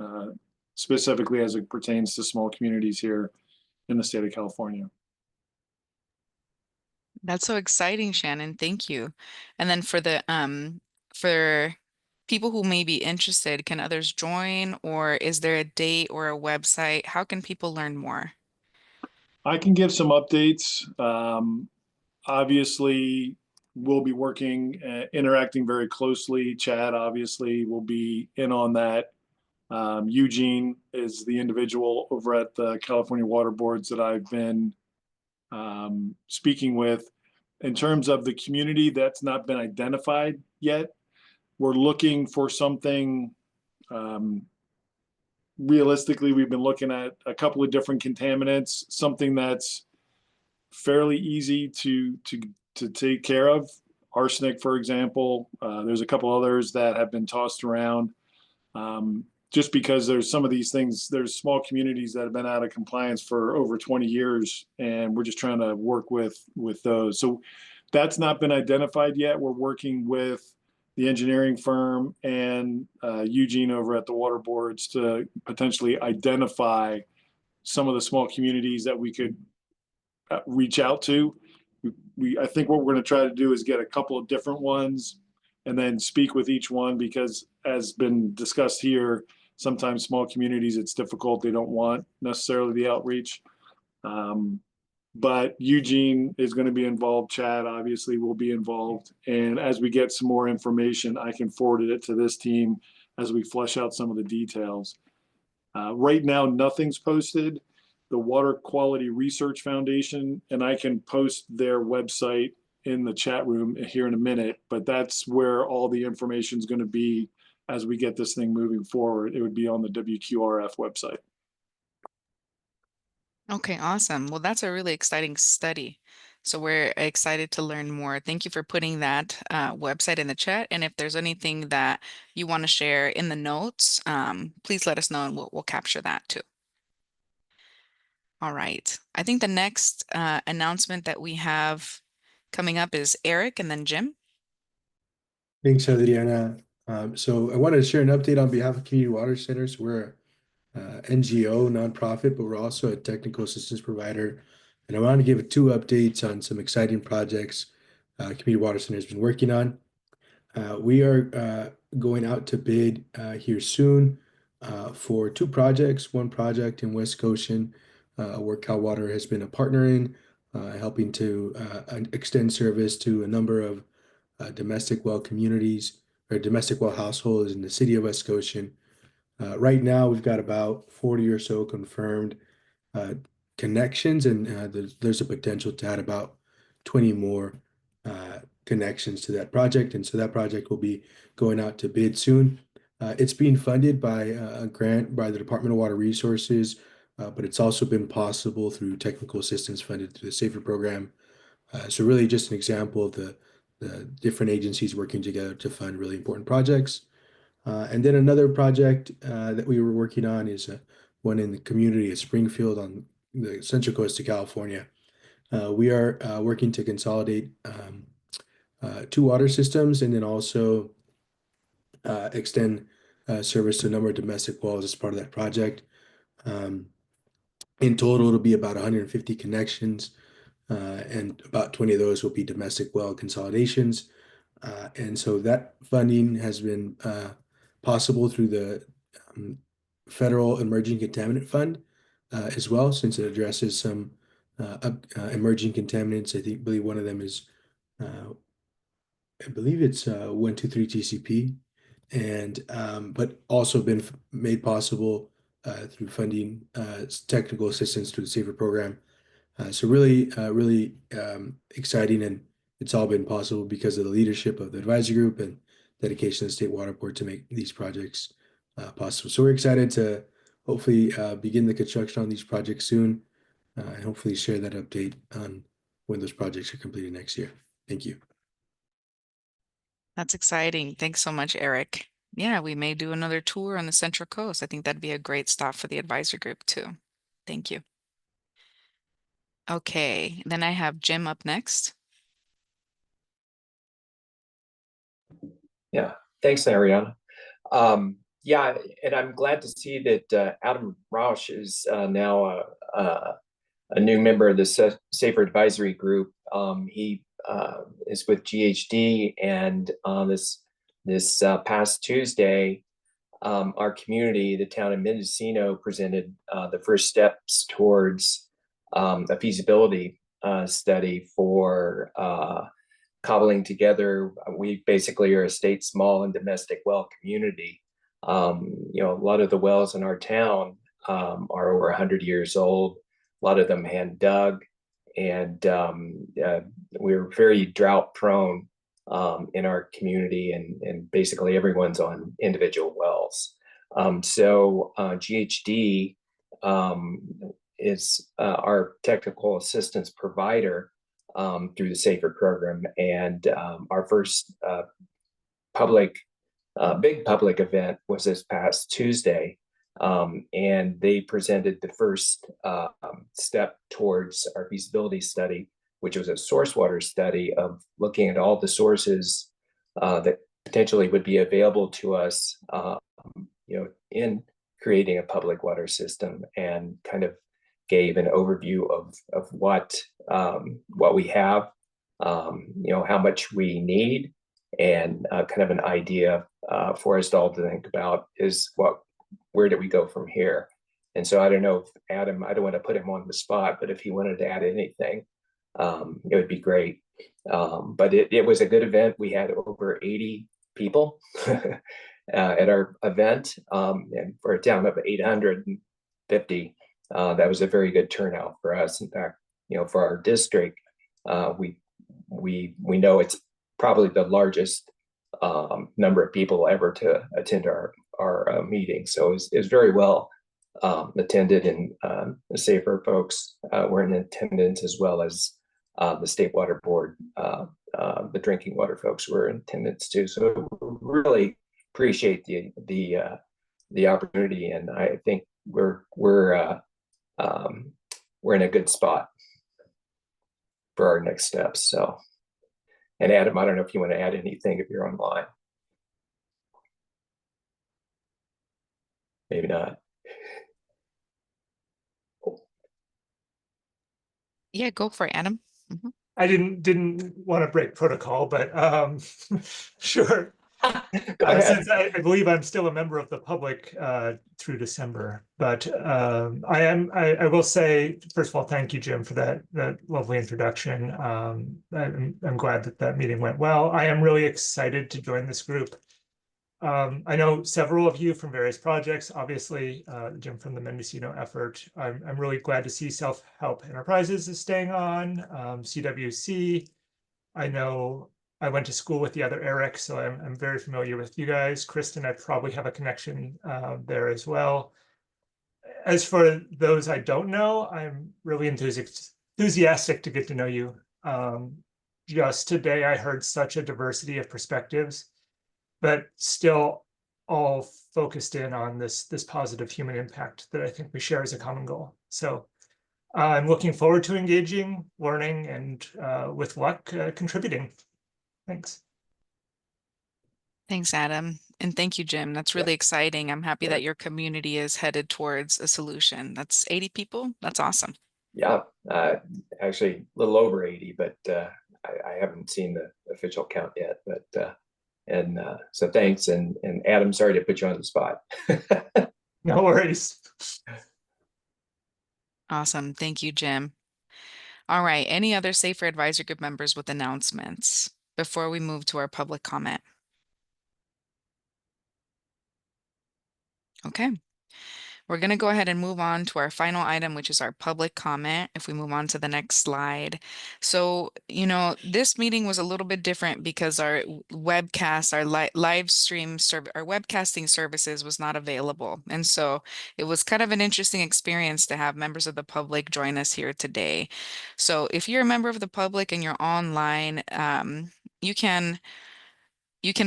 specifically as it pertains to small communities here in the state of California. That's so exciting, Shannon. Thank you. And then for people who may be interested, can others join, or is there a date or a website? How can people learn more? I can give some updates. Obviously, we'll be working, interacting very closely. Chad obviously will be in on that. Eugene is the individual over at the California Water Boards that I've been speaking with. In terms of the community that's not been identified yet, we're looking for something realistically, we've been looking at a couple of different contaminants, something that's fairly easy to take care of. Arsenic, for example. There's a couple others that have been tossed around. Just because there's some of these things, there's small communities that have been out of compliance for over 20 years, and we're just trying to work with those. So that's not been identified yet. We're working with the engineering firm and Eugene over at the water boards to potentially identify some of the small communities that we could reach out to. I think what we're going to try to do is get a couple of different ones and then speak with each one, because as been discussed here, sometimes small communities, it's difficult. They don't want necessarily the outreach. But Eugene is going to be involved. Chad obviously will be involved. And as we get some more information, I can forward it to this team as we flesh out some of the details. Right now, nothing's posted. The Water Quality Research Foundation, and I can post their website in the chat room here in a minute, but that's where all the information is going to be as we get this thing moving forward. It would be on the WQRF website. Okay, awesome. Well, that's a really exciting study. So we're excited to learn more. Thank you for putting that website in the chat. And if there's anything that you want to share in the notes, please let us know and we'll capture that too. All right. I think the next announcement that we have coming up is Eric and then Jim. Thanks, Adriana. So I wanted to share an update on behalf of Community Water Centers. We're NGO, nonprofit, but we're also a technical assistance provider. And I want to give 2 updates on some exciting projects Community Water Center has been working on. We are going out to bid here soon for 2 projects. One project in West Goshen, where Cal Water has been a partner in, helping to extend service to a number of domestic well communities or domestic well households in the city of West Goshen. Right now, we've got about 40 or so confirmed connections, and there's a potential to add about 20 more connections to that project. And so that project will be going out to bid soon. It's being funded by a grant by the Department of Water Resources, but it's also been possible through technical assistance funded through the SAFER program. So really just an example of the different agencies working together to fund really important projects. And then another project that we were working on is one in the community of Springfield on the Central Coast of California. We are working to consolidate 2 water systems and then also extend service to a number of domestic wells as part of that project. In total, it'll be about 150 connections, and about 20 of those will be domestic well consolidations. And so that funding has been possible through the Federal Emerging Contaminant Fund as well, since it addresses some emerging contaminants. I believe one of them is, I believe it's 123 TCP, and but also been made possible through funding technical assistance through the SAFER program. So really exciting, and it's all been possible because of the leadership of the advisory group and dedication of the State Water Board to make these projects possible. So we're excited to hopefully begin the construction on these projects soon, and hopefully share that update on when those projects are completed next year. Thank you. That's exciting. Thanks so much, Eric. Yeah, we may do another tour on the Central Coast. I think that'd be a great stop for the advisory group too. Thank you. Okay, then I have Jim up next. Yeah, thanks, Ariana. Yeah, and I'm glad to see that Adam Rausch is now a new member of the SAFER Advisory Group. He is with GHD, and this past Tuesday, our community, the town of Mendocino, presented the first steps towards a feasibility study for cobbling together. We basically are a state small and domestic well community. You know, a lot of the wells in our town are over 100 years old. A lot of them hand dug, and we're very drought prone in our community, and basically everyone's on individual wells. GHD is our technical assistance provider through the SAFER program. And our first big public event was this past Tuesday. And they presented the first step towards our feasibility study, which was a source water study of looking at all the sources that potentially would be available to us, in creating a public water system, and kind of gave an overview of what we have, how much we need, and kind of an idea for us all to think about is where do we go from here? And so I don't know if Adam, I don't want to put him on the spot, but if he wanted to add anything, it would be great. But it was a good event. We had over 80 people at our event, and for a town of 850, that was a very good turnout for us. In fact, for our district, we know it's probably the largest number of people ever to attend our meeting. So it's very well attended, and the SAFER folks were in attendance, as well as the State Water Board, the drinking water folks were in attendance too. So really appreciate the opportunity, and I think we're in a good spot for our next steps. So, and Adam, I don't know if you want to add anything if you're online. Maybe not. Yeah, go for it, Adam. Mm-hmm. I didn't want to break protocol, but sure. Since I believe I'm still a member of the public through December, but I will say, first of all, thank you, Jim, for that lovely introduction. I'm glad that meeting went well. I am really excited to join this group. I know several of you from various projects, obviously, Jim from the Mendocino effort. I'm really glad to see Self-Help Enterprises is staying on, CWC. I know I went to school with the other Eric, so I'm very familiar with you guys. Kristen, I probably have a connection there as well. As for those I don't know, I'm really enthusiastic to get to know you. Just today, I heard such a diversity of perspectives, but still all focused in on this positive human impact that I think we share as a common goal. So I'm looking forward to engaging, learning, and with luck, contributing. Thanks. Thanks, Adam. And thank you, Jim. That's really exciting. I'm happy that your community is headed towards a solution. That's 80 people. That's awesome. Yeah, actually a little over 80, but I haven't seen the official count yet. But so thanks, and Adam, sorry to put you on the spot. No worries. Awesome. Thank you, Jim. All right. Any other SAFER Advisory Group members with announcements before we move to our public comment? Okay. We're going to go ahead and move on to our final item, which is our public comment. If we move on to the next slide. So, this meeting was a little bit different because our webcast, our live stream, our webcasting services was not available. And so it was kind of an interesting experience to have members of the public join us here today. So if you're a member of the public and you're online, you can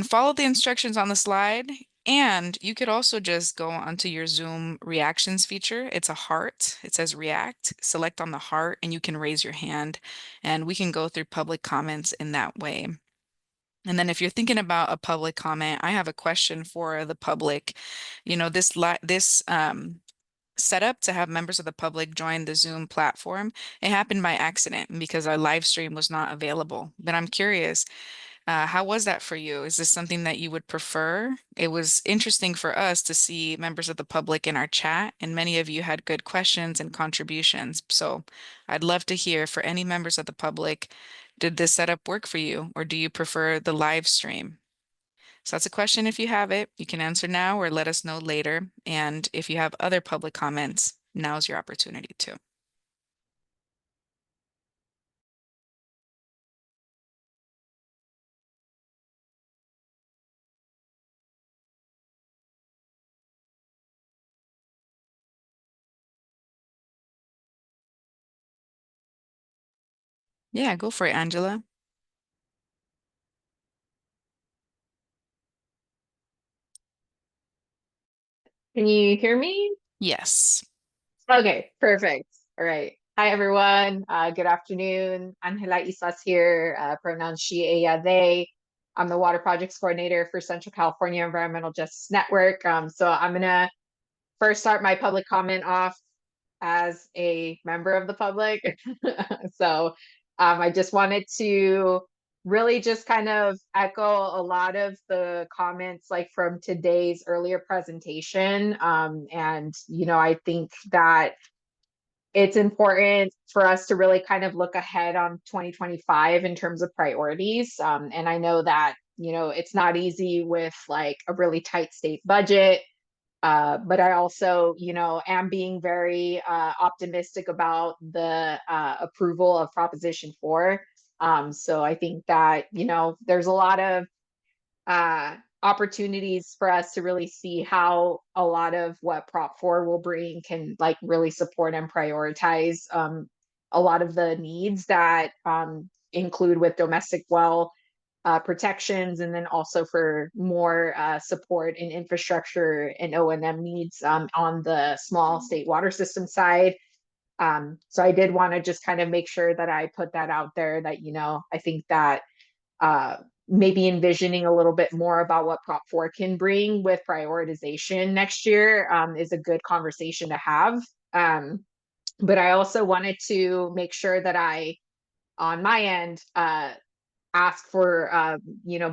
follow the instructions on the slide, and you could also just go onto your Zoom reactions feature. It's a heart. It says react. Select on the heart, and you can raise your hand, and we can go through public comments in that way. And then if you're thinking about a public comment, I have a question for the public. This setup to have members of the public join the Zoom platform, it happened by accident because our live stream was not available. But I'm curious, how was that for you? Is this something that you would prefer? It was interesting for us to see members of the public in our chat, and many of you had good questions and contributions. So I'd love to hear for any members of the public, did this setup work for you, or do you prefer the live stream? So that's a question. If you have it, you can answer now or let us know later. And if you have other public comments, now's your opportunity too. Yeah, go for it, Angela. Can you hear me? Yes. Okay, perfect. All right. Hi, everyone. Good afternoon. Angela Islas here, pronouns she, ella, they. I'm the Water Projects Coordinator for Central California Environmental Justice Network. So I'm going to first start my public comment off as a member of the public. So I just wanted to really just kind of echo a lot of the comments like from today's earlier presentation. And, I think that it's important for us to really kind of look ahead on 2025 in terms of priorities. And I know that, it's not easy with like a really tight state budget. But I also, am being very optimistic about the approval of Proposition 4. So I think that, there's a lot of opportunities for us to really see how a lot of what Prop 4 will bring can like really support and prioritize a lot of the needs that include with domestic well protections, and then also for more support in infrastructure and O&M needs on the small state water system side. So I did want to just kind of make sure that I put that out there that, I think that maybe envisioning a little bit more about what Prop 4 can bring with prioritization next year is a good conversation to have. But I also wanted to make sure that I, on my end, ask for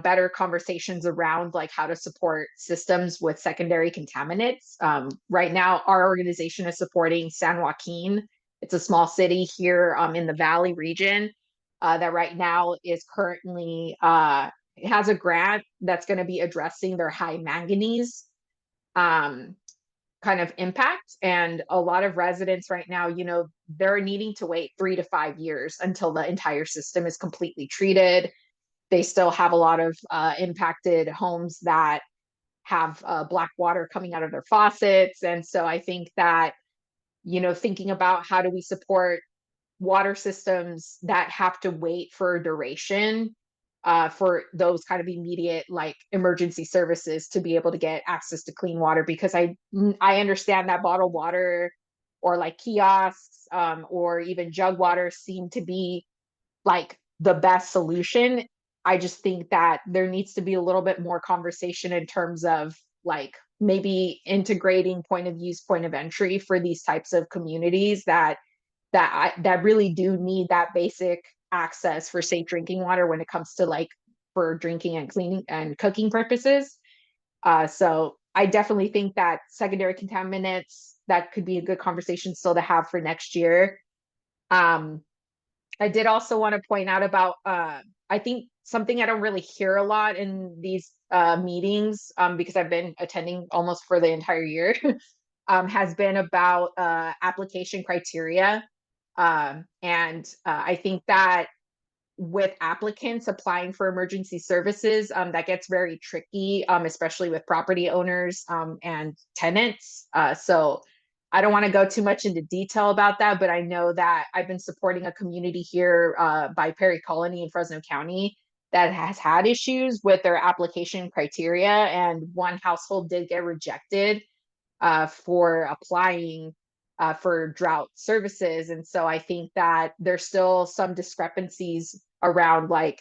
better conversations around like how to support systems with secondary contaminants. Right now, our organization is supporting San Joaquin. It's a small city here in the Valley region that right now is currently it has a grant that's going to be addressing their high manganese kind of impact. And a lot of residents right now, they're needing to wait 3 to 5 years until the entire system is completely treated. They still have a lot of impacted homes that have black water coming out of their faucets. And so I think that, thinking about how do we support water systems that have to wait for a duration for those kind of immediate like emergency services to be able to get access to clean water, because I understand that bottled water or like kiosks or even jug water seem to be like the best solution. I just think that there needs to be a little bit more conversation in terms of like maybe integrating point of use, point of entry for these types of communities that really do need that basic access for safe drinking water when it comes to like for drinking and cleaning and cooking purposes. So I definitely think that secondary contaminants, that could be a good conversation still to have for next year. I did also want to point out about I think something I don't really hear a lot in these meetings because I've been attending almost for the entire year has been about application criteria. And I think that with applicants applying for emergency services, that gets very tricky, especially with property owners and tenants. So I don't want to go too much into detail about that, but I know that I've been supporting a community here by Perry Colony in Fresno County that has had issues with their application criteria, and one household did get rejected for applying for drought services. And so I think that there's still some discrepancies around like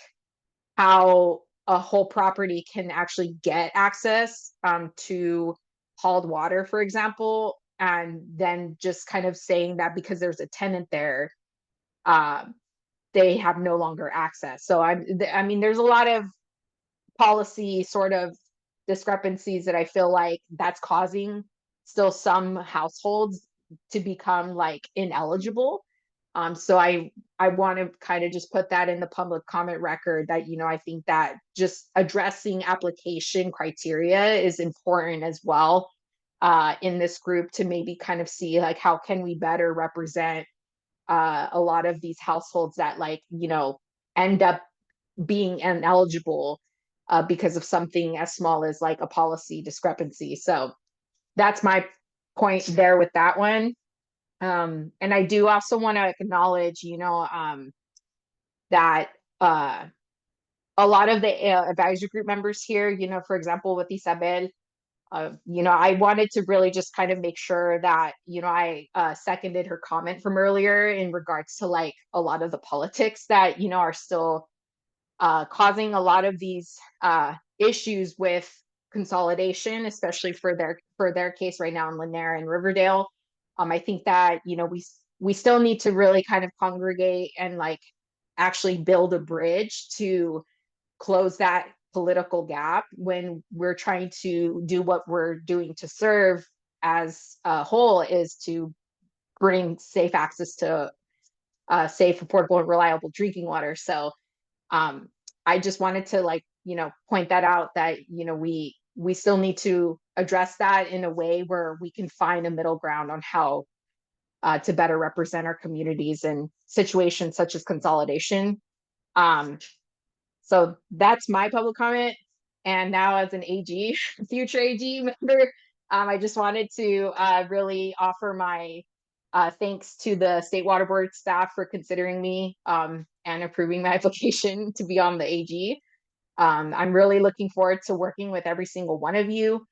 how a whole property can actually get access to hauled water, for example, and then just kind of saying that because there's a tenant there, they have no longer access. So I mean, there's a lot of policy sort of discrepancies that I feel like that's causing still some households to become like ineligible. So I want to kind of just put that in the public comment record that, I think that just addressing application criteria is important as well in this group to maybe kind of see like how can we better represent a lot of these households that like, end up being ineligible because of something as small as like a policy discrepancy. So that's my point there with that one. And I do also want to acknowledge, that a lot of the advisory group members here, you know, for example, with Isabel, you know, I wanted to really just kind of make sure that, you know, I seconded her comment from earlier in regards to like a lot of the politics that, you know, are still causing a lot of these issues with consolidation, especially for their case right now in Lanier and Riverdale. I think that, you know, we still need to really kind of congregate and like actually build a bridge to close that political gap when we're trying to do what we're doing to serve as a whole, is to bring safe access to safe, affordable, and reliable drinking water. So I just wanted to like, you know, point that out, that, you know, we still need to address that in a way where we can find a middle ground on how to better represent our communities in situations such as consolidation. So that's my public comment. And now as an AG, future AG member, I just wanted to really offer my thanks to the State Water Board staff for considering me and approving my application to be on the AG. I'm really looking forward to working with every single one of you,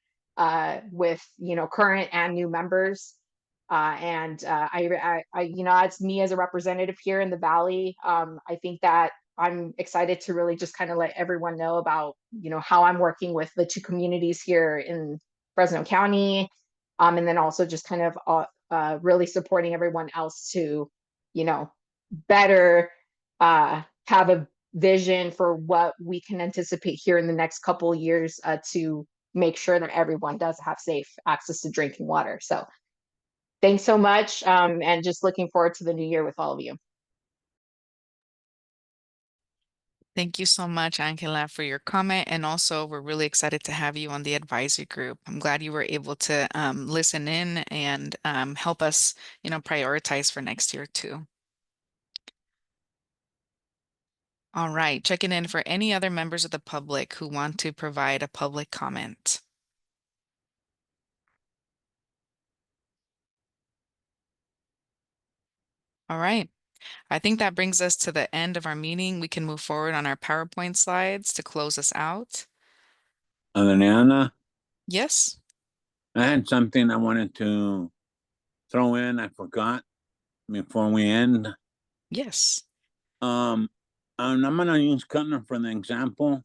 with, you know, current and new members. I, you know, as me as a representative here in the Valley, I think that I'm excited to really just kind of let everyone know about, you know, how I'm working with the two communities here in Fresno County. And then also just kind of really supporting everyone else to, you know, better have a vision for what we can anticipate here in the next couple of years to make sure that everyone does have safe access to drinking water. So thanks so much, and just looking forward to the new year with all of you. Thank you so much, Angela, for your comment. And also, we're really excited to have you on the advisory group. I'm glad you were able to listen in and help us, you know, prioritize for next year too. All right, checking in for any other members of the public who want to provide a public comment. All right. I think that brings us to the end of our meeting. We can move forward on our PowerPoint slides to close us out. Adriana, Yes. I had something I wanted to throw in. I forgot before we end. Yes. I'm gonna use Cutler for the example.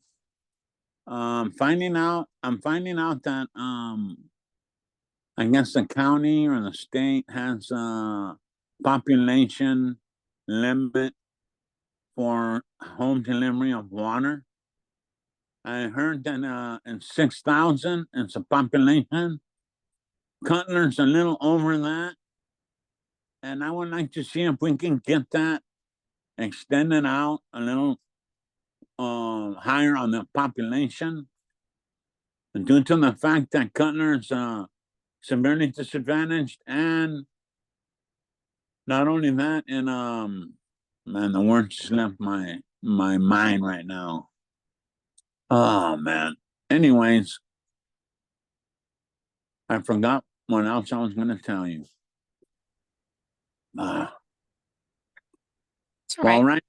I'm finding out that I guess the county or the state has a population limit for home delivery of water. I heard that in 6,000 it's a population. Cutler's a little over that. And I would like to see if we can get that extended out a little higher on the population. And due to the fact that Cutler's severely disadvantaged, and not only that, and man, the words just left my mind right now. Oh man. Anyways, I forgot what else I was gonna tell you. Well, right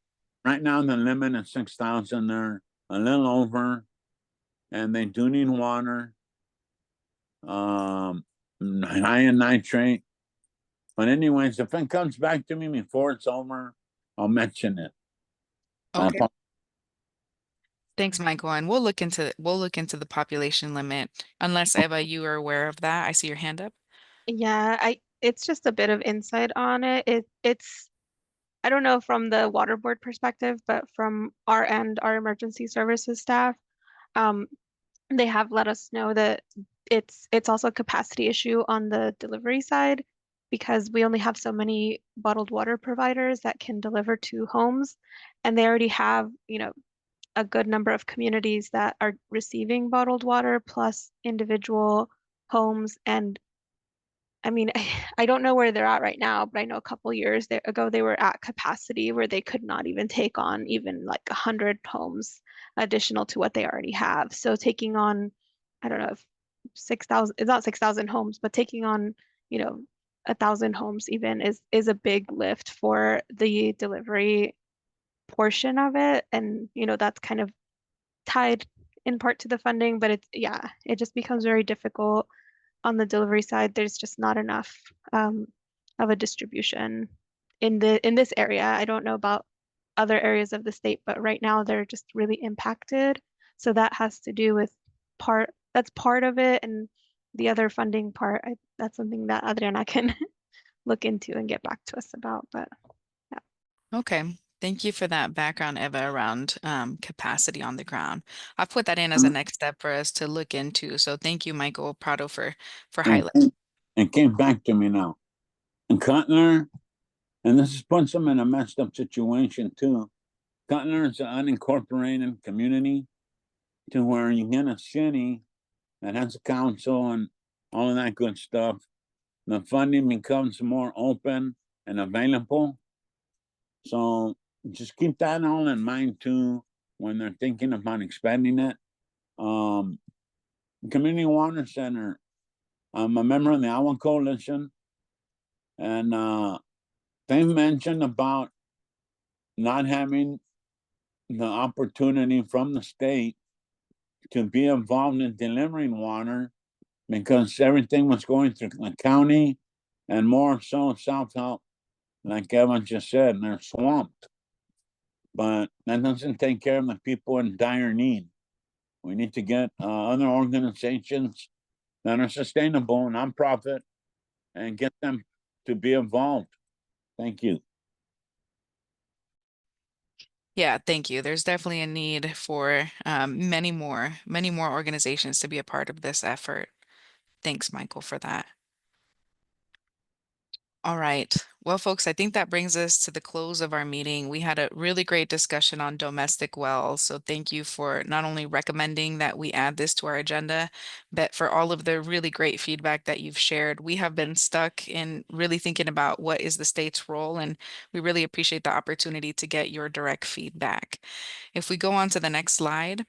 now the limit is 6,000. They're a little over, and they do need water. High in nitrate. But anyways, if it comes back to me before it's over, I'll mention it. Okay. Thanks, Michael. And we'll look into the population limit. Unless Eva, you are aware of that. I see your hand up. Yeah, it's just a bit of insight on it. It's I don't know from the water board perspective, but from our end, our emergency services staff, they have let us know that it's also a capacity issue on the delivery side, because we only have so many bottled water providers that can deliver to homes, and they already have, you know, a good number of communities that are receiving bottled water plus individual homes. And I mean, I don't know where they're at right now, but I know a couple years ago they were at capacity where they could not even take on even like 100 homes additional to what they already have. So taking on, I don't know if 6,000, it's not 6,000 homes, but taking on, you know, 1,000 homes even is a big lift for the delivery portion of it, and that's kind of tied in part to the funding, but it just becomes very difficult on the delivery side. There's just not enough of a distribution in this area. I don't know about other areas of the state, but right now they're just really impacted. So that has to do with that's part of it, and the other funding part, that's something that Adriana can look into and get back to us about. But yeah. Okay. Thank you for that background, Eva, around capacity on the ground. I'll put that in as a next step for us to look into. So thank you, Michael Prado, for highlighting. It came back to me now. And Cutler, and this puts them in a messed up situation too. Cutler is an unincorporated community to where you get a city that has a council and all of that good stuff. The funding becomes more open and available. So just keep that all in mind too when they're thinking about expanding it. Community Water Center, I'm a member of the Iowa Coalition, and they mentioned about not having the opportunity from the state to be involved in delivering water because everything was going through the county and more so self-help, like Evan just said, they're swamped. But that doesn't take care of the people in dire need. We need to get other organizations that are sustainable, nonprofit, and get them to be involved. Thank you. Yeah, thank you. There's definitely a need for many more organizations to be a part of this effort. Thanks, Michael, for that. All right. Well, folks, I think that brings us to the close of our meeting. We had a really great discussion on domestic wells. So thank you for not only recommending that we add this to our agenda, but for all of the really great feedback that you've shared. We have been stuck in really thinking about what is the state's role, and we really appreciate the opportunity to get your direct feedback. If we go on to the next slide.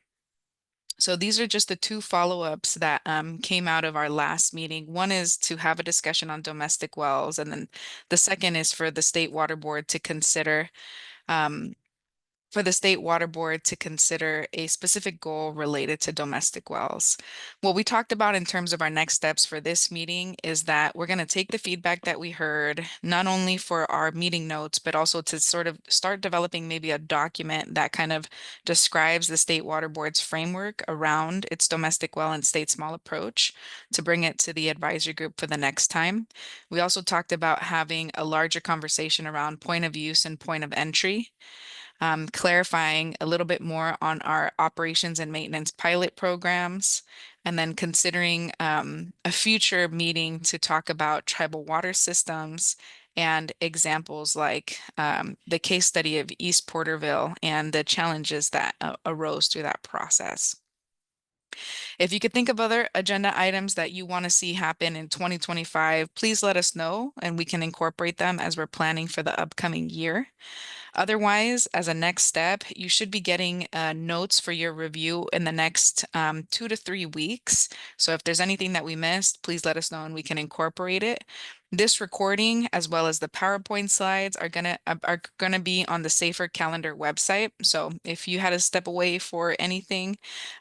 So these are just the two follow-ups that came out of our last meeting. One is to have a discussion on domestic wells, and then the second is for the State Water Board to consider a specific goal related to domestic wells. What we talked about in terms of our next steps for this meeting is that we're going to take the feedback that we heard, not only for our meeting notes, but also to sort of start developing maybe a document that kind of describes the State Water Board's framework around its domestic well and state small approach to bring it to the advisory group for the next time. We also talked about having a larger conversation around point of use and point of entry. Clarifying a little bit more on our operations and maintenance pilot programs, and then considering a future meeting to talk about tribal water systems and examples like the case study of East Porterville and the challenges that arose through that process. If you could think of other agenda items that you want to see happen in 2025, please let us know and we can incorporate them as we're planning for the upcoming year. Otherwise, as a next step, you should be getting notes for your review in the next 2 to 3 weeks. So if there's anything that we missed, please let us know and we can incorporate it. This recording, as well as the PowerPoint slides, are gonna be on the Safer Calendar website. So if you had to step away for anything,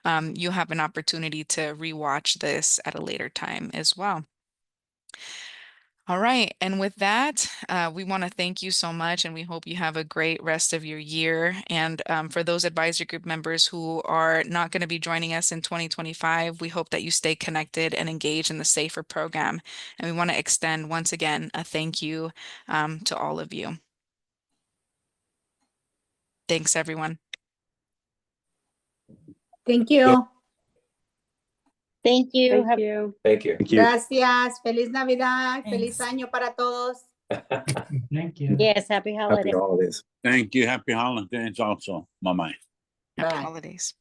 you'll have an opportunity to rewatch this at a later time as well. All right. And with that, we want to thank you so much, and we hope you have a great rest of your year. And for those advisory group members who are not going to be joining us in 2025, we hope that you stay connected and engaged in the SAFER program. And we want to extend once again a thank you to all of you. Thanks, everyone. Thank you. Thank you. Thank you. Thank you. Gracias. Feliz Navidad. Feliz año para todos. Thank you. Yes, happy holidays. Happy holidays. Thank you. Happy holidays also. Bye-bye. Happy Bye. holidays.